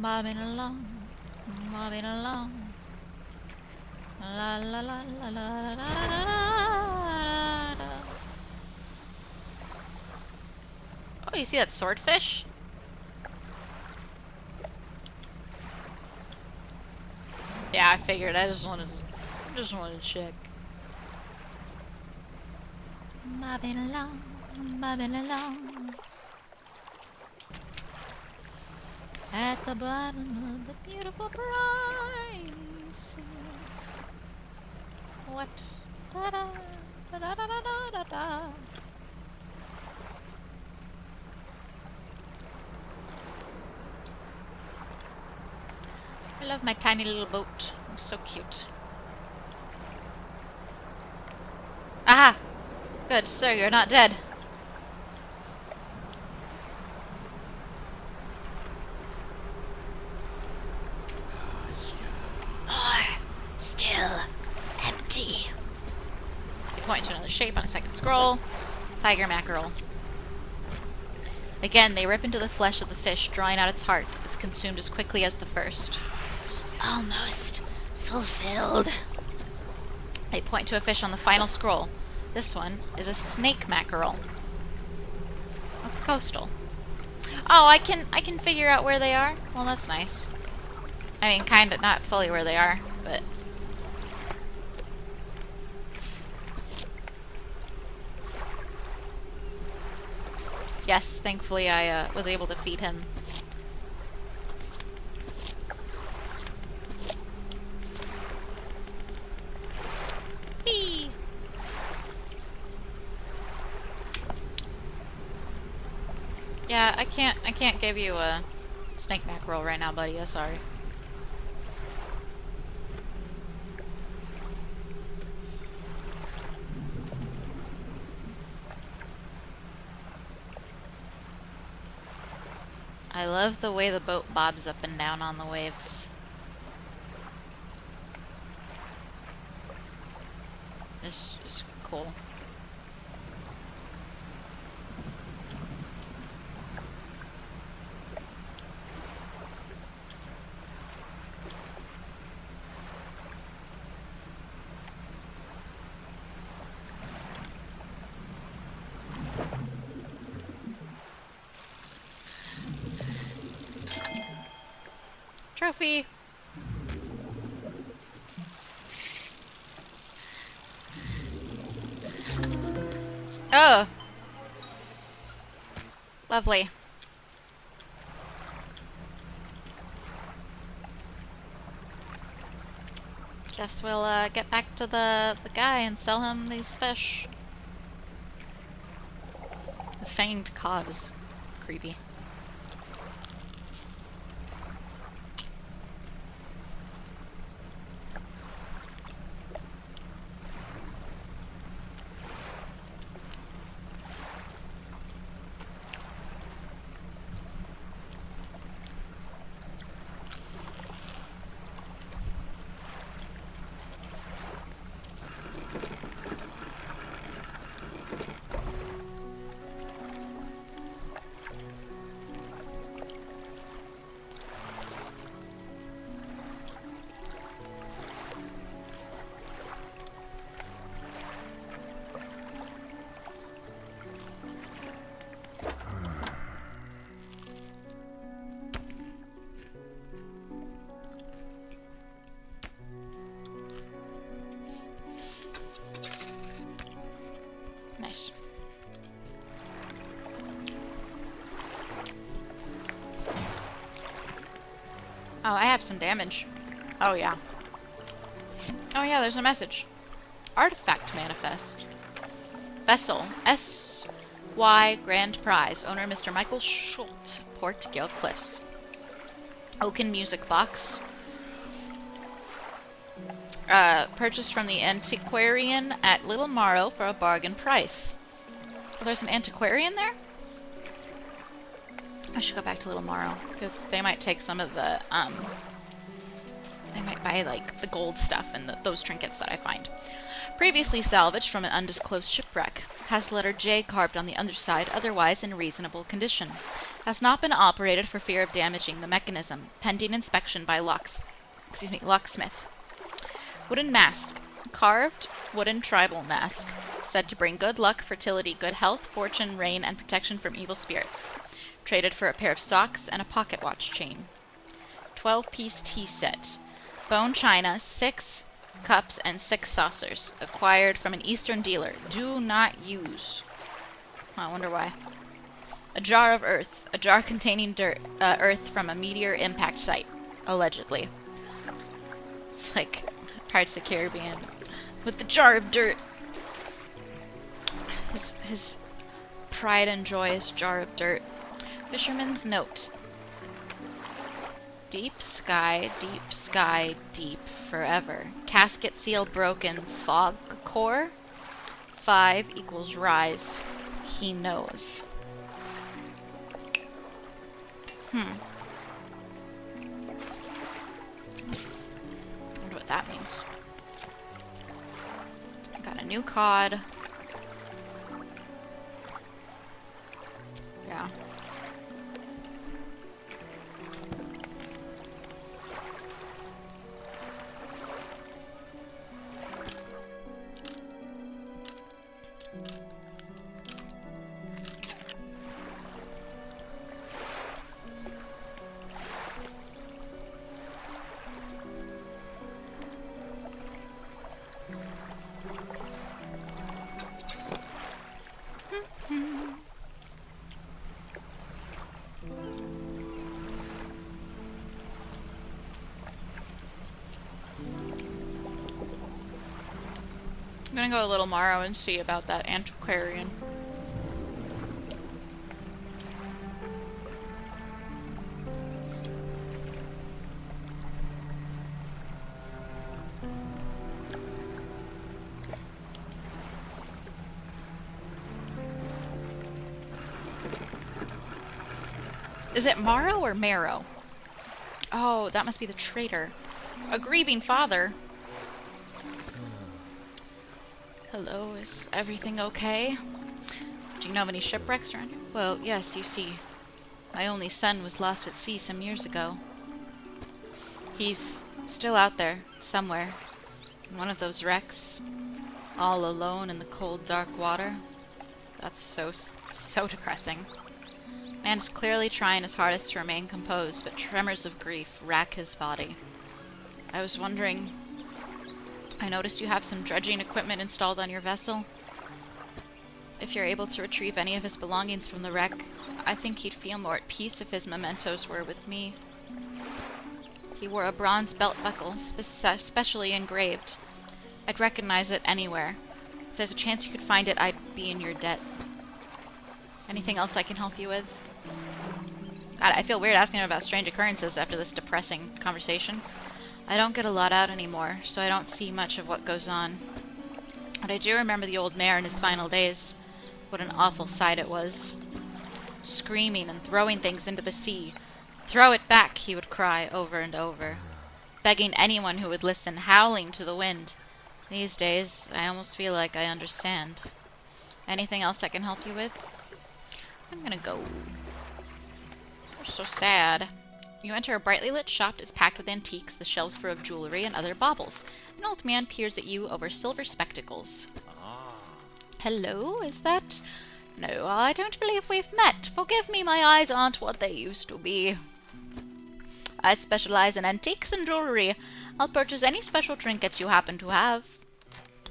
Bobbing along, bobbing along. La la la la la la la la la la. Oh, you see that swordfish? Yeah, I figured. I just wanted to check. Bobbing along, bobbing along. At the bottom of the beautiful brine sea. What? Da da da da da da da da. I love my tiny little boat. It's so cute. Aha! Good, sir, you're not dead. Still empty. You point to another shape on a second scroll. Tiger mackerel. Again, they rip into the flesh of the fish, drawing out its heart. It's consumed as quickly as the first. Almost fulfilled. They point to a fish on the final scroll. This one is a snake mackerel. What's coastal? Oh, I can figure out where they are. Well, that's nice. I mean, kind of not fully where they are, but yes, thankfully I was able to feed him. Whee! Yeah, I can't give you a snake mackerel right now, buddy. I'm sorry. I love the way the boat bobs up and down on the waves. This is cool. Trophy! Oh! Lovely. Guess we'll get back to the guy and sell him these fish. The fanged cod is creepy. Oh, I have some damage. Oh, yeah. Oh, yeah, there's a message. Artifact manifest. Vessel. S.Y. Grand Prize. Owner Mr. Michael Schult. Port Gale Cliffs. Oaken music box. Purchased from the antiquarian at Little Morrow for a bargain price. Oh, there's an antiquarian there? I should go back to Little Morrow, because they might take some of the, they might buy, like, the gold stuff and those trinkets that I find. Previously salvaged from an undisclosed shipwreck. Has the letter J carved on the underside, otherwise in reasonable condition. Has not been operated for fear of damaging the mechanism. Pending inspection by locksmith. Wooden mask. Carved wooden tribal mask. Said to bring good luck, fertility, good health, fortune, rain, and protection from evil spirits. Traded for a pair of socks and a pocket watch chain. 12-piece tea set. Bone china, 6 cups and 6 saucers. Acquired from an Eastern dealer. Do not use. I wonder why. A jar of earth. A jar containing earth from a meteor impact site. Allegedly. It's like Pirates of the Caribbean with the jar of dirt. His pride and joyous jar of dirt. Fisherman's note. Deep sky, deep forever. Casket seal broken. Fog core. 5 equals rise. He knows. I wonder what that means. Got a new cod. Yeah. I'm gonna go a little Morrow and see about that antiquarian. Is it Morrow or Marrow? Oh, that must be the traitor. A grieving father. Hello, is everything okay? Do you know of any shipwrecks around here? Well, yes, you see. My only son was lost at sea some years ago. He's still out there, somewhere. In one of those wrecks. All alone in the cold, dark water. That's so depressing. Man's clearly trying his hardest to remain composed, but tremors of grief rack his body. I was wondering... I noticed you have some dredging equipment installed on your vessel. If you're able to retrieve any of his belongings from the wreck, I think he'd feel more at peace if his mementos were with me. He wore a bronze belt buckle, specially engraved. I'd recognize it anywhere. If there's a chance you could find it, I'd be in your debt. Anything else I can help you with? God, I feel weird asking him about strange occurrences after this depressing conversation. I don't get a lot out anymore, so I don't see much of what goes on. But I do remember the old mayor in his final days. What an awful sight it was. Screaming and throwing things into the sea. Throw it back, he would cry over and over. Begging anyone who would listen, howling to the wind. These days, I almost feel like I understand. Anything else I can help you with? I'm gonna go. You're so sad. You enter a brightly lit shop. It's packed with antiques, the shelves full of jewelry and other baubles. An old man peers at you over silver spectacles. Hello, is that... No, I don't believe we've met. Forgive me, my eyes aren't what they used to be. I specialize in antiques and jewelry. I'll purchase any special trinkets you happen to have.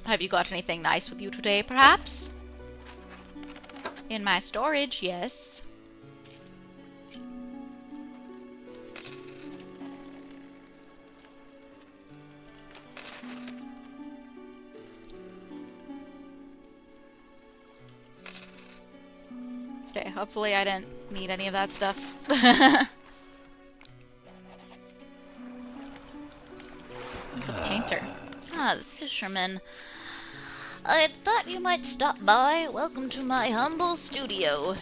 Have you got anything nice with you today, perhaps? In my storage, yes. Okay, hopefully I didn't need any of that stuff. The painter. Ah, the fisherman. I thought you might stop by. Welcome to my humble studio.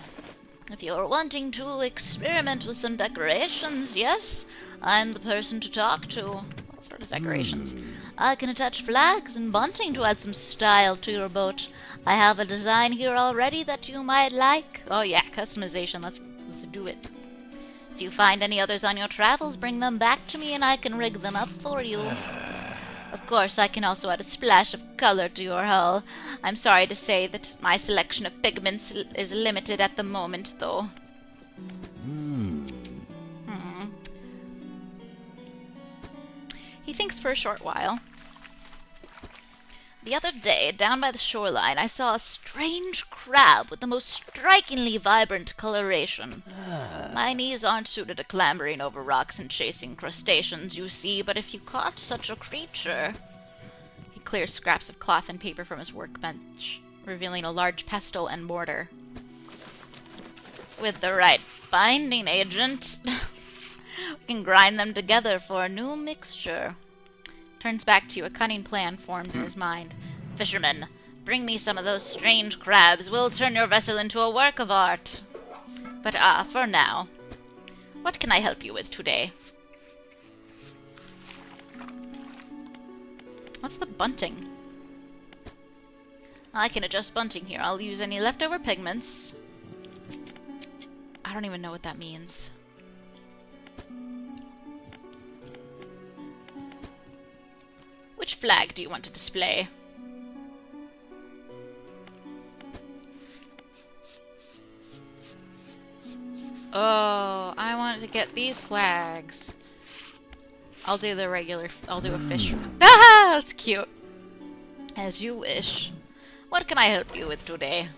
If you're wanting to experiment with some decorations, yes, I'm the person to talk to. What sort of decorations? I can attach flags and bunting to add some style to your boat. I have a design here already that you might like. Oh yeah, customization. Let's do it. If you find any others on your travels, bring them back to me and I can rig them up for you. Of course, I can also add a splash of color to your hull. I'm sorry to say that my selection of pigments is limited at the moment, though. He thinks for a short while. The other day, down by the shoreline, I saw a strange crab with the most strikingly vibrant coloration. My knees aren't suited to clambering over rocks and chasing crustaceans, you see, but if you caught such a creature... He clears scraps of cloth and paper from his workbench, revealing a large pestle and mortar. With the right binding agent, we can grind them together for a new mixture. Turns back to you, a cunning plan formed in his mind. Fisherman, bring me some of those strange crabs. We'll turn your vessel into a work of art. But for now, what can I help you with today? What's the bunting? I can adjust bunting here. I'll use any leftover pigments. I don't even know what that means. Which flag do you want to display? Oh, I want to get these flags. I'll do the regular, I'll do a fish. Ah, that's cute. As you wish. What can I help you with today?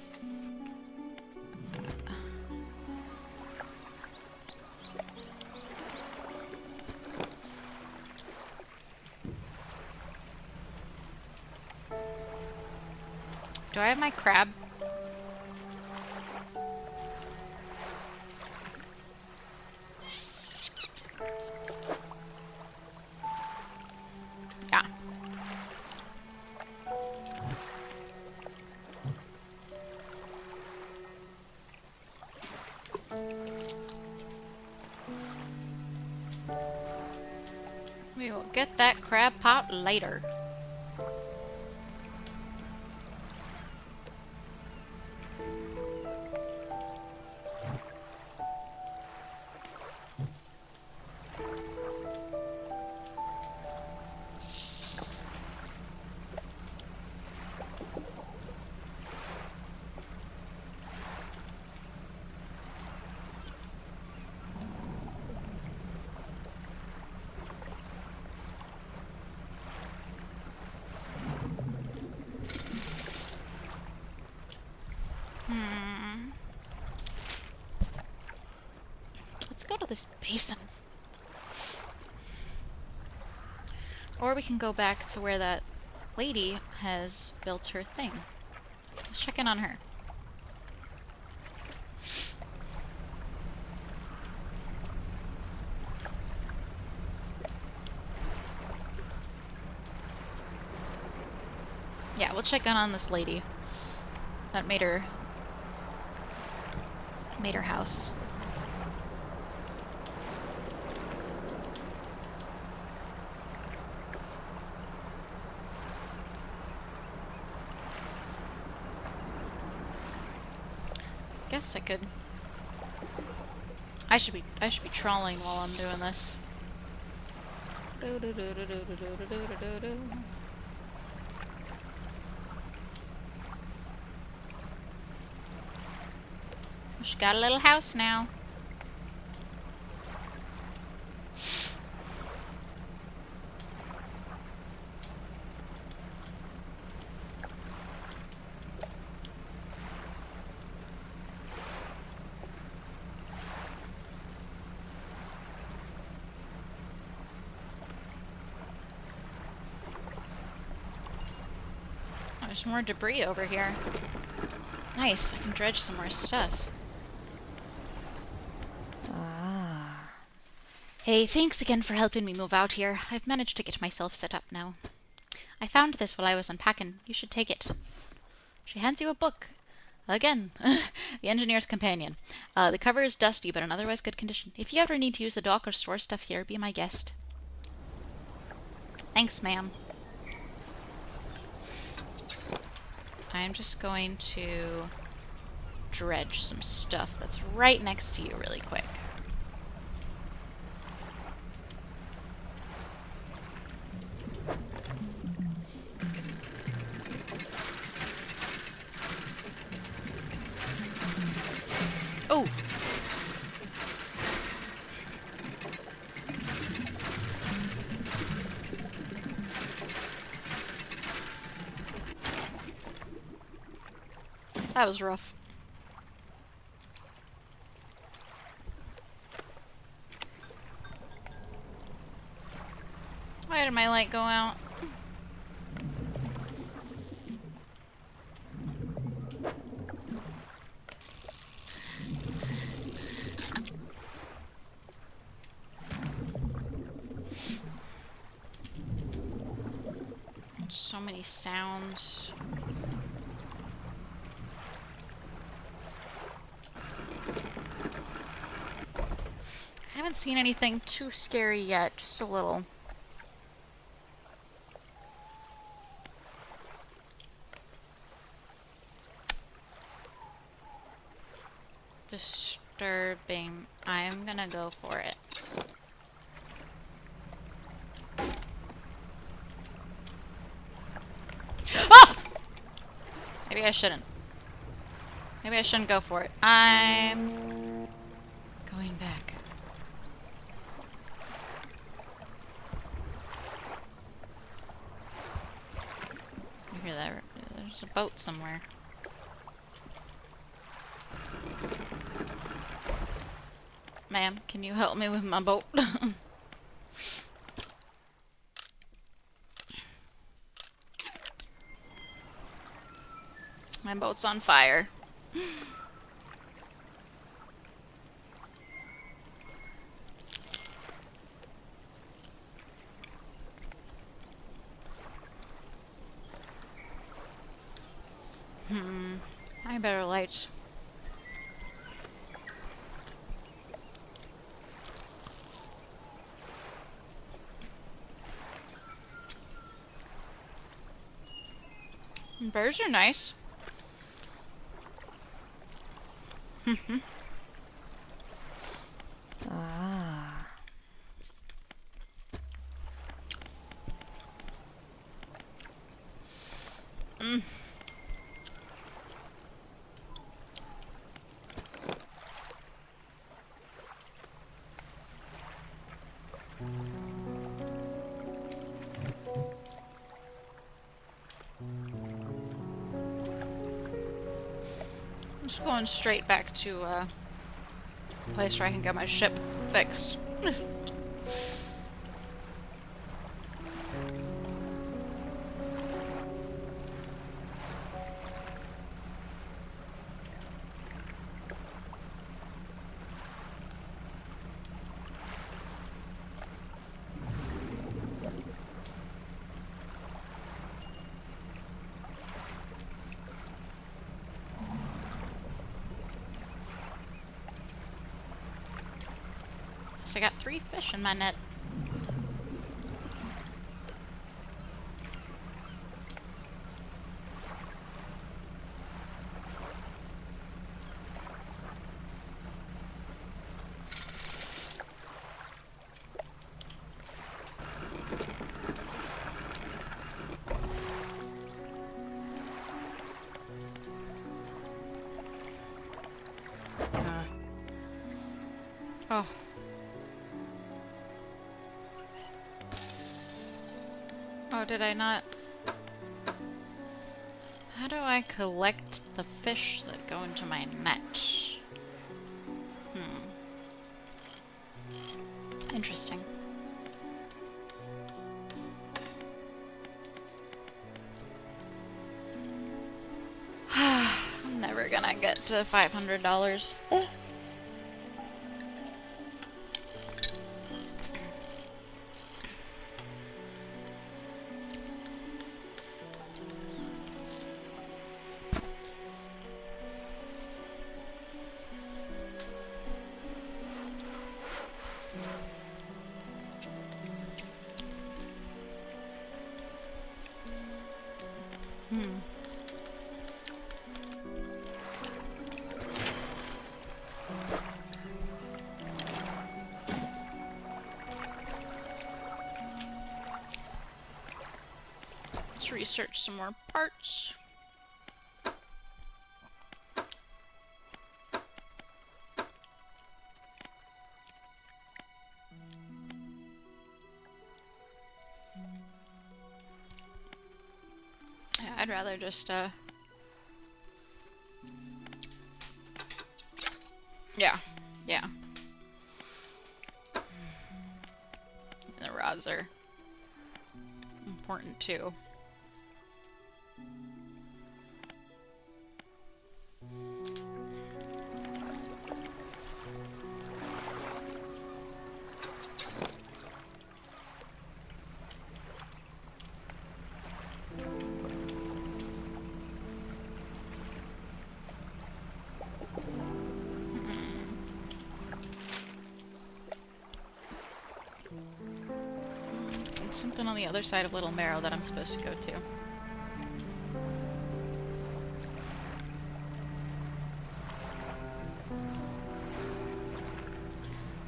Do I have my crab? Yeah. We will get that crab pot later. Let's go to this basin. Or we can go back to where that lady has built her thing. Let's check in on her. Yeah, we'll check in on this lady that made her house. Guess I could. I should be trawling while I'm doing this. She got a little house now. There's more debris over here. Nice, I can dredge some more stuff. Hey, thanks again for helping me move out here. I've managed to get myself set up now. I found this while I was unpacking. You should take it. She hands you a book. Again, The Engineer's Companion. The cover is dusty, but in otherwise good condition. If you ever need to use the dock or store stuff here, be my guest. Thanks, ma'am. I'm just going to dredge some stuff that's right next to you really quick. Oh! That was rough. Why did my light go out? So many sounds. I haven't seen anything too scary yet, just a little. Disturbing. I'm gonna go for it. Ah! Maybe I shouldn't. Maybe I shouldn't go for it. I'm going back. You hear that? There's a boat somewhere. Ma'am, can you help me with my boat? My boat's on fire. I better light. Birds are nice. Ah. I'm just going straight back to a place where I can get my ship fixed. So I got 3 fish in my net. Oh. Oh, did I not? How do I collect the fish that go into my net? Interesting. I'm never gonna get to $500. research some more parts. Yeah, I'd rather just, yeah, yeah. And the rods are important too. Something on the other side of Little Marrow that I'm supposed to go to.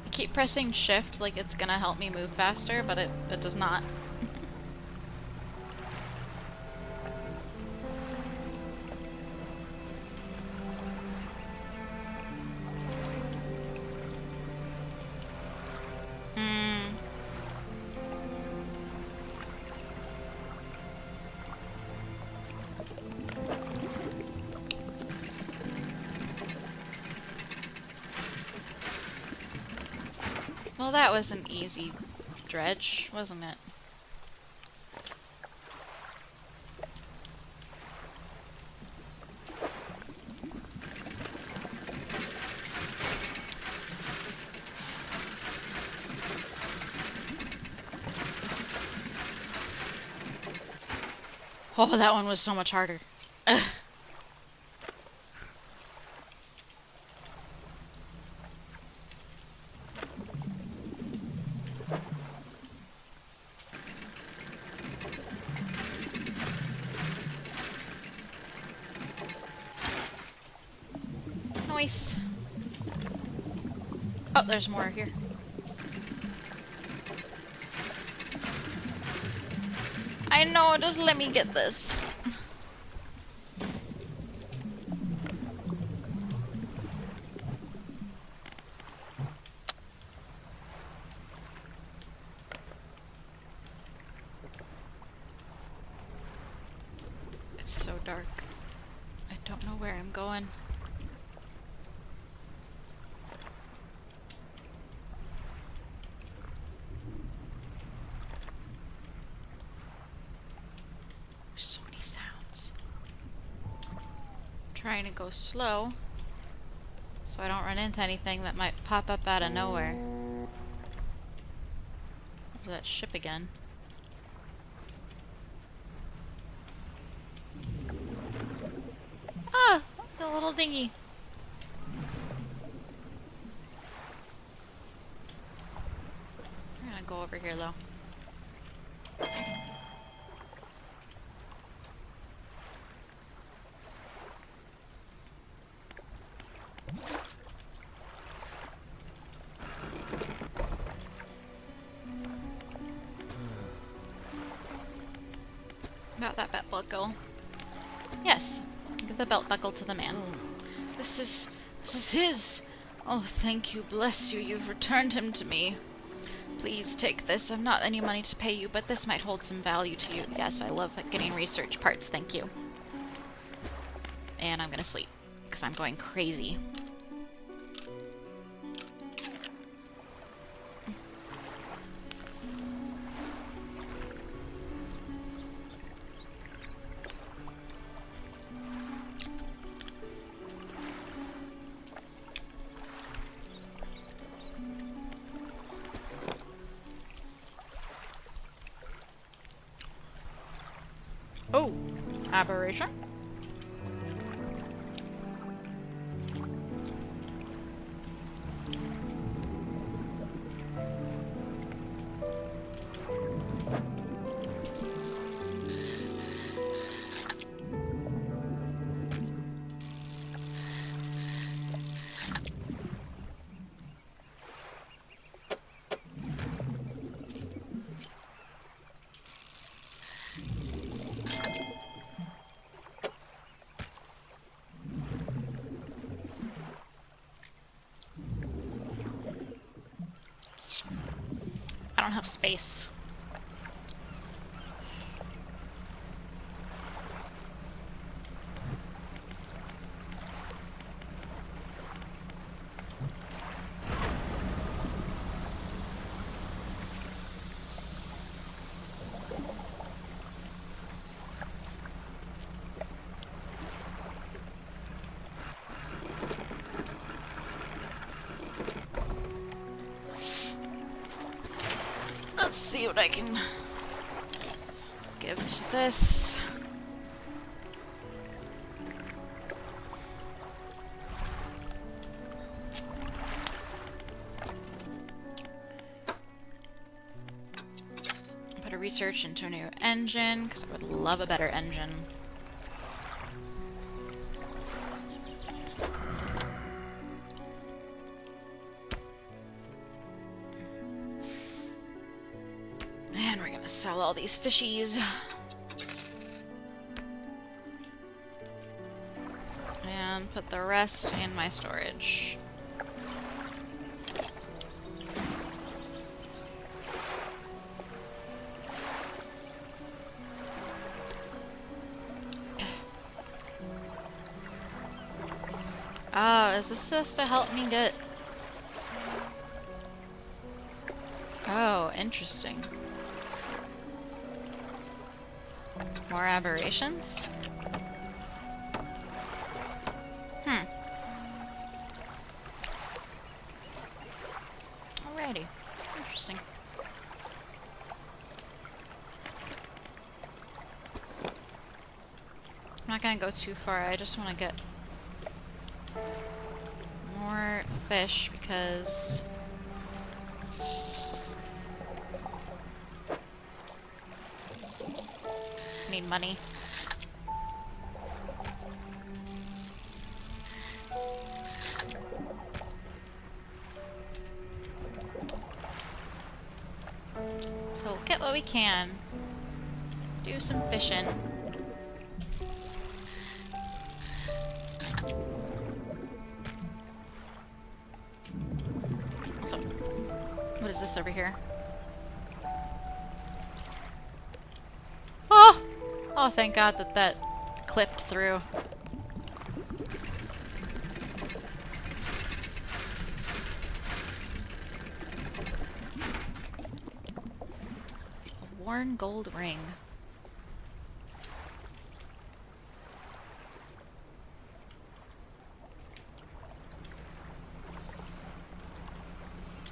I keep pressing shift like it's gonna help me move faster, but it does not. Well, that was an easy dredge, wasn't it? Oh, that one was so much harder. Ugh. Nice. Oh, there's more here. I know, just let me get this. It's so dark. I don't know where I'm going. So many sounds. Trying to go slow so I don't run into anything that might pop up out of nowhere. There's that ship again. Ah! The little dinghy. We're gonna go over here though. Got that belt buckle. Yes. Give the belt buckle to the man. This is his. Oh, thank you, bless you. You've returned him to me. Please take this. I've not any money to pay you, but this might hold some value to you. Yes, I love getting research parts. Thank you. And I'm gonna sleep because I'm going crazy. Oh, aberration. don't have space. Let's see what I can give to this. Put a research into a new engine, because I would love a better engine. And we're gonna sell all these fishies. And put the rest in my storage. Oh, is this supposed to help me get... Oh, interesting. More aberrations? Alrighty. Interesting. I'm not gonna go too far, I just want to get more fish because I need money. So get what we can. Do some fishing. Also, what is this over here? Oh! Oh, thank God that that clipped through. A worn gold ring.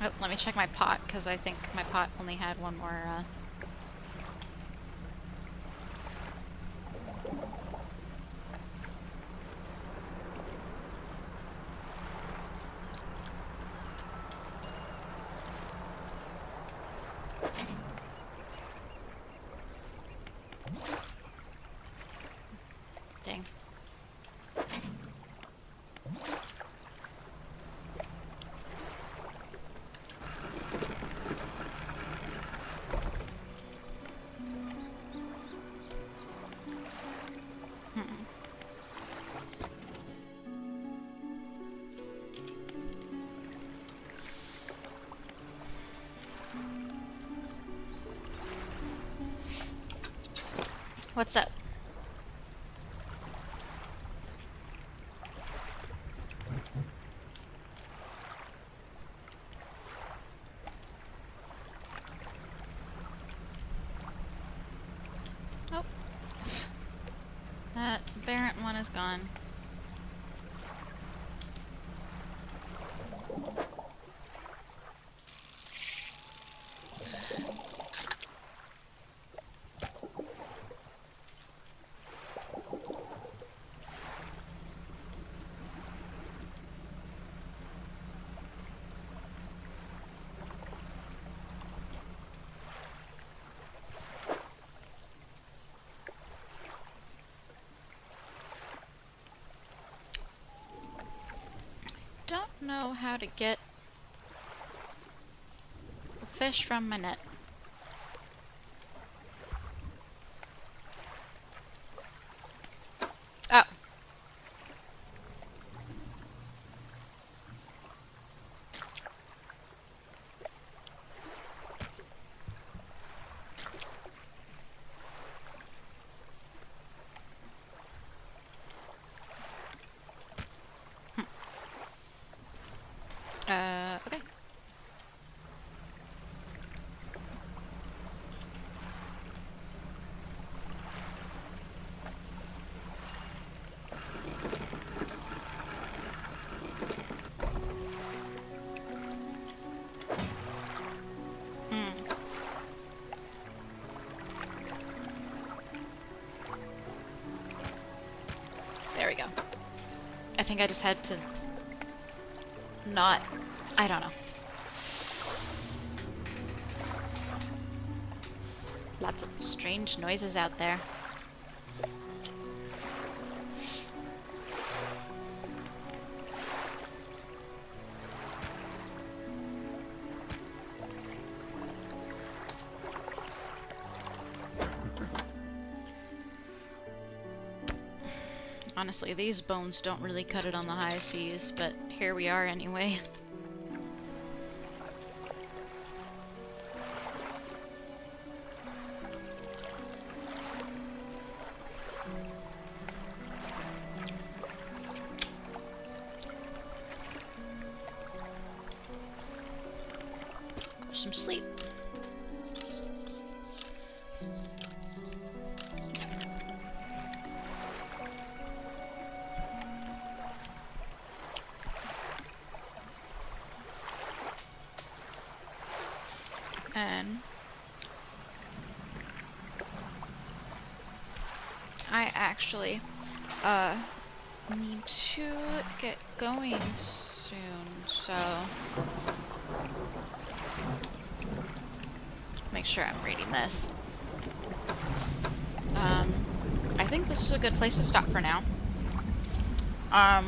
Oh, let me check my pot, because I think my pot only had one more, Dang. What's up? Oh. That aberrant one is gone. Don't know how to get the fish from my net. Oh. think I just had to not, I don't know. Lots of strange noises out there. Honestly, these bones don't really cut it on the high seas, but here we are anyway. Some sleep. And I actually need to get going soon, so make sure I'm reading this. I think this is a good place to stop for now. I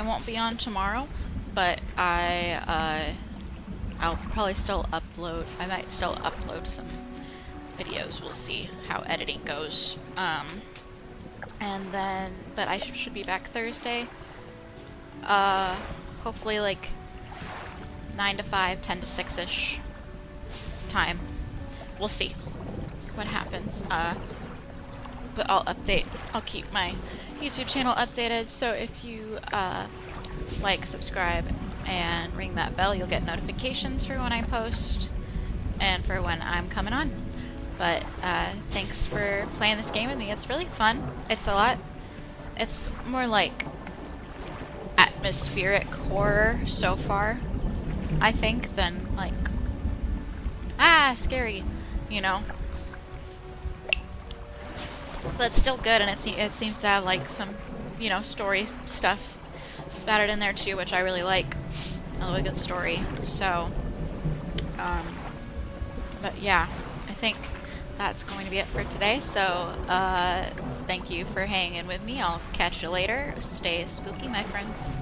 won't be on tomorrow, but I'll probably still upload. I might still upload some videos. We'll see how editing goes. And then, but I should be back Thursday. Hopefully like 9 to 5, 10 to 6-ish time. We'll see what happens. But I'll keep my YouTube channel updated, so if you like, subscribe, and ring that bell, you'll get notifications for when I post and for when I'm coming on. But thanks for playing this game with me. It's really fun. It's more like atmospheric horror so far, I think, than like scary, you know. But it's still good, and it seems to have like some, you know, story stuff spattered in there too, which I really like. A really good story. So, but yeah, I think that's going to be it for today. So, thank you for hanging with me. I'll catch you later. Stay spooky, my friends.